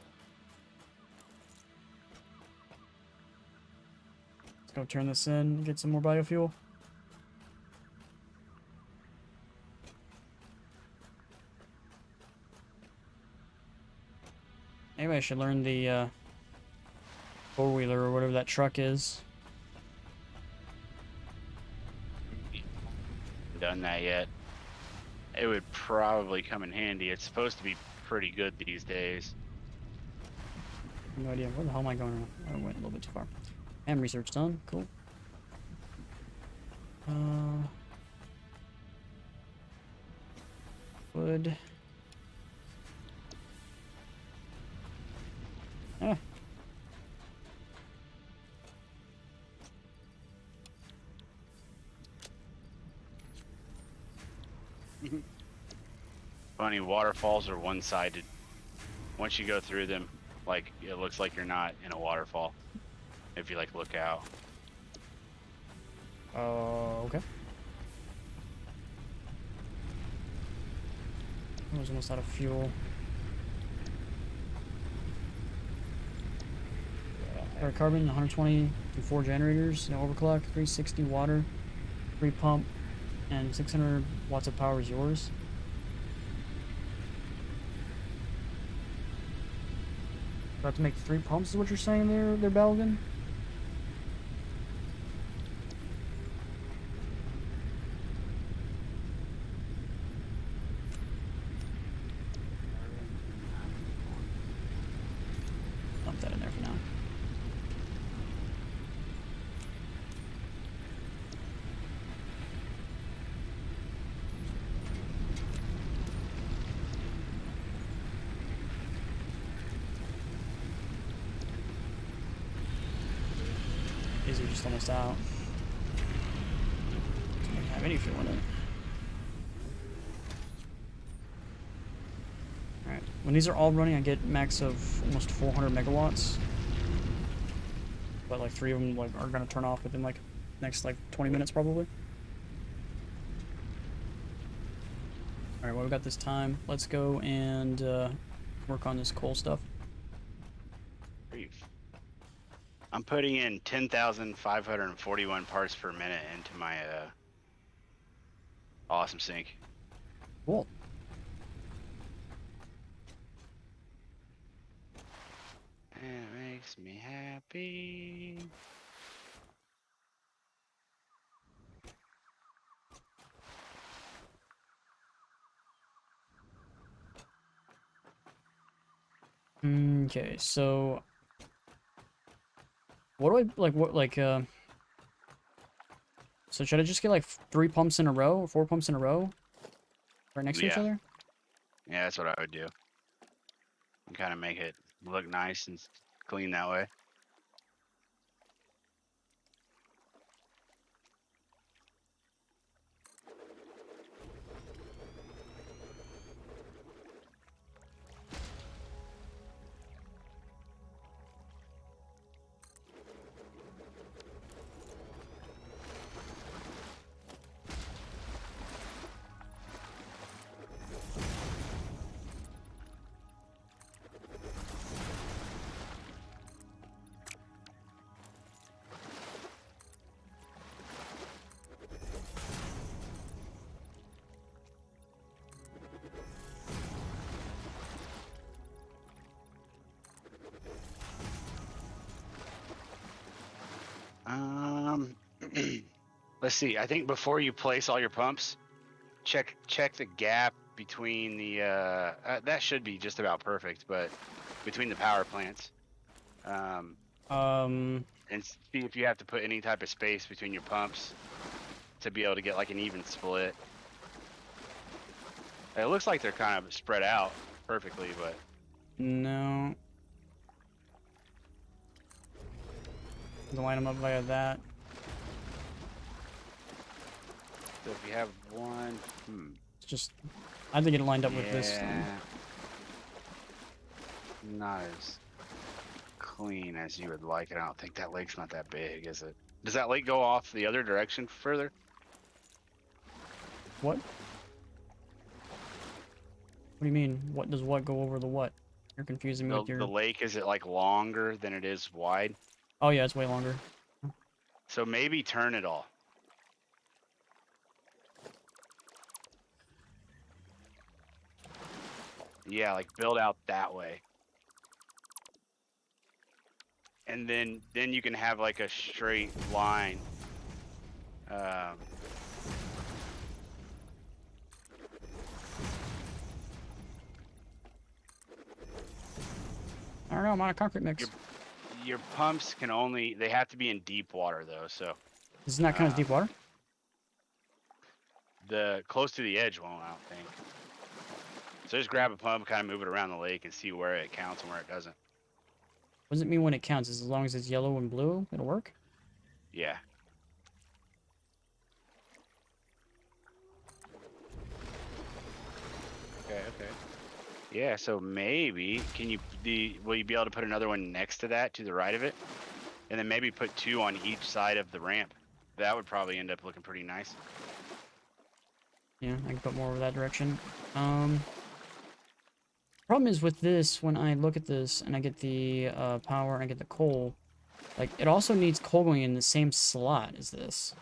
Let's go turn this in and get some more biofuel. Maybe I should learn the four-wheeler or whatever that truck is. Done that yet? It would probably come in handy. It's supposed to be pretty good these days. No idea. Where the hell am I going? I went a little bit too far. And research done. Cool. Wood. Ah. Funny, waterfalls are one-sided. Once you go through them, like, it looks like you're not in a waterfall. If you, like, look out. Okay. I was almost out of fuel. Air carbon, 120 to 4 generators, no overclock, 360 water, 3 pump, and 600 watts of power is yours. About to make 3 pumps is what you're saying there, Belgian? Dump that in there for now. These are just almost out. Don't have any fuel in it. Alright, when these are all running, I get max of almost 400 megawatts. But like 3 of them like are gonna turn off within like next like 20 minutes probably. Alright, well we got this time. Let's go and work on this coal stuff. I'm putting in 10,541 parts per minute into my awesome sink. Cool. And it makes me happy. Okay, so what do I like? So should I just get like 3 pumps in a row or 4 pumps in a row, right next to each Yeah. other? Yeah, that's what I would do. And kind of make it look nice and clean that way. Let's see. I think before you place all your pumps, check the gap between the that should be just about perfect, but between the power plants. And see if you have to put any type of space between your pumps to be able to get like an even split. It looks like they're kind of spread out perfectly, but No. You can line them up via that. So if you have one, It's just, I think it lined up with this. Not as clean as you would like it. I don't think that lake's not that big, is it? Does that lake go off the other direction further? What? What do you mean? What does what go over the what? You're confusing me with your... The lake, is it like longer than it is wide? Oh yeah, it's way longer. So maybe turn it all. Yeah, like build out that way. And then you can have like a straight line. I don't know, I'm on a concrete mix. Your pumps can only, they have to be in deep water though, so. Isn't that kind of deep water? The close to the edge won't, I don't think. So just grab a pump, kind of move it around the lake and see where it counts and where it doesn't. What does it mean when it counts? As long as it's yellow and blue, it'll work? Yeah. Okay. Yeah, so maybe, will you be able to put another one next to that, to the right of it? And then maybe put 2 on each side of the ramp. That would probably end up looking pretty nice. Yeah, I can put more over that direction. Problem is with this, when I look at this and I get the power and I get the coal, like, it also needs coal going in the same slot as this.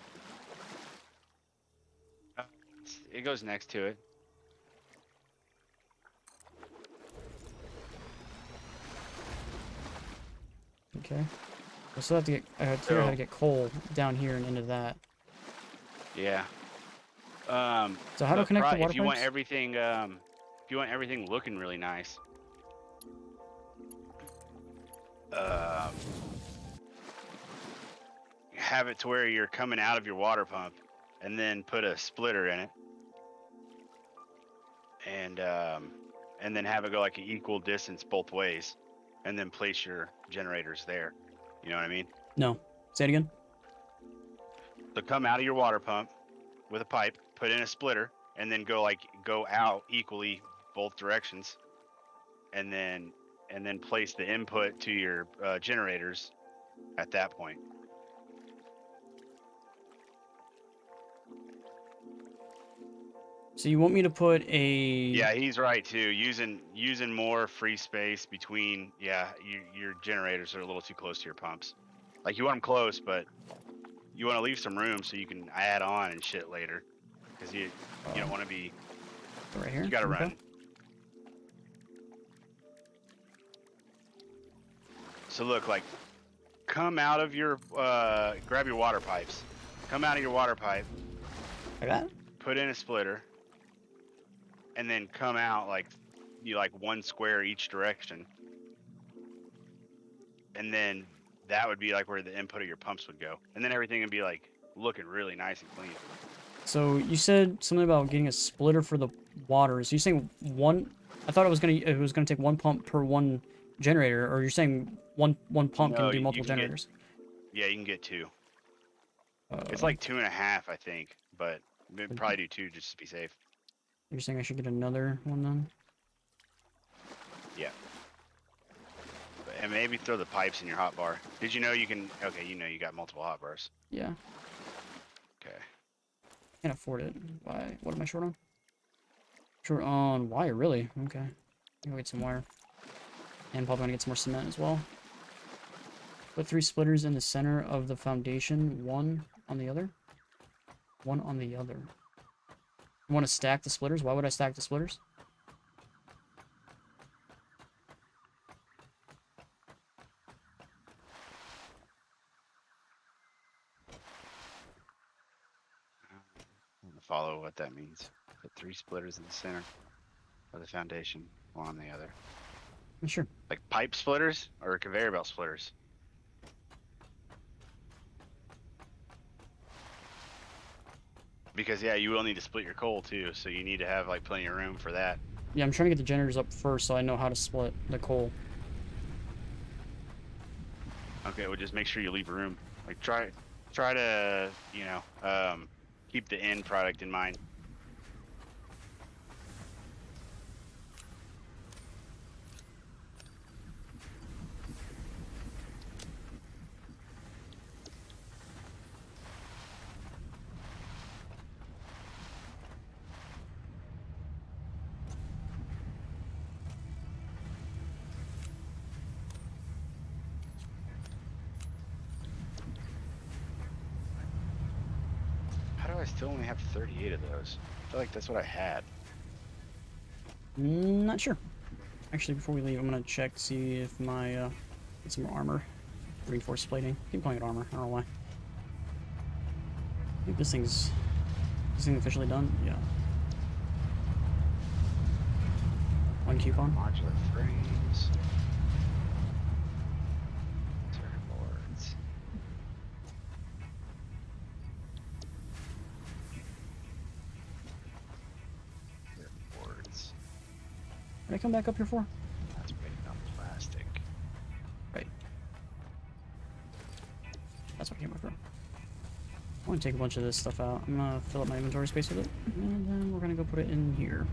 It goes next to it. Okay. I still have to get, I have to figure out how to get coal down here and into that. Yeah. So how to connect the water if you want pipes? everything, looking really nice, have it to where you're coming out of your water pump, and then put a splitter in it, and then have it go like an equal distance both ways, and then place your generators there. You know what I mean? No. Say it again. So come out of your water pump with a pipe, put in a splitter, and then go out equally both directions, and then place the input to your generators at that point. So you want me to put a... Yeah, he's right too. Using more free space between, your generators are a little too close to your pumps. Like, you want them close, but you want to leave some room so you can add on and shit later, because you don't want to be... Right here? You gotta Okay. run. So look, like, come out of your, grab your water pipes. Come out of your water pipe. Like that? Put in a splitter. And then come out like 1 square each direction. And then that would be like where the input of your pumps would go. And then everything would be like looking really nice and clean. So you said something about getting a splitter for the water. So you're saying one... I thought it was gonna take 1 pump per 1 generator, or you're saying one pump No, can do you multiple can generators? Yeah, you can get 2. It's like 2.5, I think, but maybe probably do 2 just to be safe. You're saying I should get another one then? Yeah. And maybe throw the pipes in your hot bar. Did you know you can? Okay, you know you got multiple hot bars. Yeah. Okay. Can't afford it. Why? What am I short on? Short on wire, really? Okay. I'll get some wire. And probably gonna get some more cement as well. Put 3 splitters in the center of the foundation, 1 on the other. 1 on the other. You want to stack the splitters? Why would I stack the splitters? I'm gonna follow what that means. Put 3 splitters in the center of the foundation, 1 on the other. Sure. Like pipe splitters or conveyor belt splitters? Because yeah, you will need to split your coal too, so you need to have like plenty of room for that. Yeah, I'm trying to get the generators up first so I know how to split the coal. it would just make sure you leave room. Like try to, you know, keep the end product in mind. How do I still only have 38 of those? I feel like that's what I had. Not sure. Actually, before we leave, I'm gonna check to see if my get some more armor, reinforced plating. Keep calling it armor. I don't know why. I think this thing officially done. Yeah. One coupon. Modular frames. Circuit boards. Circuit boards. What did I come back up here for? That's made of plastic. Right. That's what I came up for. I want to take a bunch of this stuff out. I'm gonna fill up my inventory space with it, and then we're gonna go put it in here.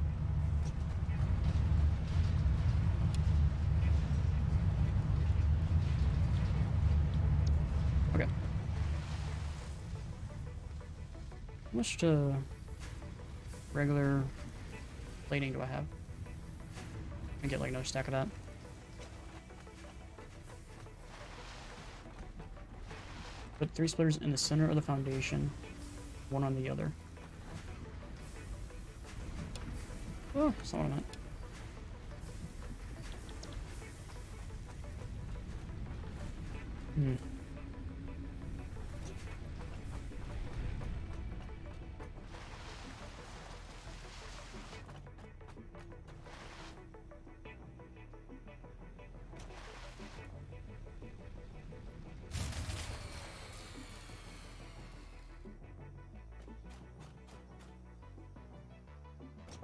Okay. How much regular plating do I have? I get like another stack of that. Put 3 splitters in the center of the foundation, 1 on the other. Oh, that's not what I meant. Hmm.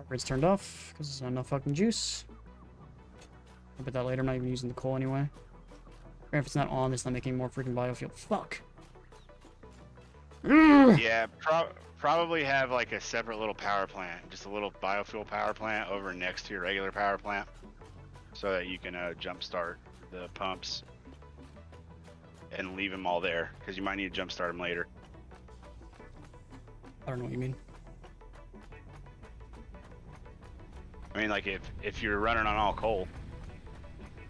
Grid's turned off because there's not enough fucking juice. I'll put that later. I'm not even using the coal anyway. Or if it's not on, it's not making more freaking biofuel. Fuck. Yeah, probably have like a separate little power plant, just a little biofuel power plant over next to your regular power plant, so that you can jump start the pumps and leave them all there, because you might need to jump start them later. I don't know what you mean. I mean, like if you're running on all coal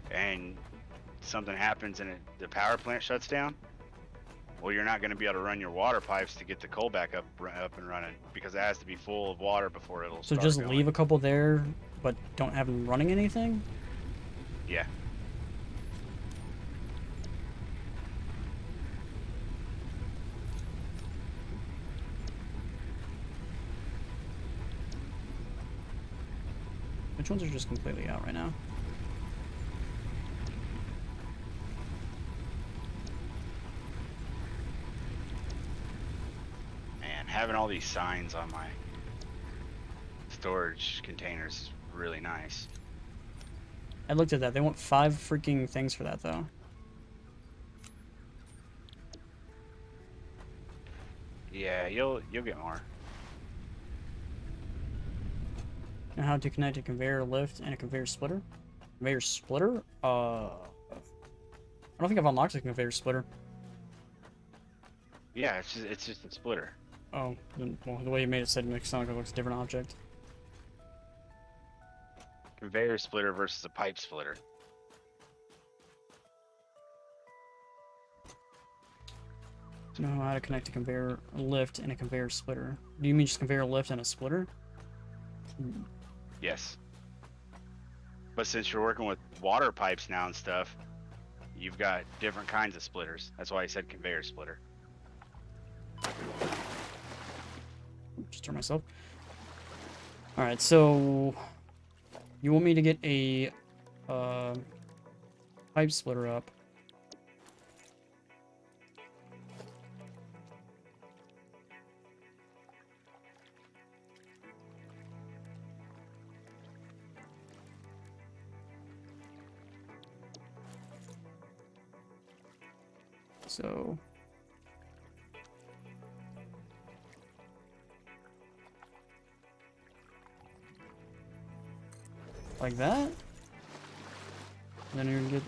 and something happens and the power plant shuts down, well, you're not going to be able to run your water pipes to get the coal back up and running, because it has to be full of water before it'll So start just going. leave a couple there, but don't have them running anything? Yeah. Which ones are just completely out right now? Man, having all these signs on my storage containers is really nice. I looked at that. They want 5 freaking things for that, though. Yeah, you'll get more. Know how to connect a conveyor lift and a conveyor splitter? Conveyor splitter? I don't think I've unlocked a conveyor splitter. Yeah, it's just a splitter. Oh, then, well, the way you made it said makes it sound like it looks a different object. Conveyor splitter versus a pipe splitter. Know how to connect a conveyor lift and a conveyor splitter. Do you mean just conveyor lift and a splitter? Yes. But since you're working with water pipes now and stuff, you've got different kinds of splitters. That's why I said conveyor splitter. Just turn myself. Alright, so you want me to get a pipe splitter up. So like that. And then you're gonna get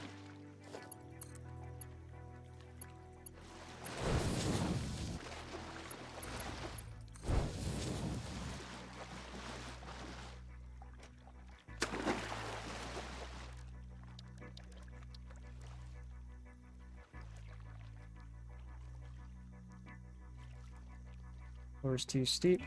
floor's too steep.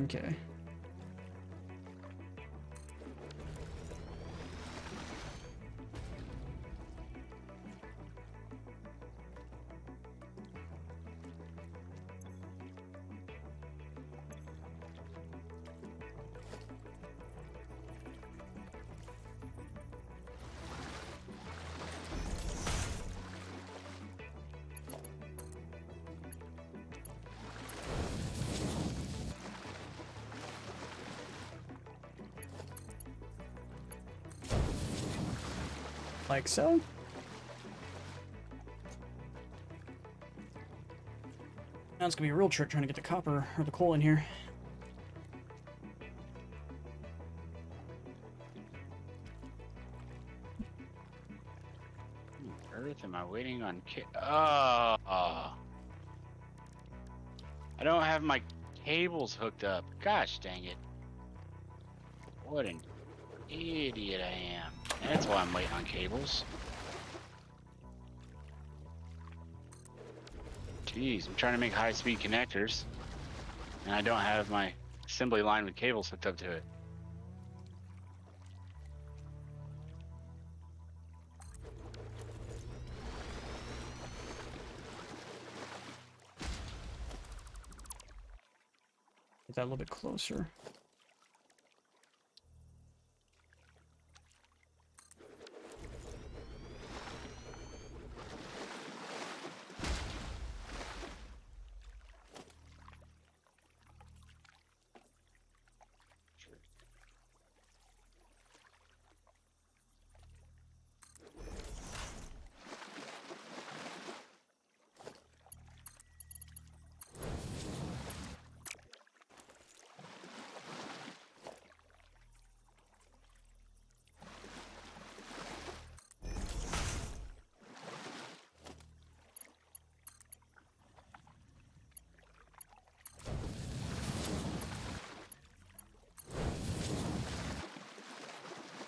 Okay. Like so. Now it's gonna be a real trick trying to get the copper or the coal in here. Earth, am I waiting on I don't have my cables hooked up. Gosh dang it. What an idiot I am. That's why I'm waiting on cables. Jeez, I'm trying to make high-speed connectors, and I don't have my assembly line with cables hooked up to it. Get that a little bit closer.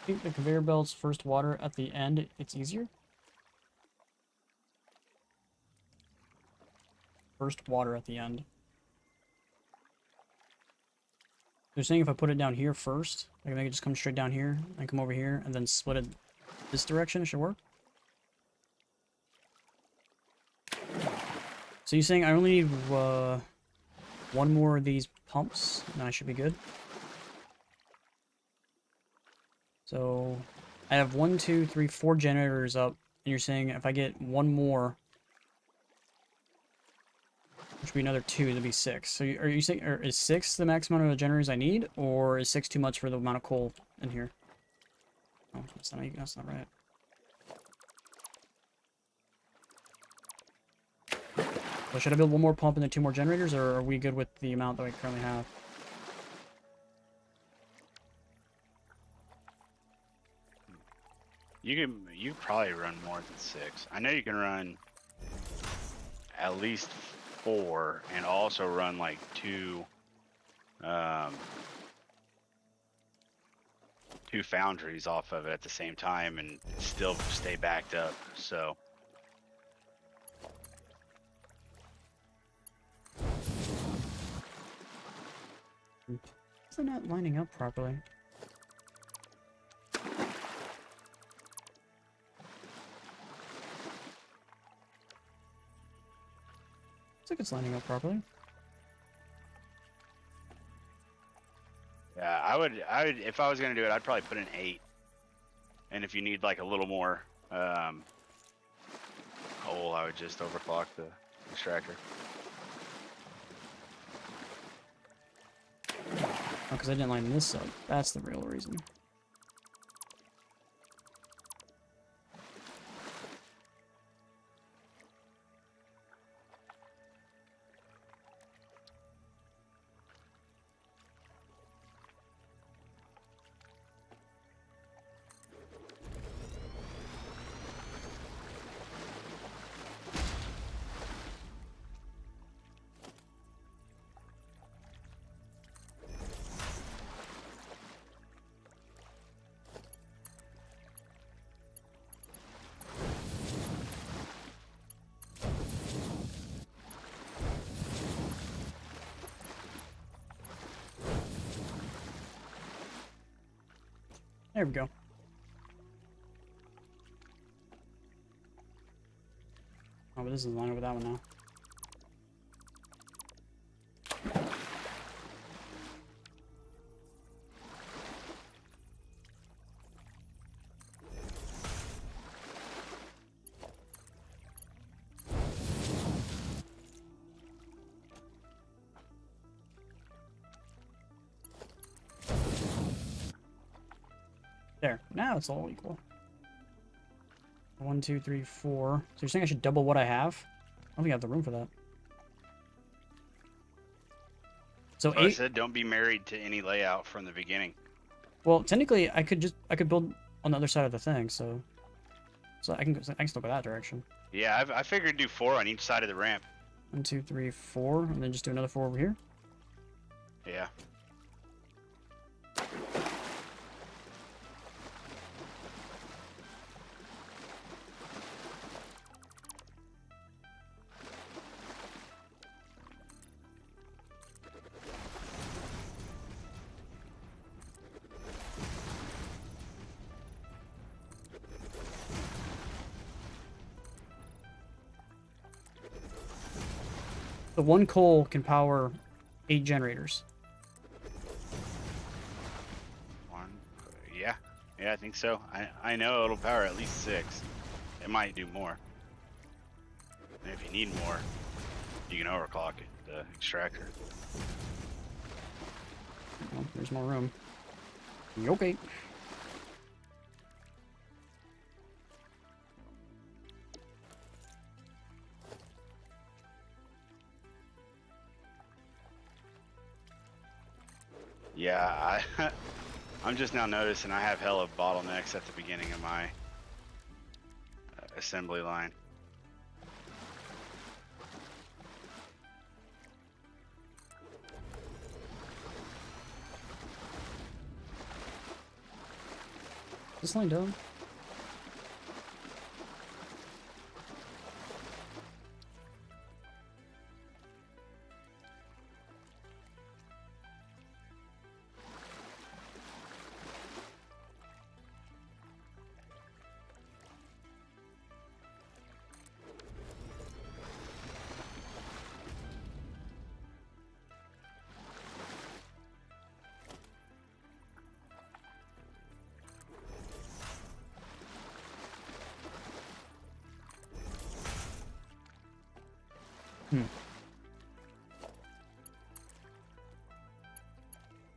I think the conveyor belt's first water at the end, it's easier. First water at the end. They're saying if I put it down here first, I can make it just come straight down here and come over here and then split it this direction, it should work. So you're saying I only need one more of these pumps and I should be good? So I have 1, 2, 3, 4 generators up, and you're saying if I get one more, which would be another 2, that'd be 6. So are you saying, is 6 the maximum amount of generators I need, or is 6 too much for the amount of coal in here? Oh, that's not right. So should I build one more pump and then 2 more generators, or are we good with the amount that I currently have? You probably run more than 6. I know you can run at least 4 and also run like 2 foundries off of it at the same time and still stay backed up. So Is that not lining up properly? Looks like it's lining up properly. Yeah, I would if I was gonna do it, I'd probably put an 8. And if you need like a little more coal, I would just overclock the extractor. Oh, because I didn't line this up. That's the real reason. There we go. Oh, but this is in line with that one now. There. Now it's all equal. 1, 2, 3, 4. So you're saying I should double what I have? I don't think I have the room for that. So So I 8. said don't be married to any layout from the beginning. Well, technically, I could build on the other side of the thing. So I can still go that direction. Yeah, I figured do 4 on each side of the ramp. 1, 2, 3, 4, and then just do another 4 over here. Yeah. The 1 coal can power 8 generators. Yeah. Yeah, I think so. I know it'll power at least 6. It might do more. And if you need more, you can overclock it, the extractor. Oh, there's more room. Okay. Yeah, I'm just now noticing I have hella bottlenecks at the beginning of my assembly line. This line down.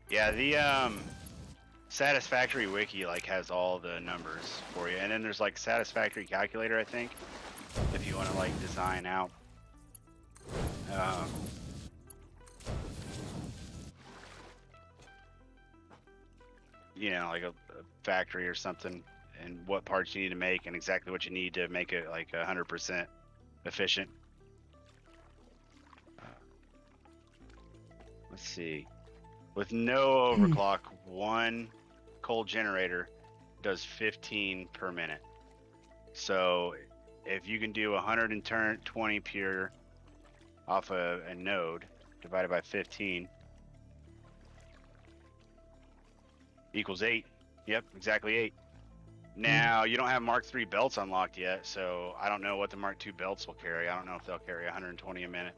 Yeah, the Satisfactory wiki like has all the numbers for you, and then there's like Satisfactory calculator, I think, if you want to like design out. You know, like a factory or something, and what parts you need to make, and exactly what you need to make it like 100% efficient. Let's see. With no overclock, 1 coal generator does 15 per minute. So if you can do 120 pure off a node divided by 15, Equals 8. Yep, exactly 8. Now, you don't have Mark III belts unlocked yet, so I don't know what the Mark II belts will carry. I don't know if they'll carry 120 a minute.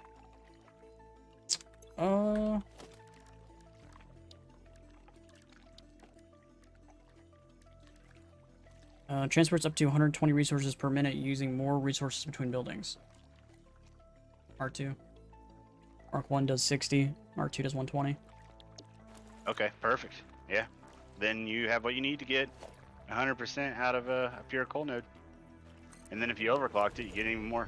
Transports up to 120 resources per minute using more resources between buildings. Mark 2. Mark 1 does 60. Mark 2 does 120. Okay, perfect. Yeah. Then you have what you need to get 100% out of a pure coal node. And then if you overclocked it, you get even more.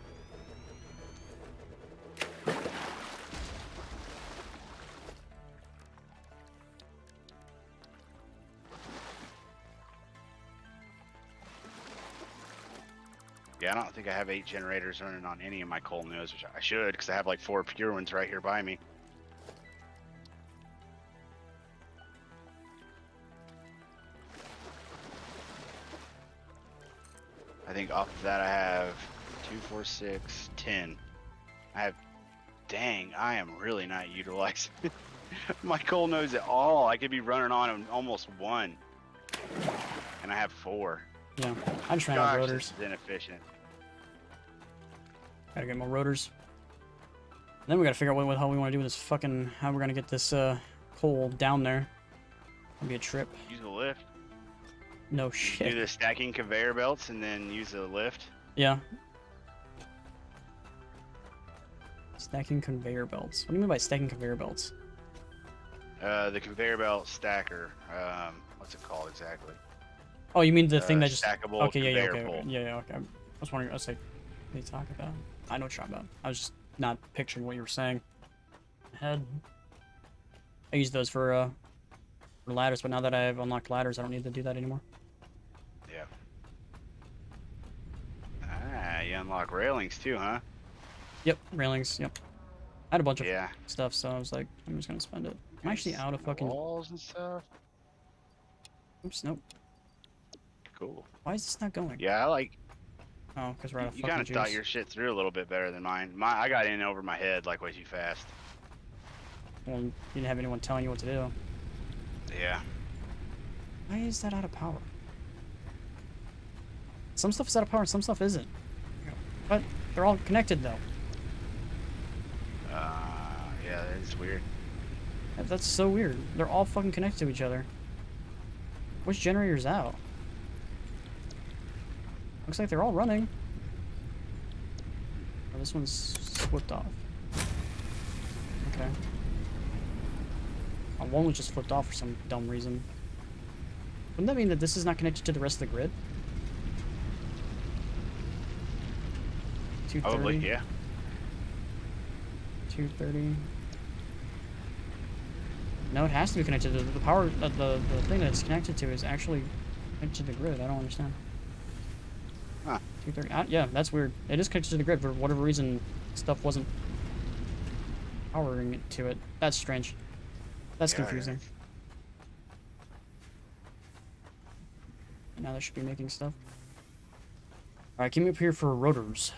Yeah, I don't think I have 8 generators running on any of my coal nodes, which I should, because I have like 4 pure ones right here by me. I think off of that I have 2, 4, 6, 10. I have, dang, I am really not utilizing my coal nodes at all. I could be running on almost 1, and I have 4. Yeah, I just ran out of Gosh, rotors. this is inefficient. Gotta get more rotors. And then we gotta figure out what the hell we want to do with this fucking... How we're gonna get this coal down there. It'll be a trip. Use the lift. No Do shit. the stacking conveyor belts and then use the lift. Yeah. Stacking conveyor belts. What do you mean by stacking conveyor belts? The conveyor belt stacker. What's it called exactly? Oh, you mean the thing that just... Stackable Okay, yeah, conveyor okay, pull. okay. Yeah, okay. I was wondering, I was like, what are you talking about? I know what you're talking about. I was just not picturing what you were saying. Head. I use those for ladders, but now that I've unlocked ladders, I don't need to do that anymore. Yeah. Ah, you unlock railings too, huh? Yep, railings, yep. I had a bunch of Yeah. stuff, so I was like, I'm just gonna spend it. I'm actually out of fucking... walls and stuff. Oops, nope. Cool. Why is this not going? Yeah, I like. Oh, because we're out of You fucking kind of juice. thought your shit through a little bit better than mine. I got in over my head like way too fast. Well, you didn't have anyone telling you what to do. Yeah. Why is that out of power? Some stuff is out of power and some stuff isn't. But they're all connected though. Yeah, that's weird. That's so weird. They're all fucking connected to each other. Which generator's out? Looks like they're all running. Oh, this one's flipped off. Okay. Oh, one was just flipped off for some dumb reason. Wouldn't that mean that this is not connected to the rest of the grid? 230. Probably, yeah. 230. No, it has to be connected to the power. The thing that it's connected to is actually connected to the grid. I don't understand. Huh. 230. Yeah, that's weird. It is connected to the grid for whatever reason. Stuff wasn't powering it to it. That's strange. That's Yeah, confusing. Now that should be making stuff. Alright, keep me up here for rotors.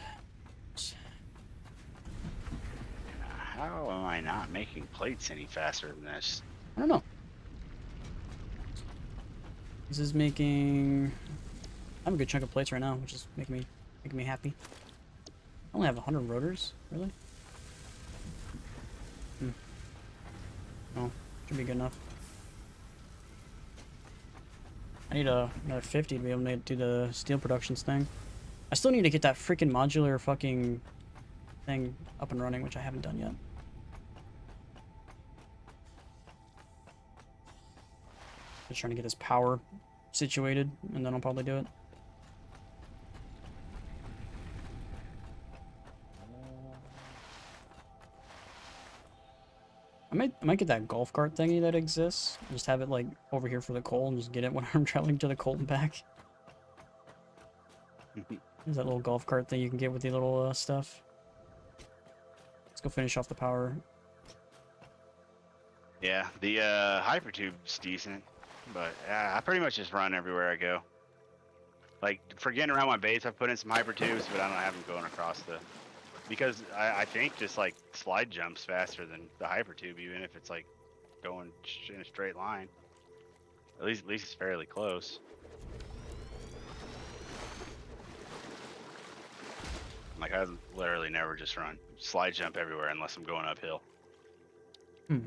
How am I not making plates any faster than this? I don't know. This is making... I have a good chunk of plates right now, which is making me happy. I only have 100 rotors, really? Oh, should be good enough. I need another 50 to be able to do the steel productions thing. I still need to get that freaking modular fucking thing up and running, which I haven't done yet. Just trying to get this power situated, and then I'll probably do it. I might get that golf cart thingy that exists. Just have it like over here for the coal and just get it when I'm traveling to the coal and back. There's that little golf cart thing you can get with the little stuff. Let's go finish off the power. Yeah, the hypertube's decent, but I pretty much just run everywhere I go. Like, for getting around my base, I've put in some hypertubes, but I don't have them going across the... Because I think just, like, slide jumps faster than the hypertube, even if it's, like, going in a straight line. At least it's fairly close. Like I literally never just run slide jump everywhere unless I'm going uphill. Hmm.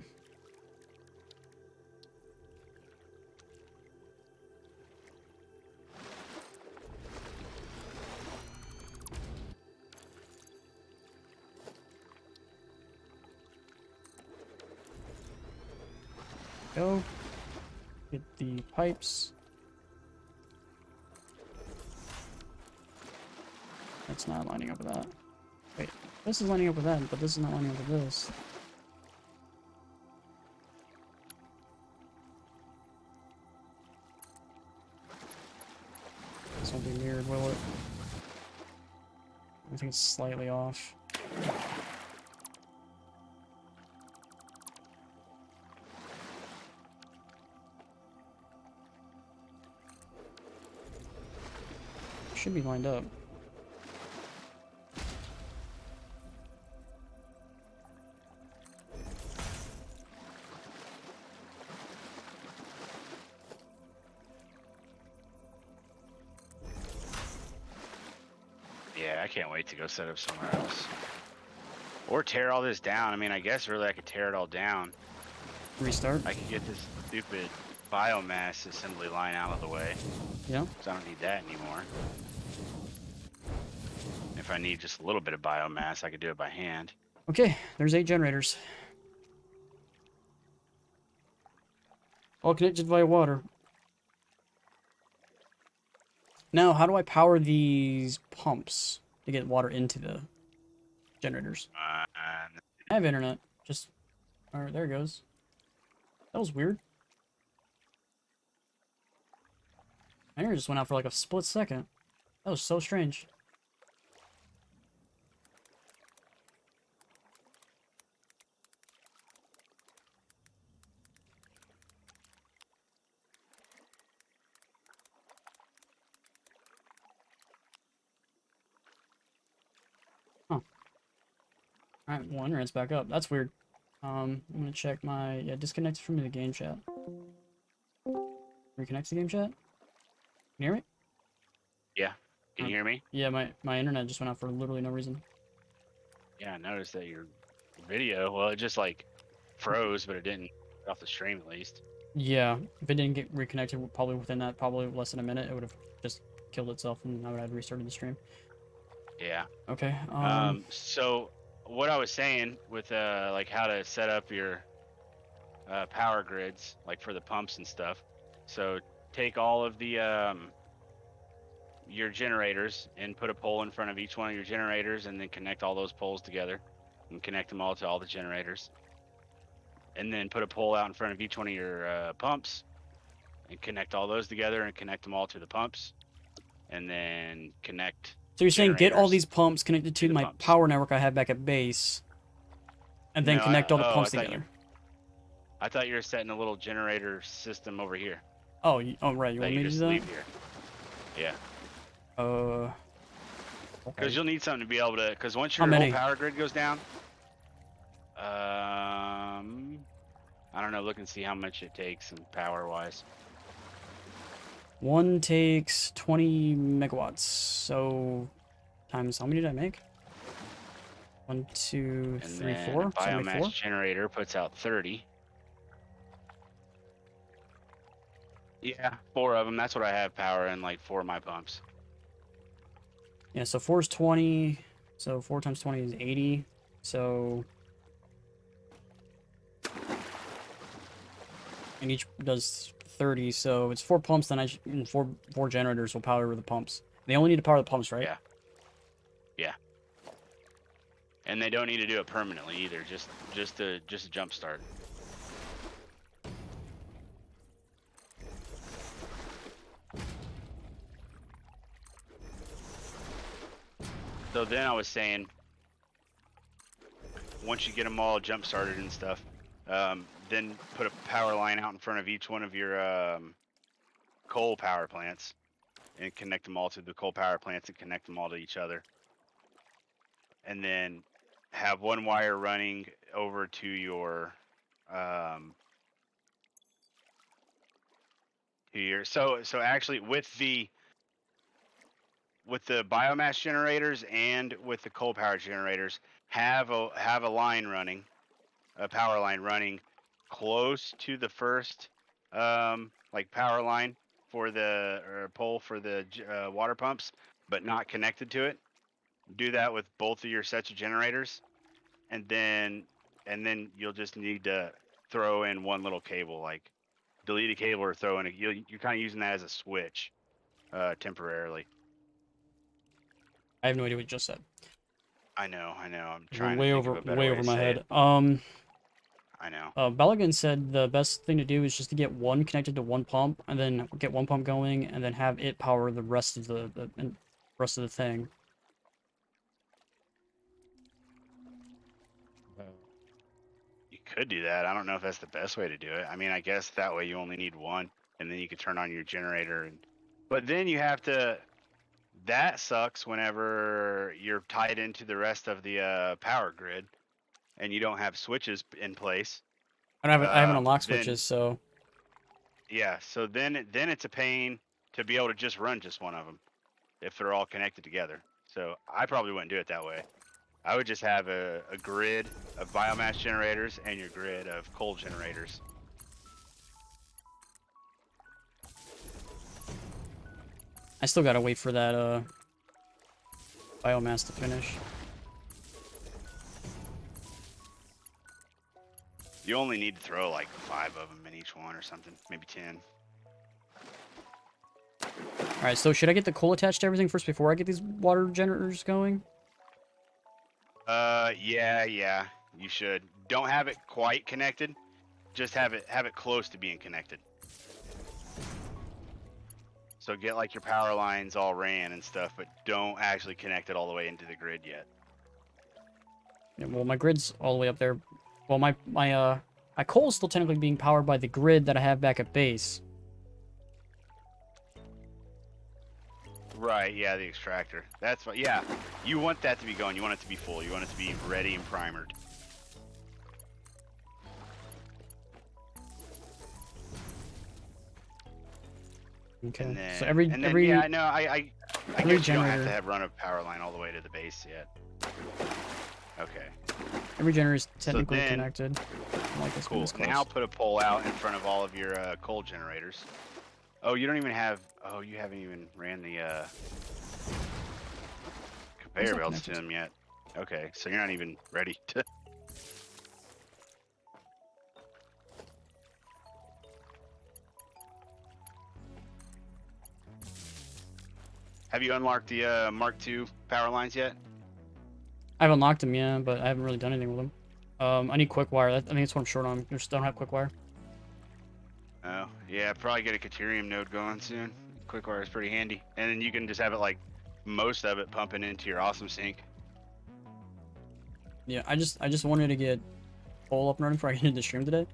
Go. Get the pipes. That's not lining up with that. Wait, this is lining up with that, but this is not lining up with this. This won't be mirrored, will it? I think it's slightly off. Should be lined up. Yeah, I can't wait to go set up somewhere else. Or tear all this down. I mean, I guess really I could tear it all down. Restart. I could get this stupid biomass assembly line out of the way. Yeah. So I don't need that anymore. If I need just a little bit of biomass, I could do it by hand. Okay, there's 8 generators. All connected via water. Now, how do I power these pumps to get water into the generators? I have internet. Just... Alright, there it goes. That was weird. My internet just went out for like a split second. That was so strange. Huh. Alright, well, internet's back up. That's weird. I'm gonna check my... Yeah, disconnected from the game chat. Reconnect the game chat? Can you hear me? Yeah. Can you hear me? Yeah, my internet just went out for literally no reason. Yeah, I noticed that your video, well, it just like froze, but it didn't get off the stream at least. Yeah, if it didn't get reconnected, probably within that, probably less than a minute, it would have just killed itself, and I would have restarted the stream. Yeah. Okay. So what I was saying with like how to set up your power grids, like for the pumps and stuff. So take all of the your generators and put a pole in front of each one of your generators, and then connect all those poles together, and connect them all to all the generators. And then put a pole out in front of each one of your pumps, and connect all those together, and connect them all to the pumps, and then connect. So you're saying get all generators these pumps connected to the my pumps. power network I have back at base, and then No, connect all the I pumps thought together. I thought you were setting a little generator system over here. Oh, oh right, you That want you me to just do that? leave here. Yeah. Okay. Because you'll need something to be able to. Because once How your whole many? power grid goes down, I don't know. Look and see how much it takes and power wise. One takes 20 megawatts. So times how many did I make? 1, 2, And 3, then 4. a So I make biomass 4. generator puts out 30. Yeah, 4 of them. That's what I have power in, like 4 of my pumps. Yeah, so 4 is 20. So 4 times 20 is 80. So... And each does 30, so it's 4 pumps, then four generators will power the pumps. They only need to power the pumps, right? Yeah. Yeah. And they don't need to do it permanently either. Just a jump start. So then I was saying, once you get them all jump started and stuff, then put a power line out in front of each one of your coal power plants, and connect them all to the coal power plants, and connect them all to each other. And then have one wire running over to your here. So actually, with the biomass generators and with the coal power generators, have a line running, a power line running close to the first like power line for the or pole for the water pumps, but not connected to it. Do that with both of your sets of generators, and then you'll just need to throw in one little cable, like delete a cable or throw in a. You're kind of using that as a switch temporarily. I have no idea what you just said. I know. I'm We're trying to way think over of a better way way over to my say head. it. I know. Beligan said the best thing to do is just to get one connected to one pump, and then get one pump going, and then have it power the rest of the rest of the thing. You could do that. I don't know if that's the best way to do it. I mean, I guess that way you only need one, and then you could turn on your generator. But then you have to. That sucks whenever you're tied into the rest of the power grid, and you don't have switches in place. I haven't unlocked Then switches, so yeah, so then it's a pain to be able to just run just one of them if they're all connected together. So I probably wouldn't do it that way. I would just have a grid of biomass generators and your grid of coal generators. I still gotta wait for that biomass to finish. You only need to throw like 5 of them in each one or something, maybe 10. All right, so should I get the coal attached to everything first before I get these water generators going? Yeah, you should. Don't have it quite connected. Just have it close to being connected. So get like your power lines all ran and stuff, but don't actually connect it all the way into the grid yet. Yeah, well, my grid's all the way up there. Well, my coal is still technically being powered by the grid that I have back at base. Right, yeah, the extractor. That's what, yeah. You want that to be going. You want it to be full. You want it to be ready and primered. Okay. And then, So every yeah, no, I every guess you don't have generator- to have run a power line all the way to the base yet. Okay, every generator is technically then- connected. I like this one cool. this close. Now put a pole out in front of all of your coal generators. Oh, you don't even have. Oh, you haven't even ran the conveyor not belts to connected. them yet. Okay, so you're not even ready to. Have you unlocked the Mark II power lines yet? I've unlocked them, yeah, but I haven't really done anything with them. I need quick wire. I think that's what I'm short on. I just don't have quick wire. Oh, yeah, probably get a Caterium node going soon. Quickwire is pretty handy. And then you can just have it like most of it pumping into your awesome sink. Yeah, I just wanted to get coal up and running before I get into the stream today.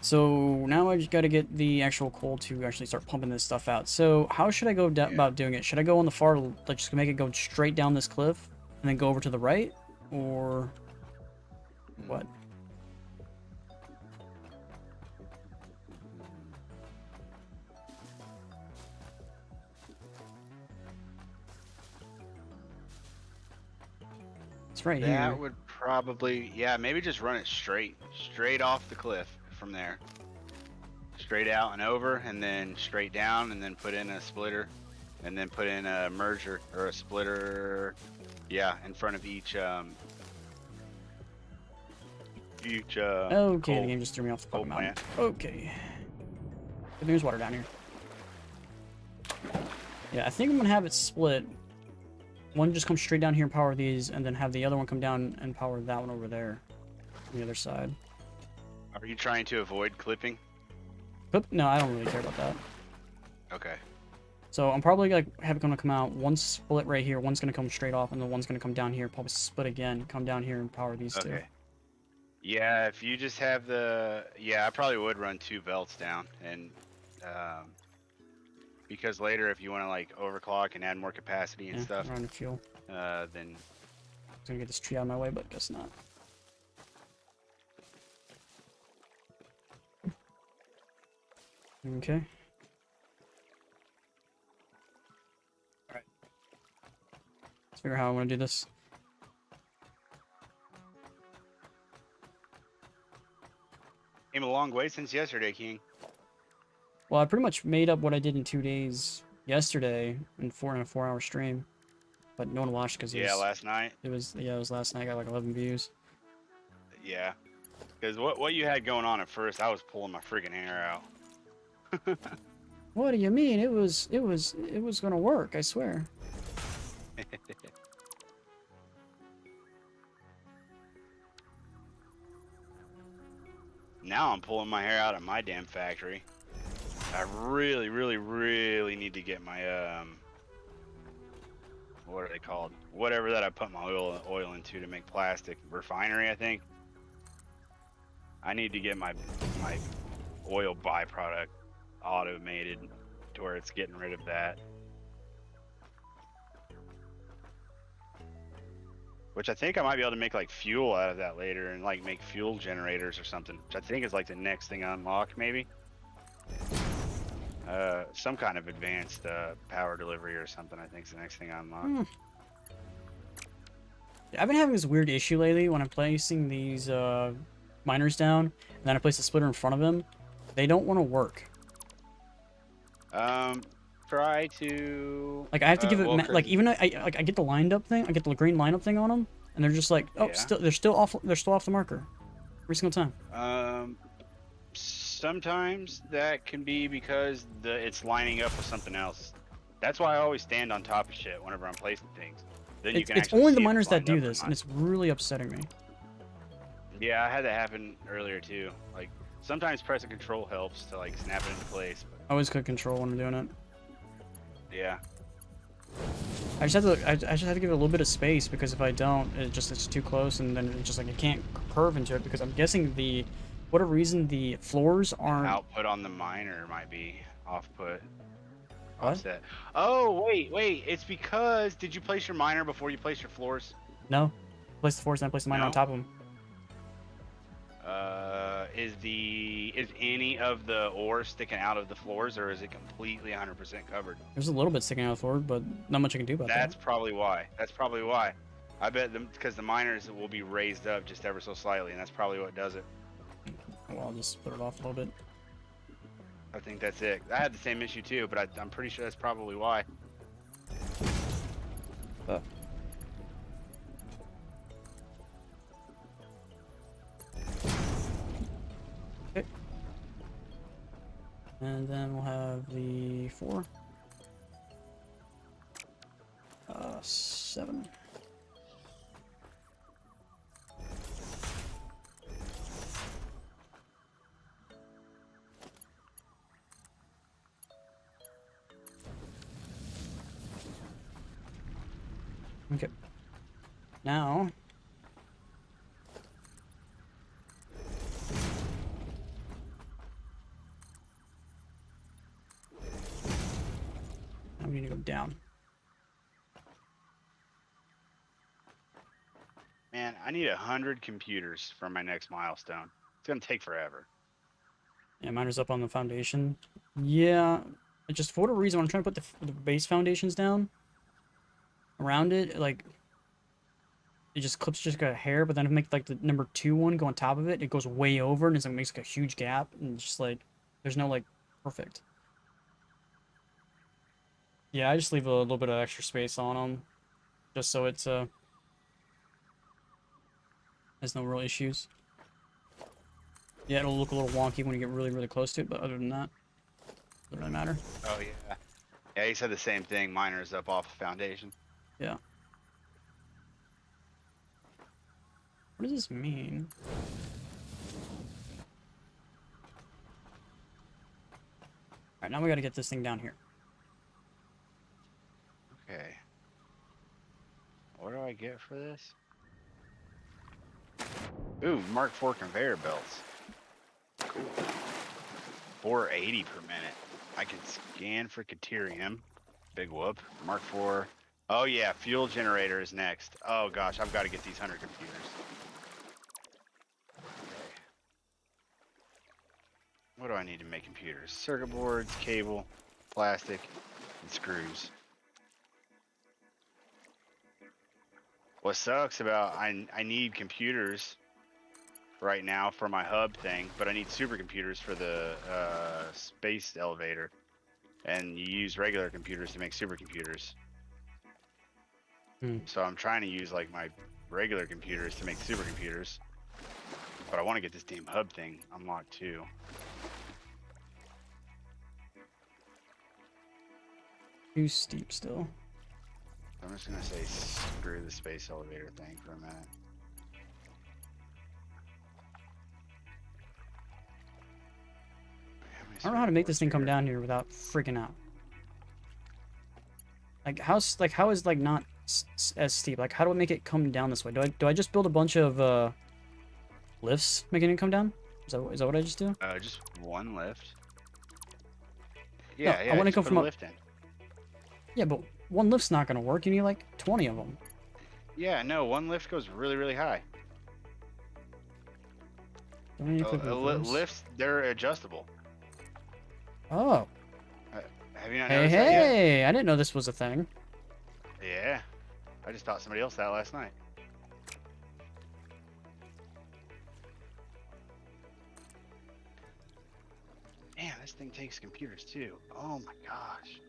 So now I just got to get the actual coal to actually start pumping this stuff out. So how should I go about doing it? Should I go on the far, like just make it go straight down this cliff and then go over to the right, or what? It's right here. That would probably, yeah, maybe just run it straight off the cliff from there. Straight out and over, and then straight down, and then put in a splitter, and then put in a merger or a splitter, yeah, in front of each Okay, coal. the game just threw me off the coal fucking mountain. plant. Okay. But there's water down here. Yeah, I think I'm gonna have it split. One just comes straight down here and power these, and then have the other one come down and power that one over there on the other side. Are you trying to avoid clipping? But no, I don't really care about that. Okay. So I'm probably gonna have it gonna come out. One's split right here, one's gonna come straight off, and then one's gonna come down here, probably split again, come down here and power these two. Okay. Yeah, if you just have the, yeah, I probably would run 2 belts down, and because later if you want to like overclock and add more capacity and Yeah, stuff, running fuel. then I'm gonna get this tree out of my way, but guess not. Okay. figure out how I want to do this. Came a long way since yesterday, King. Well, I pretty much made up what I did in 2 days yesterday in a 4-hour stream, but no one watched because Yeah, last night. it was last night. I got like 11 views. Yeah. Because what you had going on at first, I was pulling my freaking hair out. What do you mean? It was gonna work. I swear. Now I'm pulling my hair out at my damn factory. I really, really, really need to get my what are they called? Whatever that I put my oil into to make plastic. Refinery, I think. I need to get my oil byproduct automated to where it's getting rid of that. Which I think I might be able to make like fuel out of that later and like make fuel generators or something. Which I think is like the next thing I unlock maybe. Some kind of advanced power delivery or something I think is the next thing I unlock. I've been having this weird issue lately when I'm placing these miners down, and then I place the splitter in front of them. They don't want to work. Try to. Like I have to give it well, like even I get the lined up thing, I get the green lineup thing on them, and they're just like, oh, Yeah. they're still off the marker every single time. Sometimes that can be because it's lining up with something else. That's why I always stand on top of shit whenever I'm placing things. Then you can It's actually only see the if miners it's that lined do up or this, not. and it's really upsetting me. Yeah, I had that happen earlier too. Like sometimes pressing control helps to like snap it into place. But I always click control when I'm doing it. yeah. I just have to give it a little bit of space, because if I don't, it's too close, and then it's just like I can't curve into it, because I'm guessing whatever reason the floors aren't. Output on the miner might be off-put. What? Offset. Oh wait. It's because did you place your miner before you place your floors? No, place the floors, and then place the miner on No? top of them. Is any of the ore sticking out of the floors, or is it completely 100% covered? There's a little bit sticking out of the floor, but not much I can do about That's that. probably why. I bet because the miners will be raised up just ever so slightly, and that's probably what does it. Well, I'll just split it off a little bit. I think that's it. I had the same issue too, but I'm pretty sure that's probably why. Oh. Okay. And then we'll have the 4. 7. Okay. Now, we need to go down. Man, I need 100 computers for my next milestone. It's gonna take forever. Yeah, miner's up on the foundation. Yeah, just for whatever reason, when I'm trying to put the base foundations down around it, like it just clips just got a hair, but then if I make like the number 2 one go on top of it, it goes way over, and it makes like a huge gap, and it's just like there's no like perfect. Yeah, I just leave a little bit of extra space on them, just so it's has no real issues. Yeah, it'll look a little wonky when you get really, really close to it, but other than that, doesn't really matter. Oh yeah. Yeah, he said the same thing. Miners up off the foundation. Yeah. What does this mean? Alright, now we gotta get this thing down here. Okay. What do I get for this? Ooh, Mark IV conveyor belts. Cool. 480 per minute. I can scan for Caterium. Big whoop. Mark IV. Oh yeah, fuel generator is next. Oh gosh, I've got to get these 100 computers. Okay. What do I need to make computers? Circuit boards, cable, plastic, and screws. What sucks about I need computers right now for my hub thing, but I need supercomputers for the space elevator, and you use regular computers to make supercomputers. So I'm trying to use like my regular computers to make supercomputers, but I want to get this damn hub thing unlocked too. Too steep still. I'm just gonna say screw the space elevator thing for a minute. I don't know how to make this thing come down here without freaking out. Like how is like not as steep? Like how do I make it come down this way? Do I just build a bunch of lifts making it come down? Is that what I just do? Just one lift. No, Yeah, I want to just go put from a a lift in. Yeah, but one lift's not gonna work. You need like 20 of them. Yeah, no, one lift goes really, really high. Don't need equipment for this. Lifts, they're adjustable. Oh. Have you not Hey, noticed that yet? hey! I didn't know this was a thing. Yeah, I just taught somebody else that last night. Man, this thing takes computers too. Oh my gosh.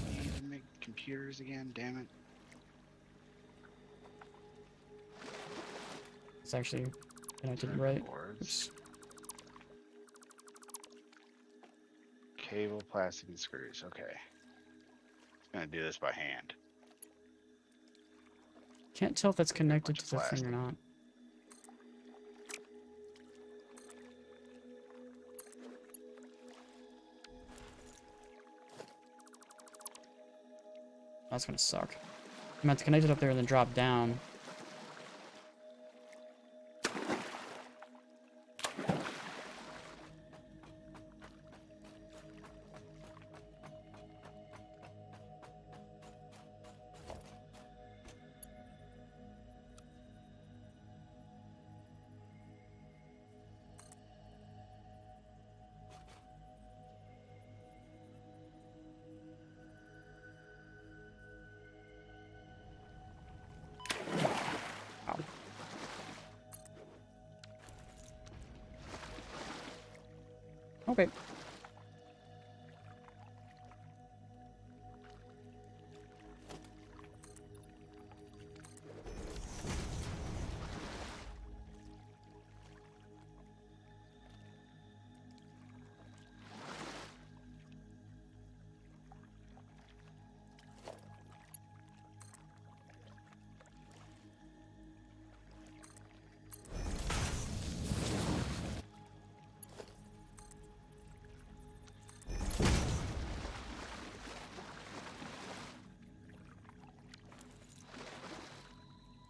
Need to make computers again, damn it. It's actually connected right. Boards. Oops. Cable, plastic, and screws. Okay. It's gonna do this by hand. Can't tell if that's connected bunch to of the thing or plastic. not. That's gonna suck. I'm gonna have to connect it up there and then drop down. Okay.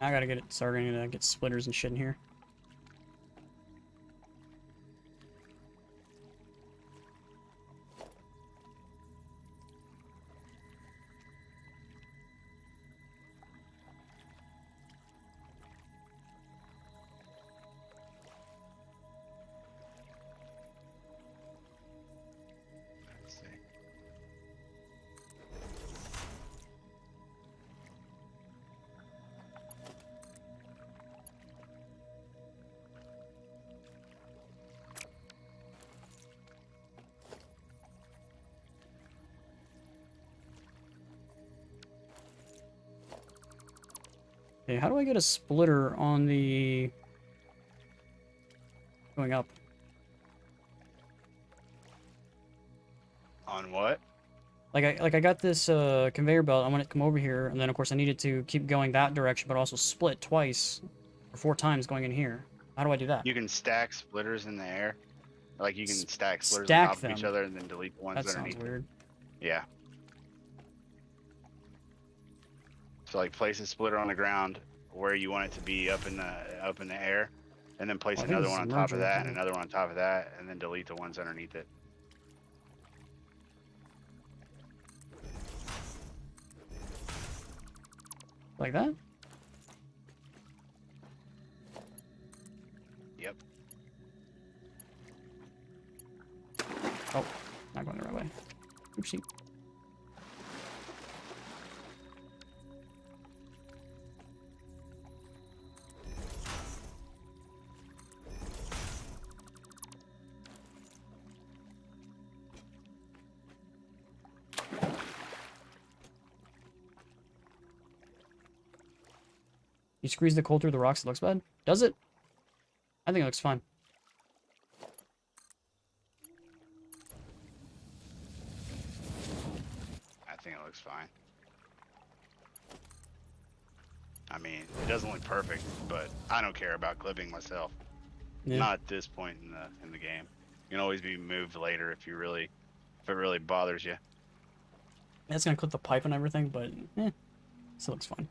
I gotta get it starting to get splitters and shit in here. Let's see. Okay, how do I get a splitter on the going up? On what? Like I got this conveyor belt. I want it to come over here, and then of course I needed to keep going that direction, but also split twice or 4 times going in here. How do I do that? You can stack splitters in the air. Like you can stack splitters Stack on top of each them. other and then delete the ones That sounds underneath. weird. Yeah. So like place a splitter on the ground where you want it to be up in the air, and then place I think another this one on is top of merging, that isn't and it? another one on top of that, and then delete the ones underneath it. Like that? Yep. You squeeze the coal through the rocks, it looks bad? Does it? I think it looks fine. I think it looks fine. I mean, it doesn't look perfect, but I don't care about clipping myself. Yeah. Not at this point in the game. You can always be moved later if it really bothers you. It's gonna clip the pipe and everything, but still looks fine.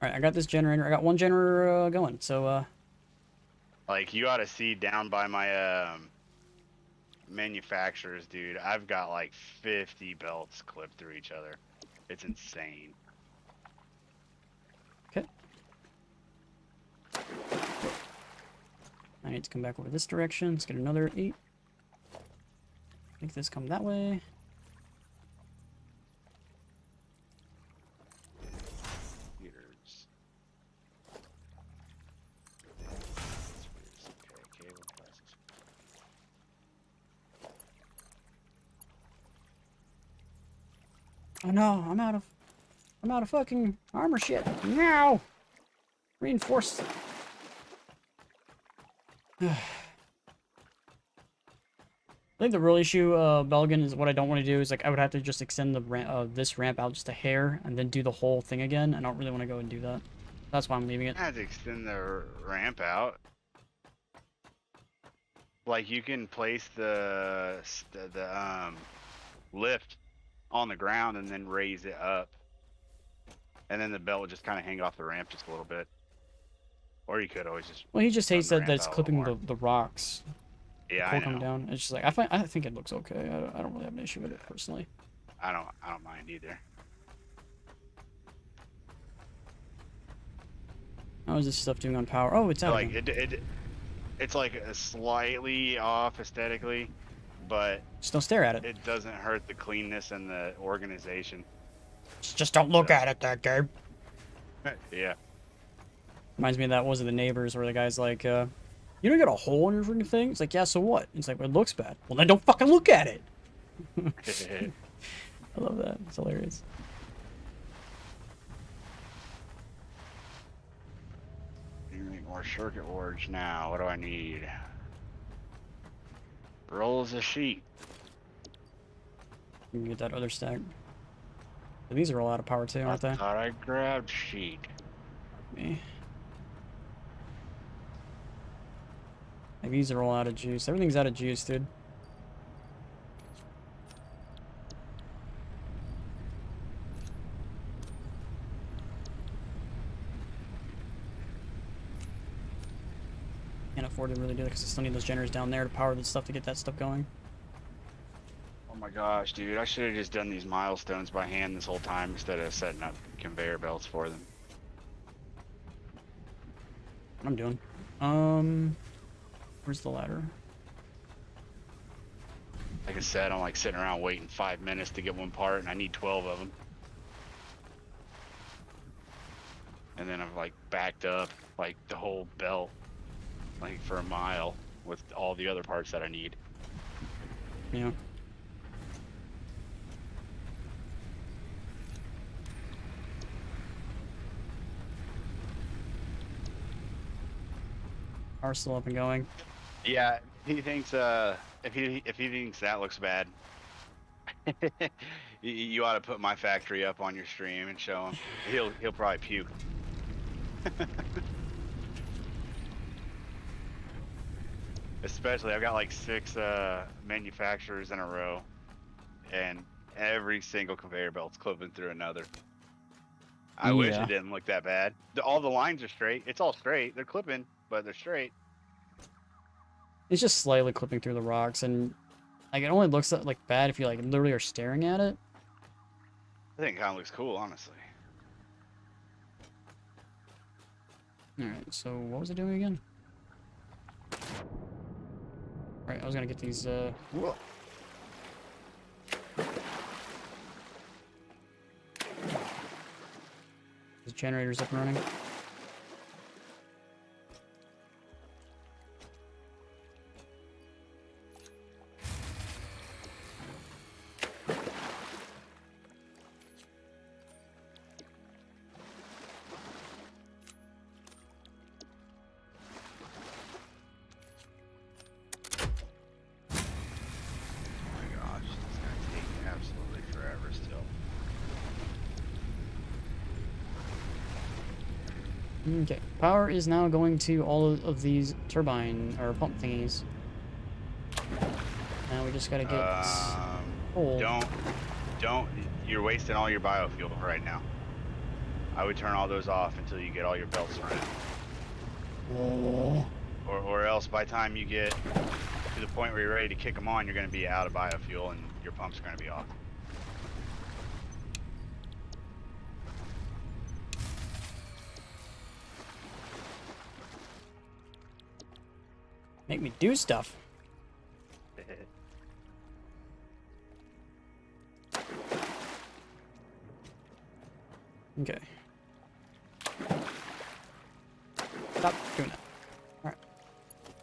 Alright, I got this generator. I got one generator going, so Like, you ought to see down by my manufacturers, dude. I've got like 50 belts clipped through each other. It's insane. okay. I need to come back over this direction. Let's get another 8. Make this come that way. Computers. Okay, cable devices. Oh no, I'm out of fucking armor shit. Now reinforce. I think the real issue, Belgian, is what I don't want to do is like I would have to just extend the this ramp out just a hair and then do the whole thing again. I don't really want to go and do that. That's why I'm leaving it. I had to extend the ramp out. Like, you can place the lift on the ground and then raise it up, and then the belt would just kind of hang off the ramp just a little bit. Or you could always just. Well, he just run hates the that ramp that's out a little clipping more. the rocks. Yeah, Coal I coming know. down. It's just like I think it looks okay. I don't really have an issue with it personally. I don't mind either. How is this stuff doing on power? Oh, it's out. Like Again. it's like a slightly off aesthetically, but Just don't stare at it. it doesn't hurt the cleanness and the organization. Just don't look at it, that Gabe. Yeah. Reminds me of that was of the neighbors where the guy's like, you don't got a hole in your freaking thing? It's like, yeah, so what? It's like, well, it looks bad. Well, then don't fucking look at it. I love that. It's hilarious. You need more circuit boards now. What do I need? Rolls of sheet. You can get that other stack. But these are all out of power too, aren't I they? thought I grabbed sheet. Me. Like, these are all out of juice. Everything's out of juice, dude. Can't afford to really do that because I still need those generators down there to power the stuff to get that stuff going. Oh my gosh, dude. I should have just done these milestones by hand this whole time instead of setting up conveyor belts for them. What I'm doing. Where's the ladder? Like I said, I'm like sitting around waiting 5 minutes to get one part, and I need 12 of them. And then I've like backed up like the whole belt, like for a mile with all the other parts that I need. Yeah. Power's still up and going. Yeah, he thinks if he thinks that looks bad, you ought to put my factory up on your stream and show him. He'll probably puke. Especially, I've got like 6 manufacturers in a row, and every single conveyor belt's clipping through another. I wish Yeah. it didn't look that bad. All the lines are straight. It's all straight. They're clipping, but they're straight. It's just slightly clipping through the rocks, and like it only looks like bad if you like literally are staring at it. I think it kind of looks cool, honestly. All right, so what was it doing again? Right, I was gonna get these. Whoa. These generators up and running. Okay, power is now going to all of these turbine or pump thingies. Now we just gotta get coal. Don't. You're wasting all your biofuel right now. I would turn all those off until you get all your belts running. Or else by the time you get to the point where you're ready to kick them on, you're going to be out of biofuel and your pump's going to be off. Make me do stuff. Okay. Stop doing that. Alright.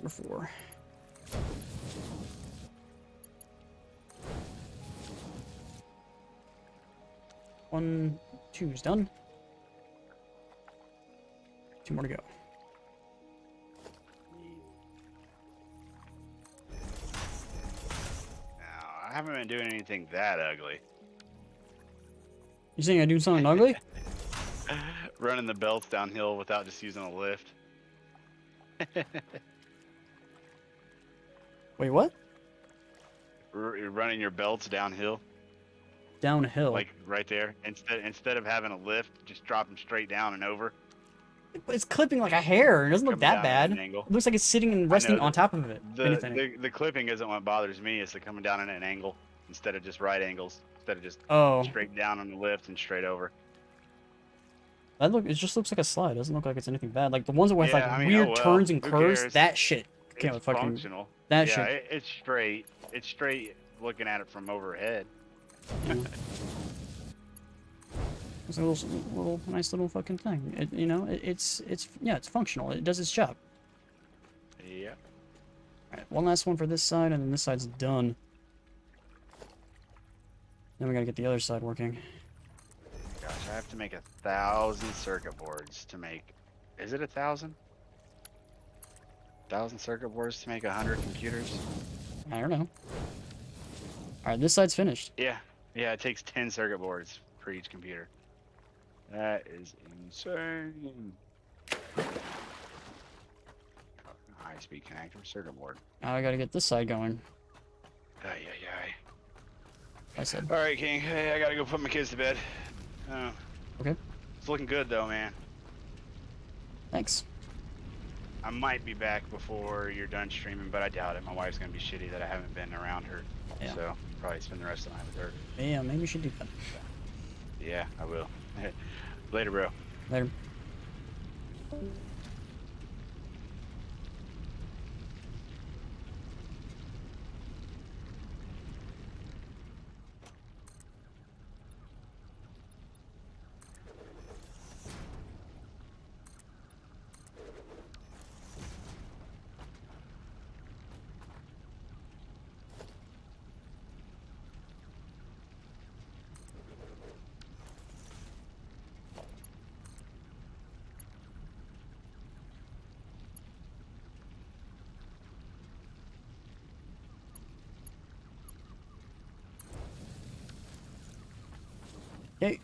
Number 4. One, 2's done. 2 more to go. Now, I haven't been doing anything that ugly. You saying I do something ugly? Running the belts downhill without just using a lift. Wait, what? You're running your belts downhill, Downhill. like right there. Instead of having a lift, just drop them straight down and over. It's clipping like a hair. It doesn't look Coming that down at bad. an angle. It looks like it's sitting and resting on top of it. if anything. The clipping isn't what bothers me. It's the coming down at an angle instead of just right angles. Instead of just Oh, straight down on the lift and straight over. it just looks like a slide. It doesn't look like it's anything bad. Like the ones with Yeah, like I mean, weird oh well, turns and who curves, cares? that shit can't It's fucking functional. that Yeah, shit. it's straight. It's straight looking at it from overhead. Yeah. It's a little nice little fucking thing. It's functional. It does its job. Yeah. All right, one last one for this side, and then this side's done. Then we gotta get the other side working. Gosh, I have to make 1,000 circuit boards to make. Is it 1,000? 1,000 circuit boards to make 100 computers? I don't know. All right, this side's finished. Yeah. Yeah, it takes 10 circuit boards for each computer. That is insane. High-speed connector circuit board. Now I gotta get this side going. Ay, ay, ay. I said. All right, King. Hey, I gotta go put my kids to bed. Okay. It's looking good, though, man. Thanks. I might be back before you're done streaming, but I doubt it. My wife's gonna be shitty that I haven't been around her. Yeah. So probably spend the rest of the night with her. Yeah, maybe we should do that. Yeah, I will. Later, bro. Later. Okay.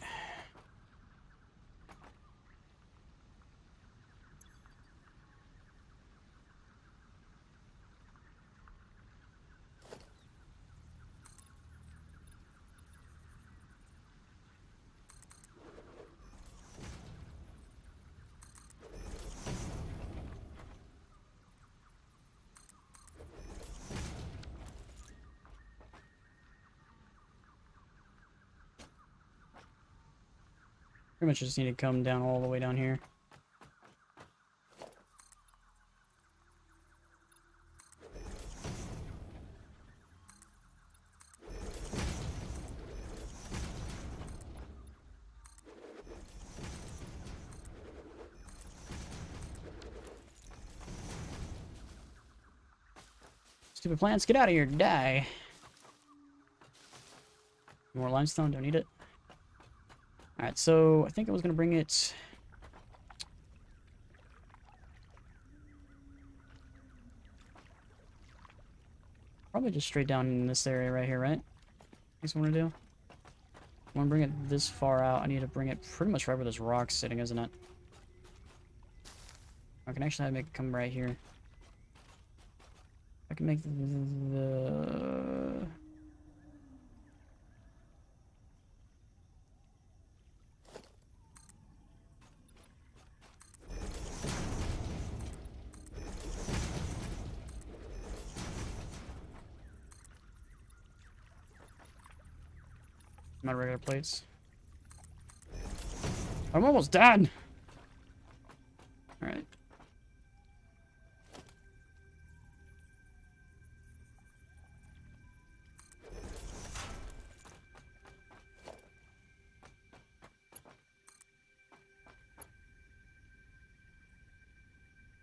Pretty much just need to come down all the way down here. Stupid plants, get out of here, die. More limestone, don't need it. Alright, so I think I was going to bring it... Probably just straight down in this area right here, right? That's what I want to do. I want to bring it this far out. I need to bring it pretty much right where this rock's sitting, isn't it? I can actually make it come right here. I can make the... My regular plates. I'm almost dead! Alright.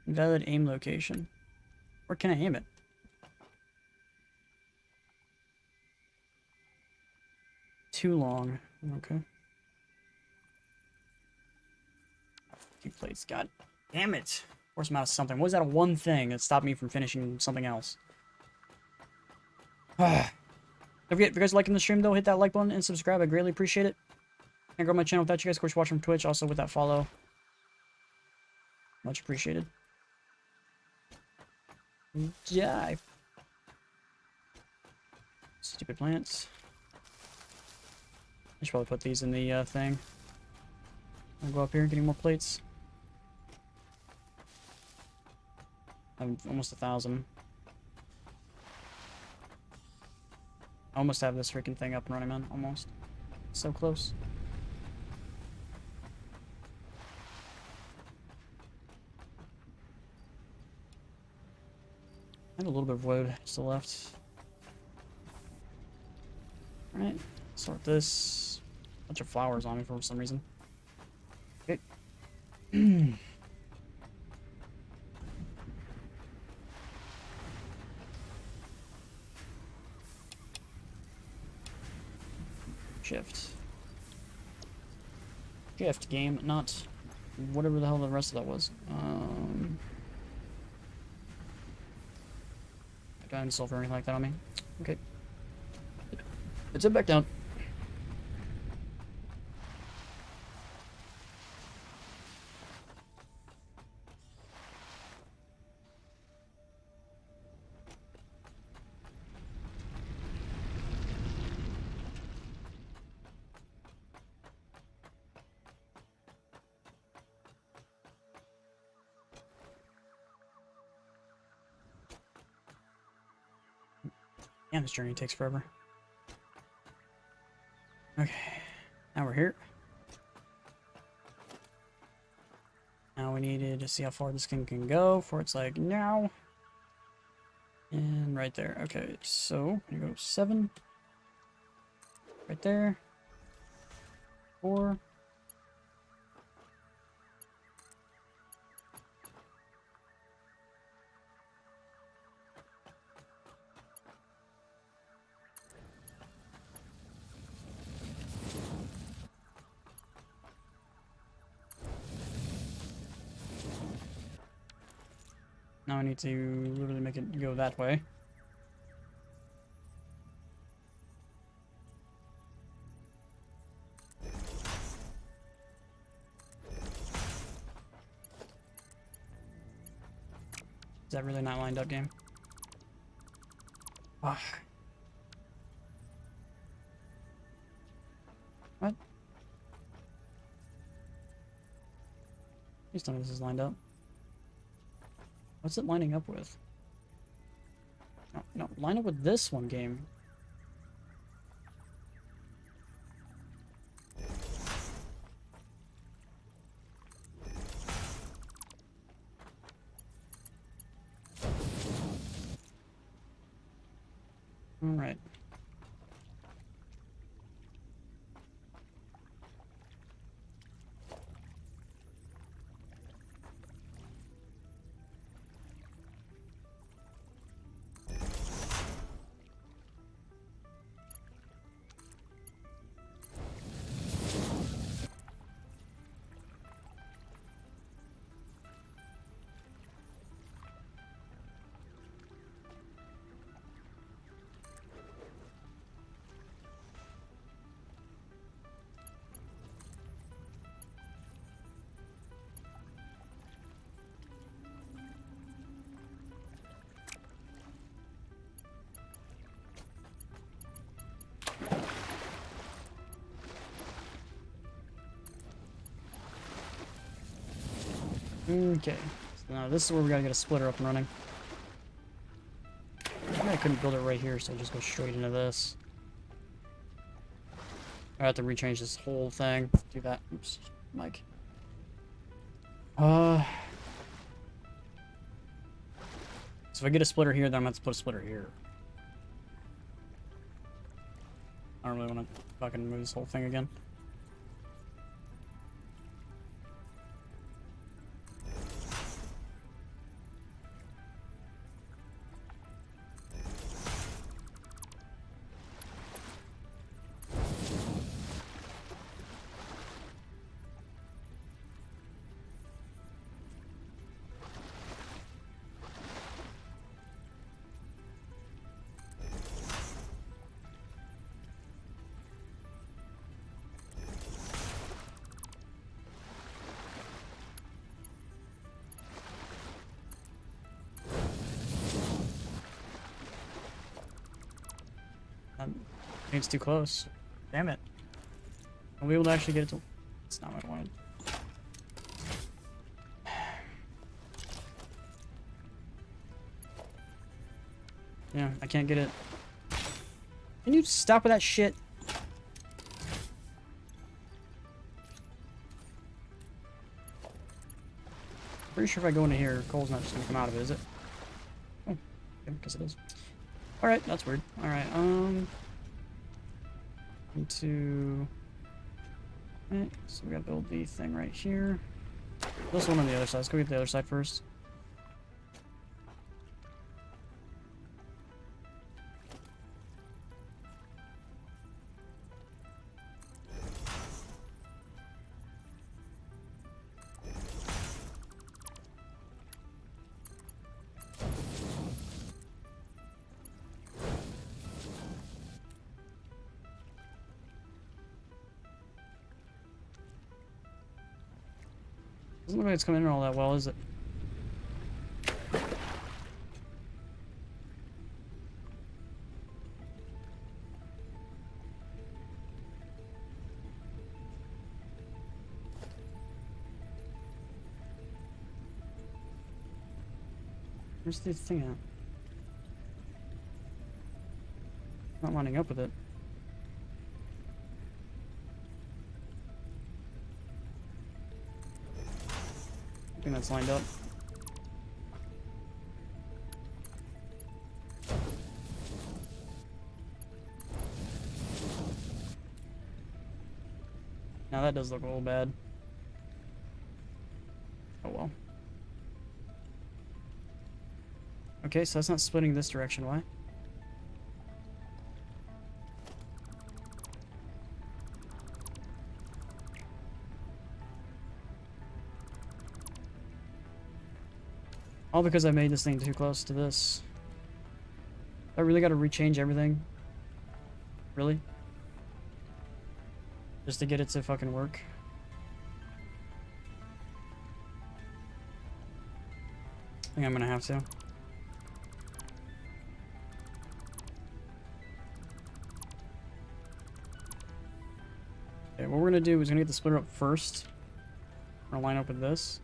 Valid aim location. Where can I aim it? Too long. Okay. 2 plates. God damn it. Force them out of something. What was that one thing that stopped me from finishing something else? Don't forget, if you guys are liking the stream, though, hit that like button and subscribe. I greatly appreciate it. Can't grow my channel without you guys. Of course, watching from Twitch. Also, with that follow. Much appreciated. Die. Stupid plants. I should probably put these in the thing. I'll go up here, getting more plates. I'm almost 1,000. I almost have this freaking thing up and running, man. Almost. So close. I have a little bit of wood still left. Alright, sort this. Bunch of flowers on me for some reason. Okay. Shift. Shift game, not whatever the hell the rest of that was. Diamond, silver, or anything like that on me. Okay. Let's head back down. Damn, this journey takes forever. Okay, now we're here. Now we needed to see how far this thing can go before it's like, now. And right there. Okay, so I'm gonna go 7. Right there. 4. Now I need to literally make it go that way. Is that really not lined up, game? Ah. What? Please tell me this is lined up. What's it lining up with? No, no, line up with this one, game. All right. Okay. So now this is where we gotta get a splitter up and running. I couldn't build it right here, so I just go straight into this. I have to rechange this whole thing. Do that. Oops, Mike. So if I get a splitter here, then I'm gonna have to put a splitter here. I don't really want to fucking move this whole thing again. It's too close. Damn it. I'll be able to actually get it to... It's not what I wanted. Yeah, I can't get it. Can you stop with that shit? Pretty sure if I go into here, coal's not just gonna come out of it, is it? Oh, okay, guess it is. Alright, that's weird. Alright, into... Right, so we gotta build the thing right here. This one on the other side. Let's go get the other side first. Doesn't look like it's coming in all that well, is it? Where's the thing at? Not lining up with it. I think that's lined up. Now that does look a little bad. Oh well. Okay, so that's not splitting this direction. Why? All because I made this thing too close to this. I really got to rechange everything. Really? Just to get it to fucking work. I think I'm gonna have to. Okay, what we're gonna do is gonna get the splitter up first. We're gonna line up with this.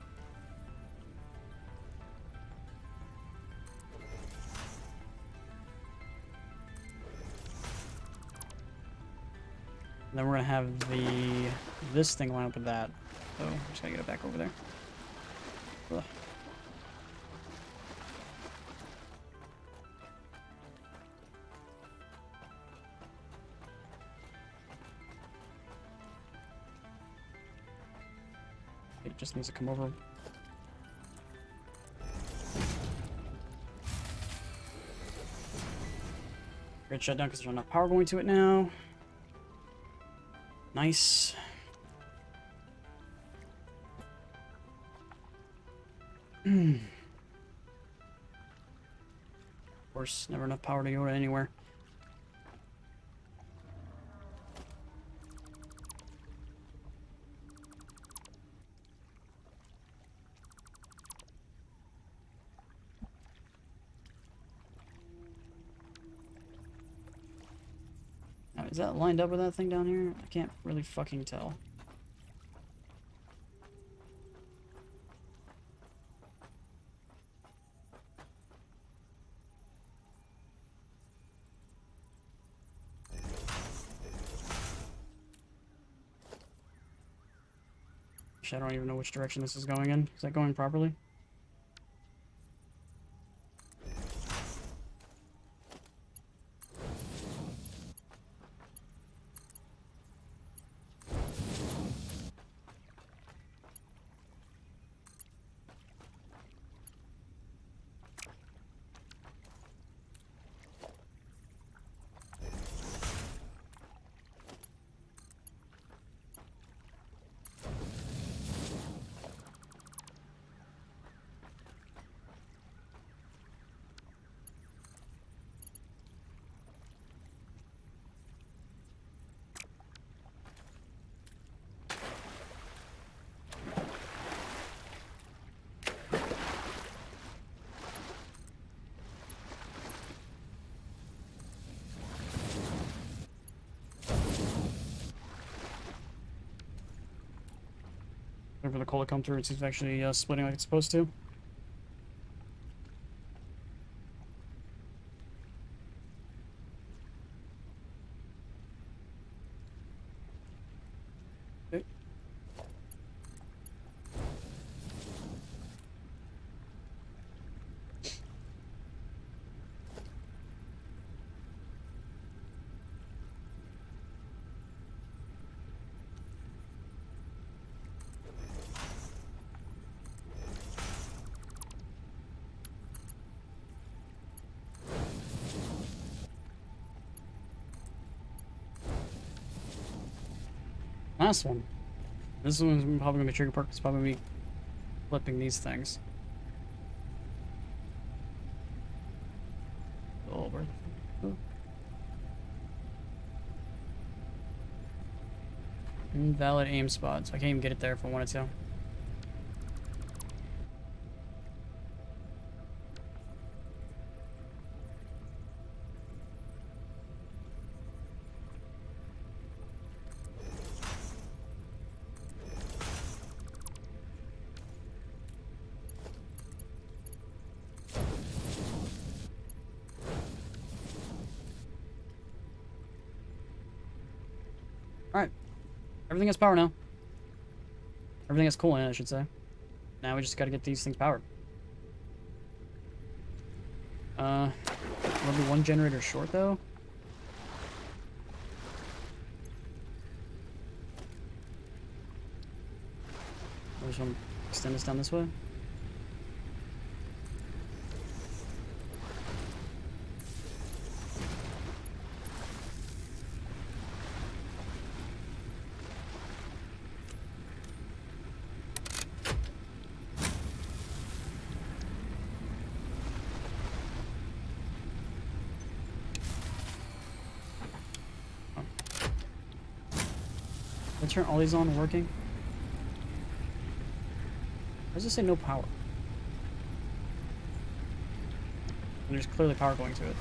And then we're gonna have this thing line up with that. So I'm just gotta get it back over there. Ugh. It just needs to come over. Grid shut down because there's not enough power going to it now. Nice. Of course, never enough power to go anywhere. Now, is that lined up with that thing down here? I can't really fucking tell. Actually, I don't even know which direction this is going in. Is that going properly? Wait for the coal to come through. It's actually splitting like it's supposed to. Okay. Last one. This one's probably gonna be trigger part. It's probably gonna be flipping these things. Oh, where the fuck? Invalid aim spots. I can't even get it there if I wanted to. Alright. Everything has power now. Everything has coal in it, I should say. Now we just gotta get these things powered. We'll be one generator short, though. I just want to extend this down this way. Did I turn all these on and working? Why does it say no power? And there's clearly power going to it.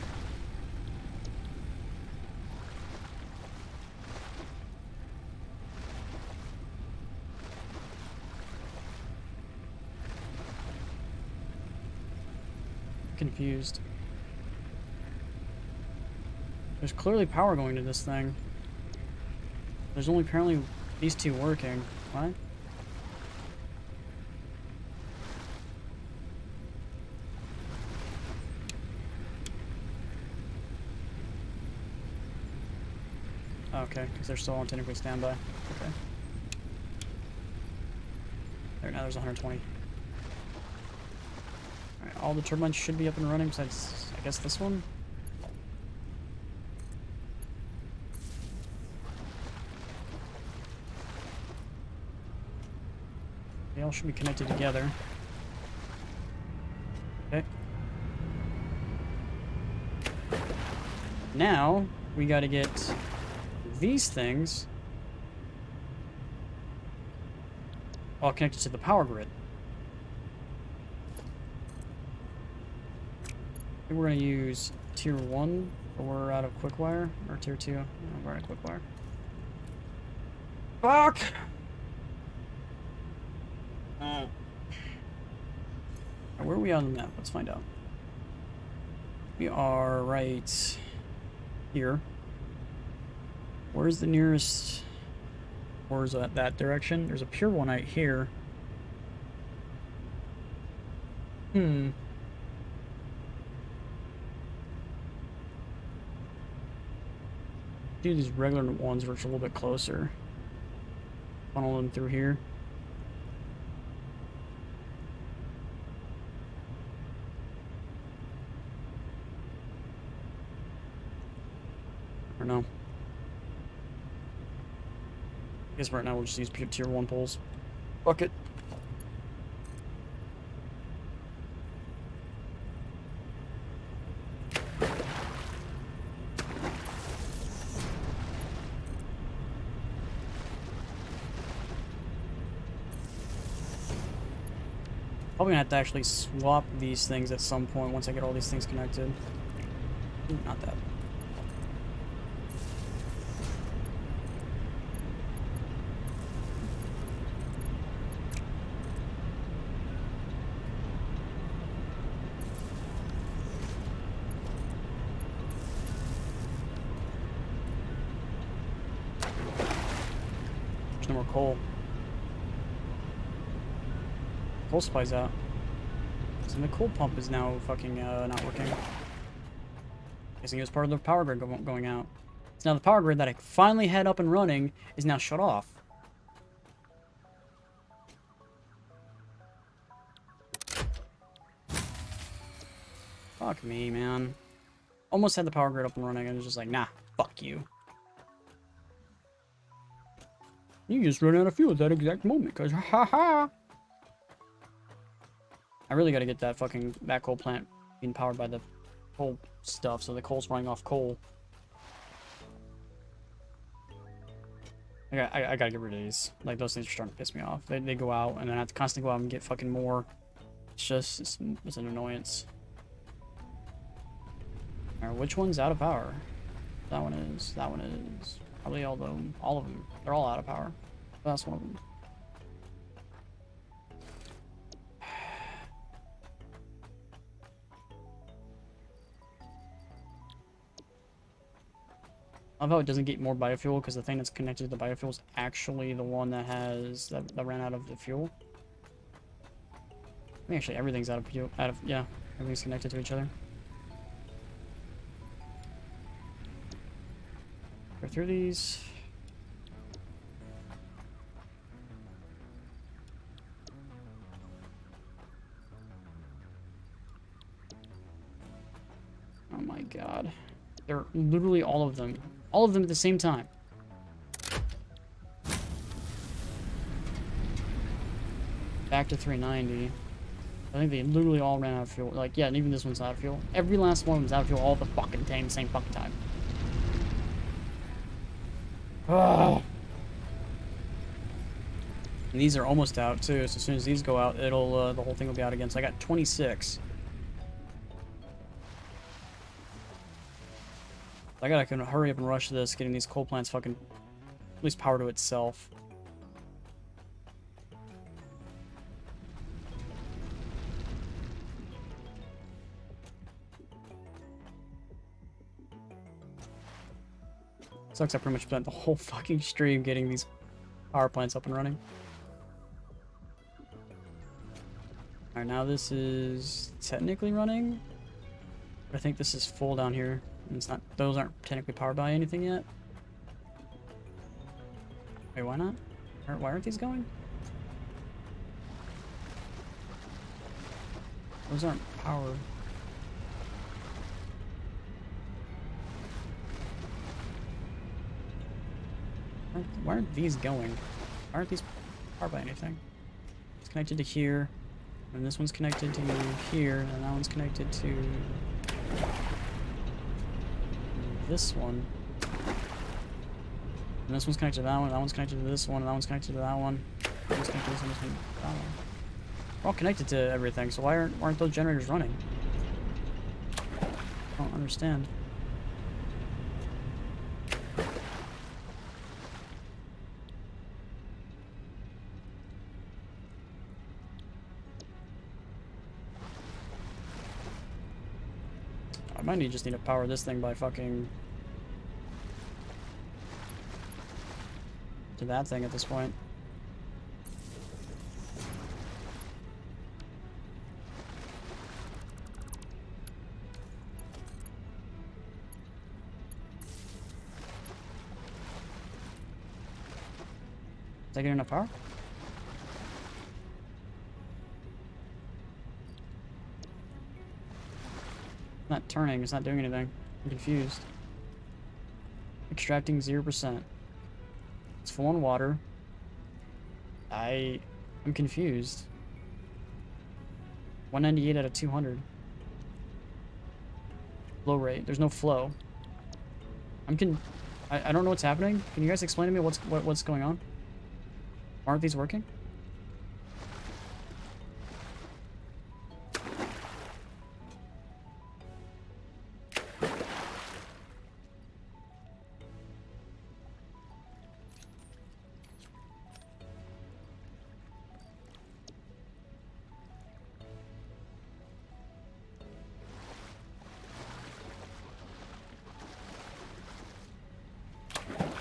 Confused. There's clearly power going to this thing. There's only apparently these two working. What? Okay, because they're still on technically standby. Okay. There, now there's 120. Alright, all the turbines should be up and running besides, I guess, this one? They all should be connected together. Okay. Now, we gotta get these things all connected to the power grid. I think we're gonna use tier 1, but we're out of quick wire, or tier 2. No, we're out of quick wire. Fuck! Where are we on the map? Let's find out. We are right here. Where's the nearest Towards that direction. There's a pure one right here. Hmm. Do these regular ones which are a little bit closer. Funnel them through here. Or no. I guess right now we'll just use tier 1 poles. Fuck it. Probably gonna have to actually swap these things at some point once I get all these things connected. Ooh, not that. There's no more coal. Coal supply's out. So the coal pump is now fucking not working. Guessing it was part of the power grid going out. So now the power grid that I finally had up and running is now shut off. Fuck me, man. Almost had the power grid up and running and it was just like, nah, fuck you. You just run out of fuel at that exact moment, cause ha ha. I really gotta get that coal plant being powered by the coal stuff, so the coal's running off coal. I gotta get rid of these. Like, those things are starting to piss me off. They go out, and then I have to constantly go out and get fucking more. It's an annoyance. Alright, which one's out of power? That one is. That one is. Probably all of them. They're all out of power. That's one of them. I love how it doesn't get more biofuel because the thing that's connected to the biofuel is actually the one that that ran out of the fuel. I think actually everything's out of fuel. Yeah, everything's connected to each other. Go through these. Oh my god. They're literally all of them. All of them at the same time. Back to 390. I think they literally all ran out of fuel. Like, yeah, and even this one's out of fuel. Every last one was out of fuel all the fucking time, same fucking time. Ugh. And these are almost out too, so as soon as these go out, it'll the whole thing will be out again. So I got 26. I gotta hurry up and rush this, getting these coal plants fucking at least power to itself. Sucks I pretty much spent the whole fucking stream getting these power plants up and running. Alright, now this is technically running. But I think this is full down here. And it's not, those aren't technically powered by anything yet. Wait, why not? Why aren't these going? Those aren't powered. Why aren't these going? Why aren't these powered by anything? It's connected to here, and this one's connected to here, and that one's connected to this one. And this one's connected to that one, that one's connected to this one, and that one's connected to that one. That one's connected to this one, this one, that one. We're all connected to everything, so why aren't those generators running? I don't understand. I might just need to power this thing by fucking to that thing at this point. Is that getting enough power? It's not turning, it's not doing anything. I'm confused. Extracting 0%. It's full on water. I'm confused. 198 out of 200. Flow rate. There's no flow. I don't know what's happening. Can you guys explain to me what's going on? Aren't these working?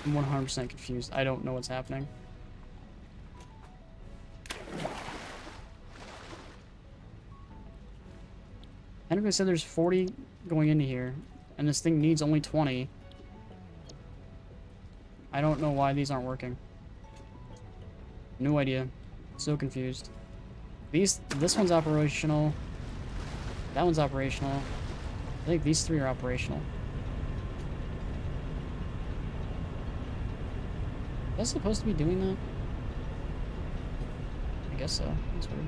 I'm 100% confused. I don't know what's happening. Technically said there's 40 going into here, and this thing needs only 20. I don't know why these aren't working. No idea. So confused. This one's operational. That one's operational. I think these three are operational. Was I supposed to be doing that? I guess so. That's weird.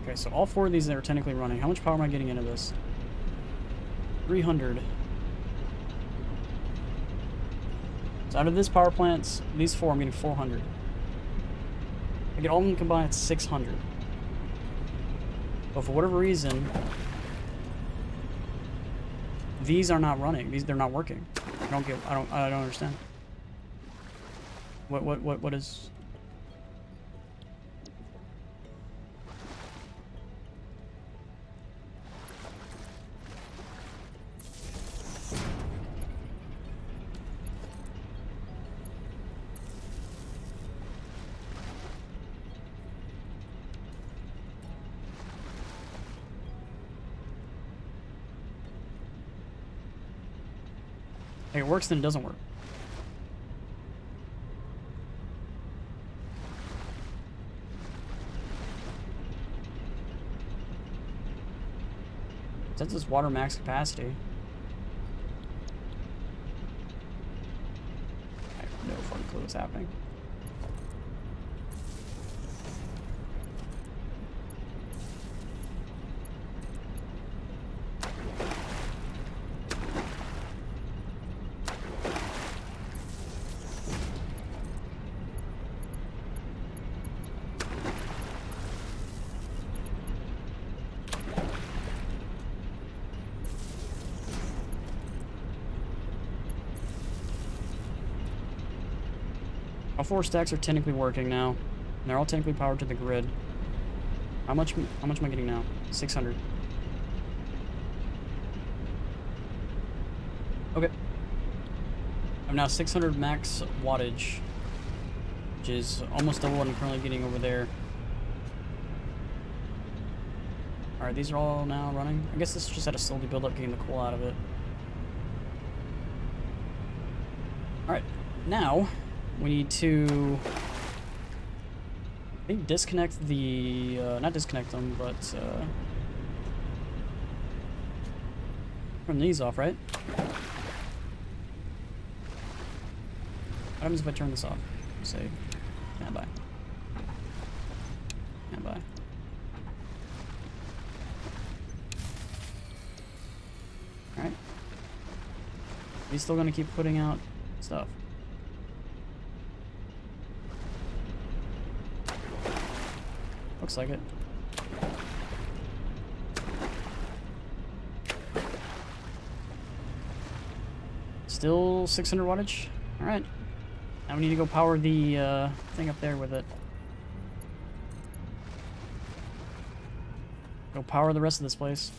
Okay, so all four of these are technically running. How much power am I getting into this? 300. So out of this power plants, these four, I'm getting 400. I get all of them combined, it's 600. But for whatever reason, these are not running. They're not working. I don't understand. What is? If it works, then it doesn't work. That's this water max capacity. I have no fucking clue what's happening. All four stacks are technically working now. And they're all technically powered to the grid. How much am I getting now? 600. Okay. I'm now 600 max wattage, which is almost double what I'm currently getting over there. Alright, these are all now running. I guess this just had to slowly build up getting the coal out of it. Alright, now we need to, I think, disconnect the, not disconnect them, but, turn these off, right? What happens if I turn this off? Say, stand by. Stand by. Alright. He's still gonna keep putting out stuff. Looks like it. Still 600 wattage? Alright. Now we need to go power the thing up there with it. Go power the rest of this place.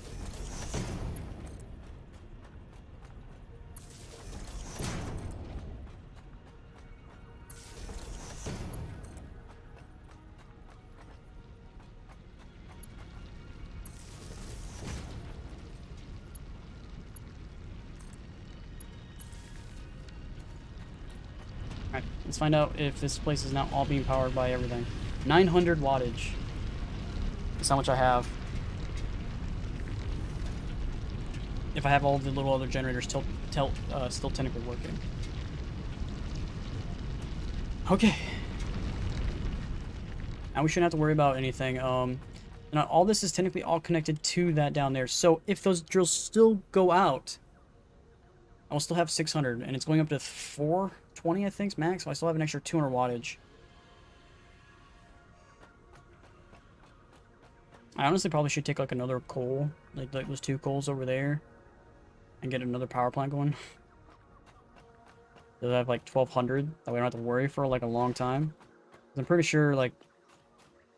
Alright, let's find out if this place is now all being powered by everything. 900 wattage. That's how much I have. If I have all the little other generators still technically working. Okay. Now we shouldn't have to worry about anything. Now all this is technically all connected to that down there. So if those drills still go out, I will still have 600, and it's going up to 420, I think, max. So I still have an extra 200 wattage. I honestly probably should take like another coal, like those 2 coals over there, and get another power plant going. So I have like 1200. That way I don't have to worry for like a long time. I'm pretty sure like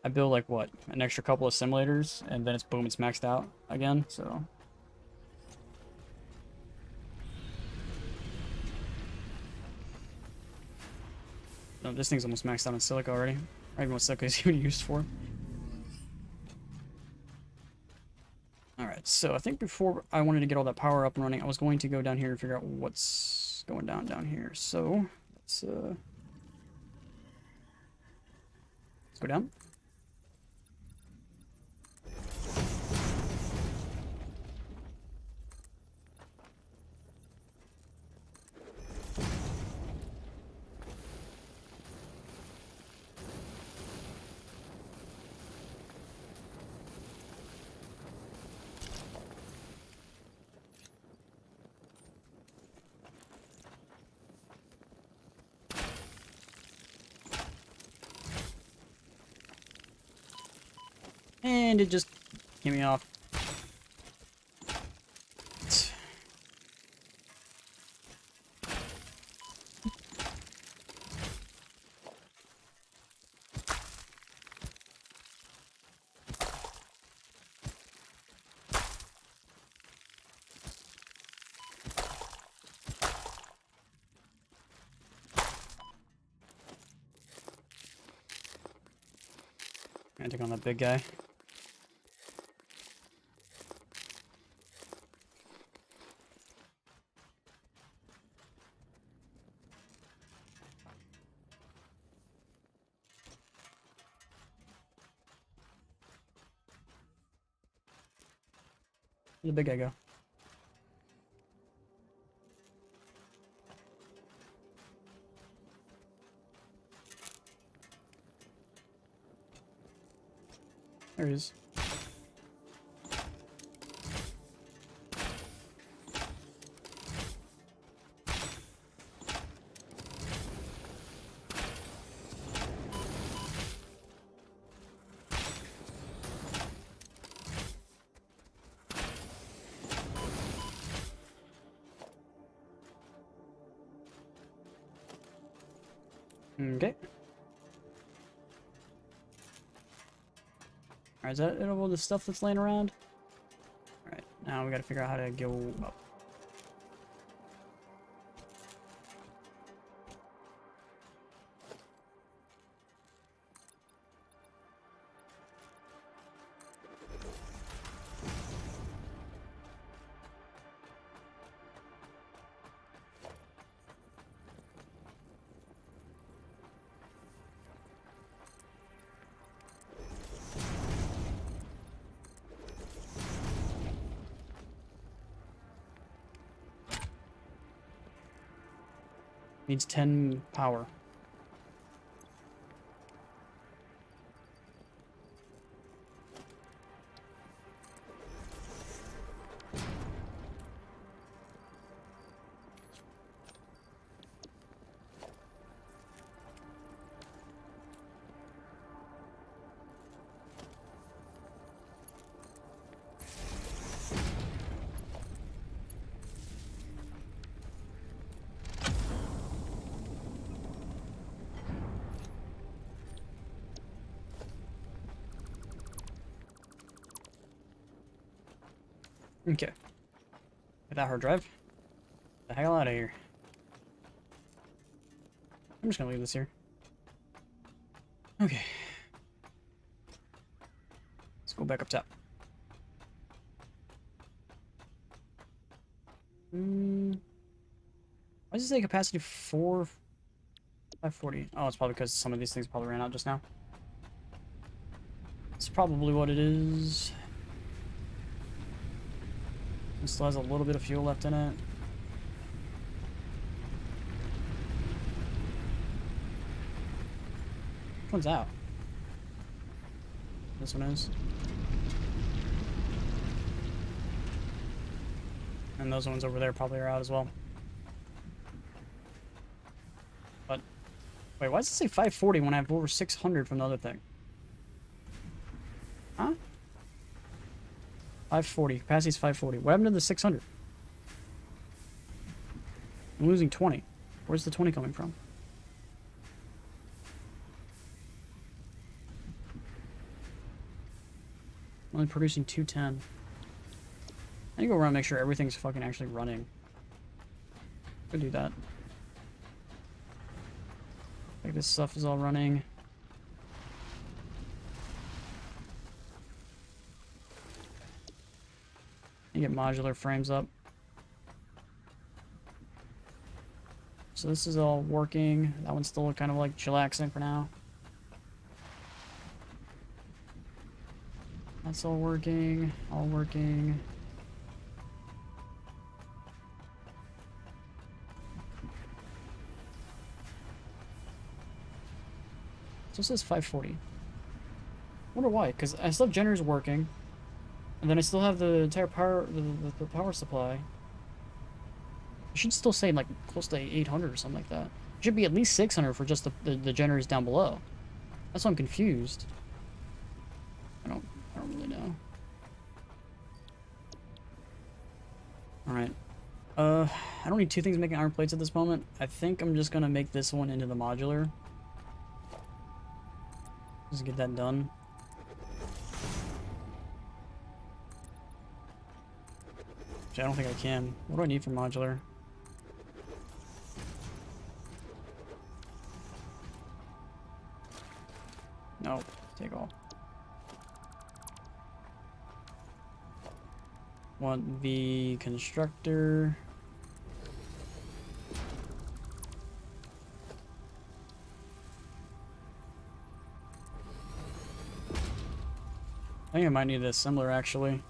I build like what, an extra couple of simulators, and then it's boom, it's maxed out again. So. No, this thing's almost maxed out on silica already. I don't even know what silica is even used for. Alright, so I think before I wanted to get all that power up and running, I was going to go down here and figure out what's going down here. So, let's go down. And it just came me off. Gonna take on that big guy. Where'd the big guy go? There he is. Okay. Alright, is that it of all the stuff that's laying around? Alright, now we gotta figure out how to go up. Needs 10 power. Okay. Get that hard drive. Get the hell out of here. I'm just gonna leave this here. Okay. Let's go back up top. Why does it say capacity 540? Oh, it's probably because some of these things probably ran out just now. It's probably what it is. It still has a little bit of fuel left in it. Which one's out? This one is. And those ones over there probably are out as well. But, wait, why does it say 540 when I have over 600 from the other thing? Huh? 540. Capacity's 540. What happened to the 600? I'm losing 20. Where's the 20 coming from? I'm only producing 210. I need to go around and make sure everything's fucking actually running. Could do that. Like this stuff is all running. You get modular frames up. So this is all working. That one's still kind of like chillaxing for now. That's all working. All working. So it says 540. Wonder why? Because I still have generators working, and then I still have the entire power, the power supply. It should still say like close to 800 or something like that. It should be at least 600 for just the generators down below. That's why I'm confused. I don't really know. All right. I don't need two things making iron plates at this moment. I think I'm just gonna make this one into the modular. Just get that done. Which I don't think I can. What do I need for modular? No, take all. Want the constructor. I think I might need a assembler actually.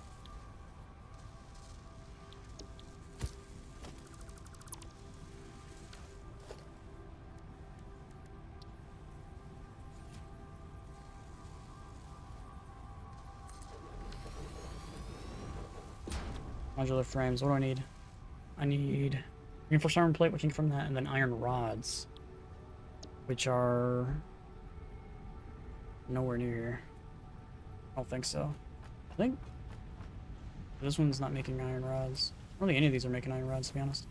Modular frames. What do I need? I need reinforced iron plate, which I can get from that, and then iron rods, which are nowhere near here. I don't think so. I think this one's not making iron rods. I don't think any of these are making iron rods, to be honest.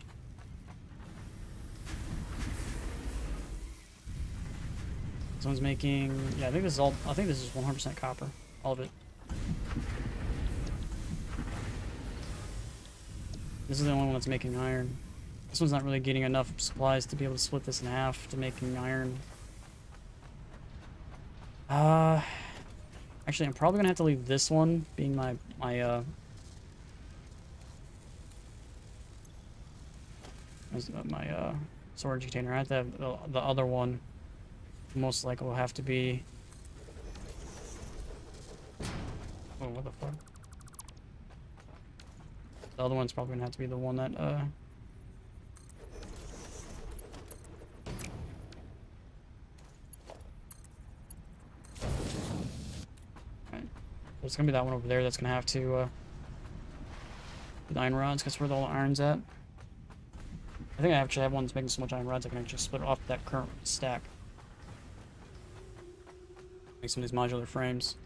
This one's making, yeah, I think this is all, I think this is 100% copper. All of it. This is the only one that's making iron. This one's not really getting enough supplies to be able to split this in half to making iron. Actually, I'm probably gonna have to leave this one being my storage container. I have to have the other one. Most likely will have to be. Oh, what the fuck? The other one's probably gonna have to be the one that Right. It's gonna be that one over there that's gonna have to with iron rods, because where the iron's at. I think I actually have one that's making so much iron rods I can actually split off that current stack. Make some of these modular frames.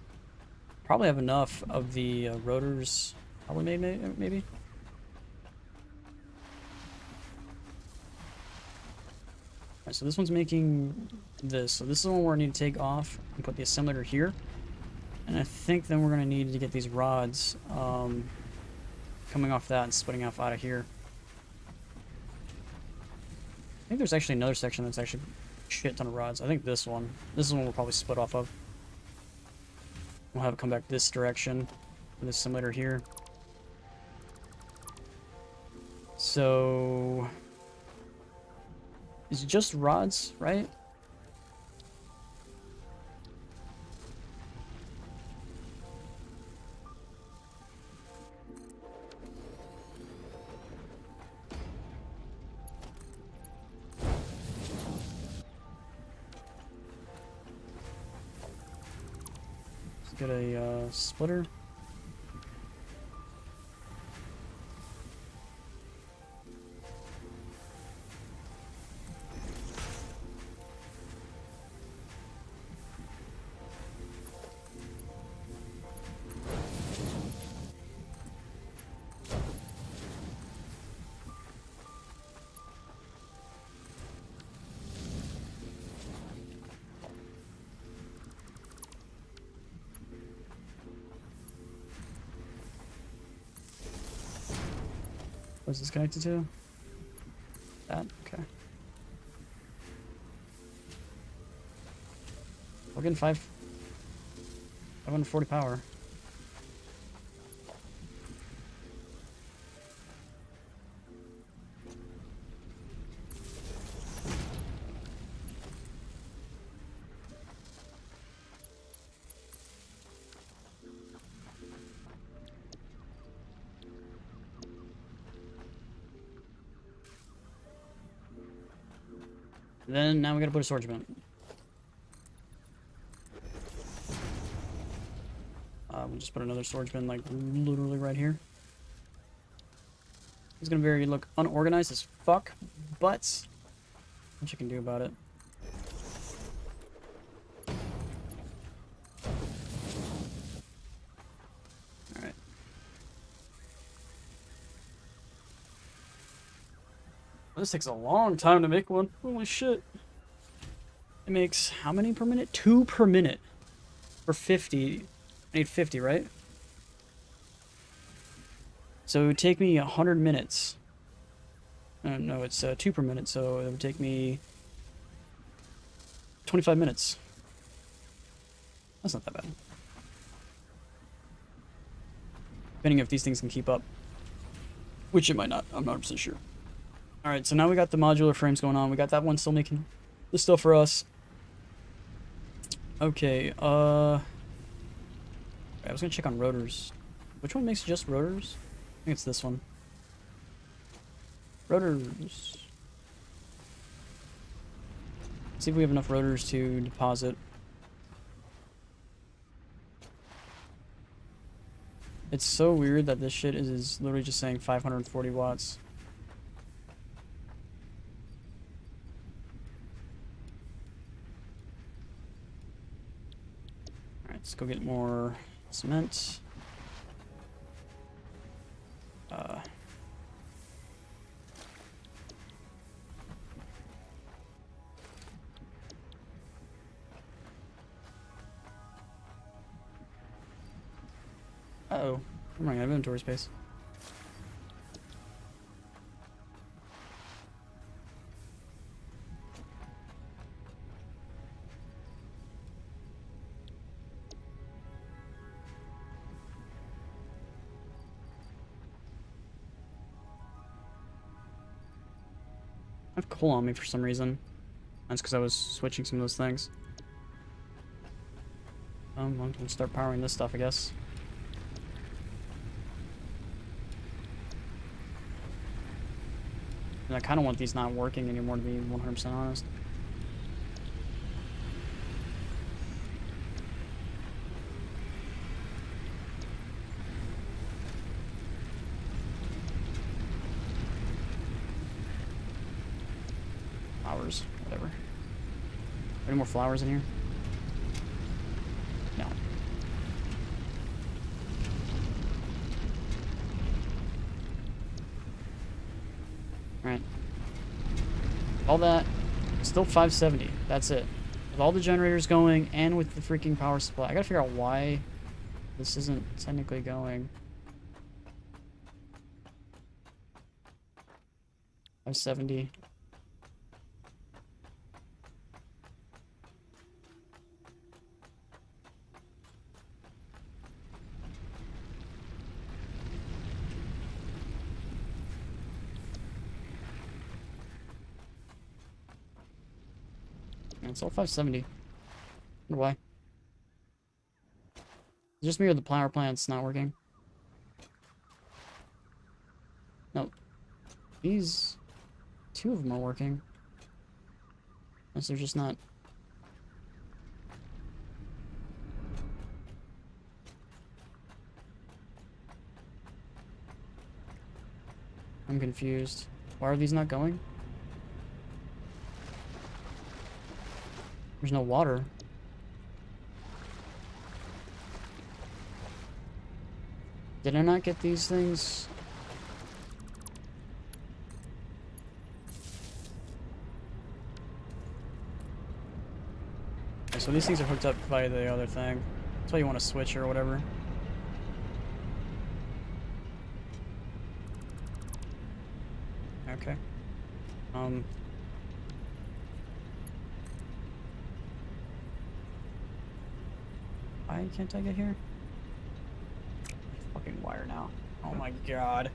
Probably have enough of the rotors. Probably maybe. Alright, so this one's making this. So this is the one where I need to take off and put the assembler here. And I think then we're going to need to get these rods. coming off that and splitting off out of here. I think there's actually another section that's actually a shit ton of rods. I think this one. This is one we'll probably split off of. We'll have it come back this direction for this simulator here. So... Is it just rods, right? Let's get a splitter. What's this connected to? That? Okay. We're getting 540 power. Then now we gotta put a storage bin. We'll just put another storage bin like literally right here. It's gonna look unorganized as fuck, but what you can do about it. Alright. This takes a long time to make one. Holy shit. It makes how many per minute? 2 per minute. For 50. I need 50, right? So it would take me 100 minutes. No, it's 2 per minute, so it would take me 25 minutes. That's not that bad. Depending if these things can keep up. Which it might not. I'm not 100% sure. Alright, so now we got the modular frames going on. We got that one still making the stuff for us. Okay, I was gonna check on rotors. Which one makes just rotors? I think it's this one. Rotors. See if we have enough rotors to deposit. It's so weird that this shit is literally just saying 540 watts. Alright, let's go get more cement. Uh-oh. I'm running out of inventory space. I have coal on me for some reason. That's because I was switching some of those things. I'm going to start powering this stuff, I guess. And I kind of want these not working anymore, to be 100% honest. Flowers, whatever. Any more flowers in here? No. Alright. All that, still 570. That's it. With all the generators going and with the freaking power supply. I gotta figure out why this isn't technically going. 570. It's all 570. Wonder why. It's just me or the power plant's not working? No. These... 2 of them are working. Unless they're just not... I'm confused. Why are these not going? There's no water. Did I not get these things? Okay, so these things are hooked up by the other thing. That's why you want to switch or whatever. Okay. Why can't I get here? Fucking wire now. Oh my god.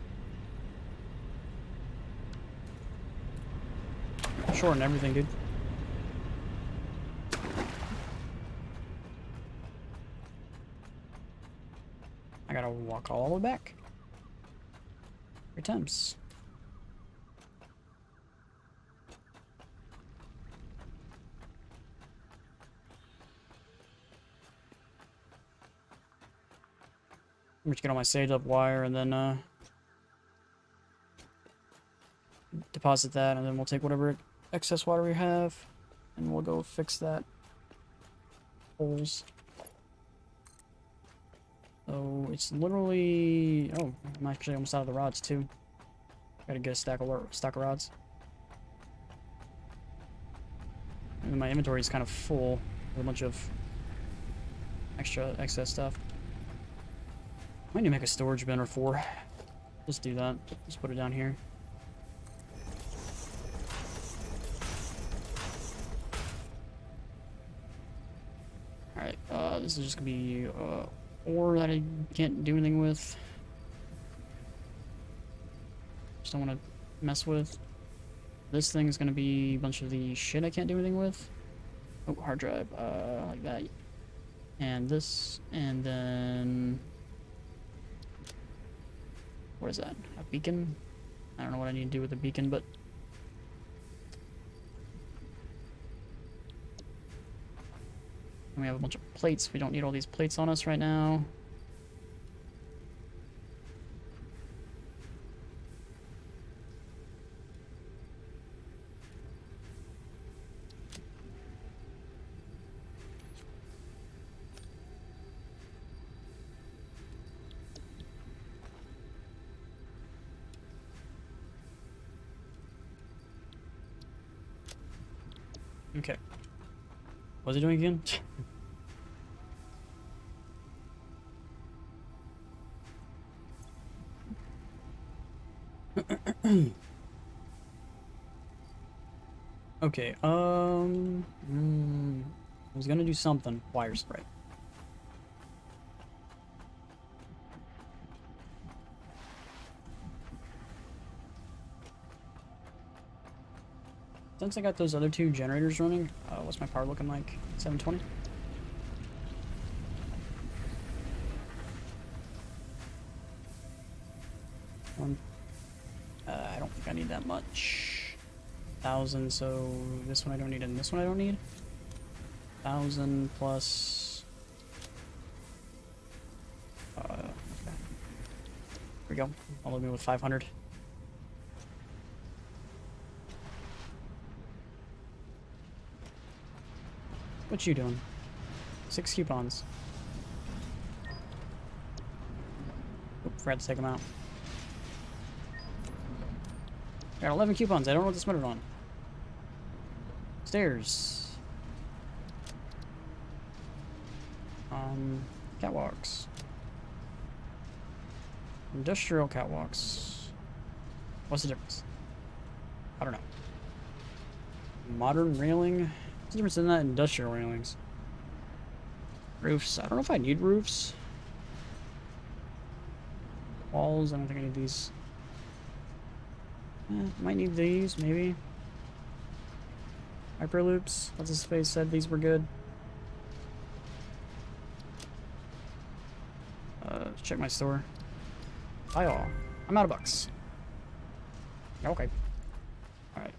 Shorten everything, dude. I gotta walk all the way back. 3 times. I'm just get all my saved up wire and then deposit that, and then we'll take whatever excess water we have and we'll go fix that holes. So it's literally, oh, I'm actually almost out of the rods too. Gotta get a stack of rods. And then my inventory is kind of full with a bunch of excess stuff. Might need to make a storage bin or 4. Just do that. Just put it down here. Alright, this is just gonna be ore that I can't do anything with. Just don't want to mess with. This thing is gonna be a bunch of the shit I can't do anything with. Oh, hard drive, like that. And this, and then... What is that? A beacon? I don't know what I need to do with the beacon, but... And we have a bunch of plates. We don't need all these plates on us right now. Okay. What's it doing again? Okay, I was gonna do something. Wire spray. Since I got those other 2 generators running, what's my power looking like? 720? I don't think I need that much. 1,000, so this one I don't need, and this one I don't need. 1,000 plus... okay. Here we go. I'll leave me with 500. What you doing? 6 coupons. Oop, forgot to take them out. Got 11 coupons. I don't know what to spend it on. Stairs. Catwalks. Industrial catwalks. What's the difference? I don't know. Modern railing? What's the difference in that industrial railings? Roofs. I don't know if I need roofs. Walls. I don't think I need these. Might need these, maybe. Hyperloops. What's his face said these were good. Let's check my store. Buy all. I'm out of bucks. Okay. Alright.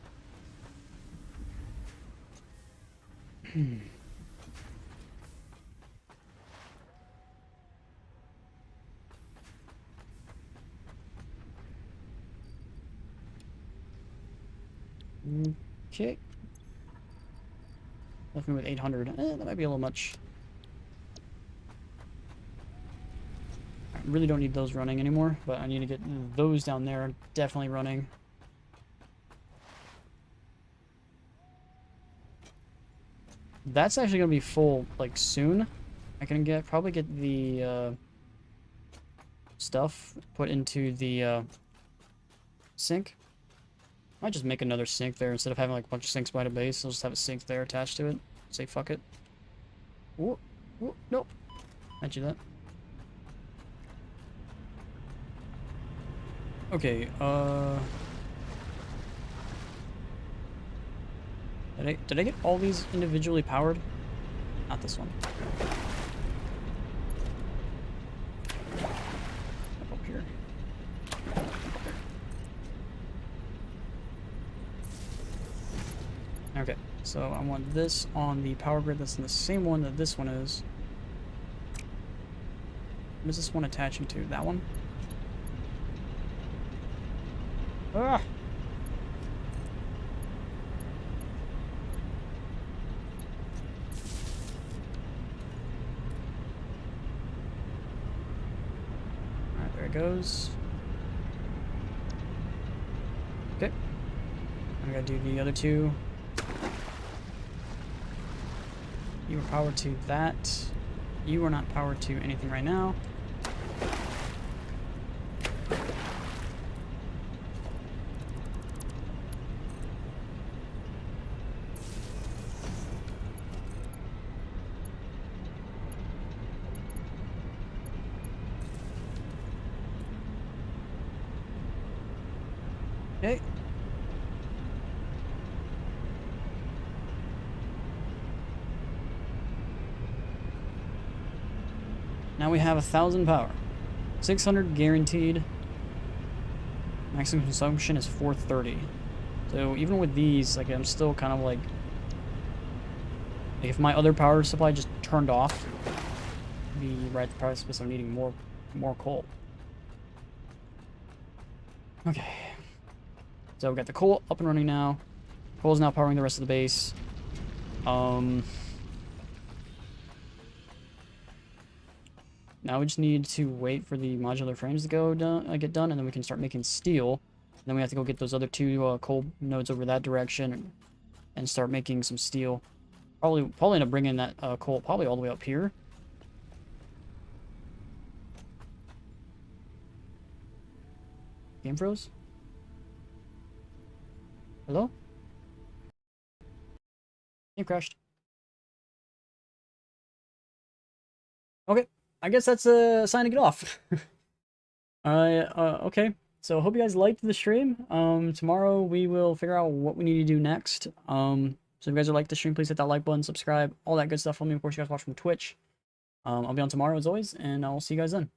Okay. Left me with 800. That might be a little much. I really don't need those running anymore, but I need to get those down there definitely running. That's actually going to be full, like, soon. I can probably get the stuff put into the sink. Might just make another sink there instead of having like a bunch of sinks by the base. I'll just have a sink there attached to it. Say fuck it. Ooh, ooh, nope. Can't do that. Okay, did I get all these individually powered? Not this one. Up here. Okay, so I want this on the power grid that's in the same one that this one is. What is this one attaching to? That one? Ah! Alright, there it goes. Okay. I'm gonna do the other two. You are powered to that. You are not powered to anything right now. Okay. Now we have 1,000 power. 600 guaranteed. Maximum consumption is 430. So even with these, like, I'm still kind of like if my other power supply just turned off, I'd be right at the precipice of needing more coal. Okay. So we got the coal up and running now. Coal is now powering the rest of the base. Now we just need to wait for the modular frames to get done, and then we can start making steel. And then we have to go get those other two coal nodes over that direction and start making some steel. Probably end up bringing that coal probably all the way up here. Game froze? Hello? Game crashed. Okay. I guess that's a sign to get off. Okay. So hope you guys liked the stream. Tomorrow we will figure out what we need to do next. So if you guys are like the stream, please hit that like button, subscribe, all that good stuff for me. Of course, you guys watch from Twitch. I'll be on tomorrow as always, and I'll see you guys then.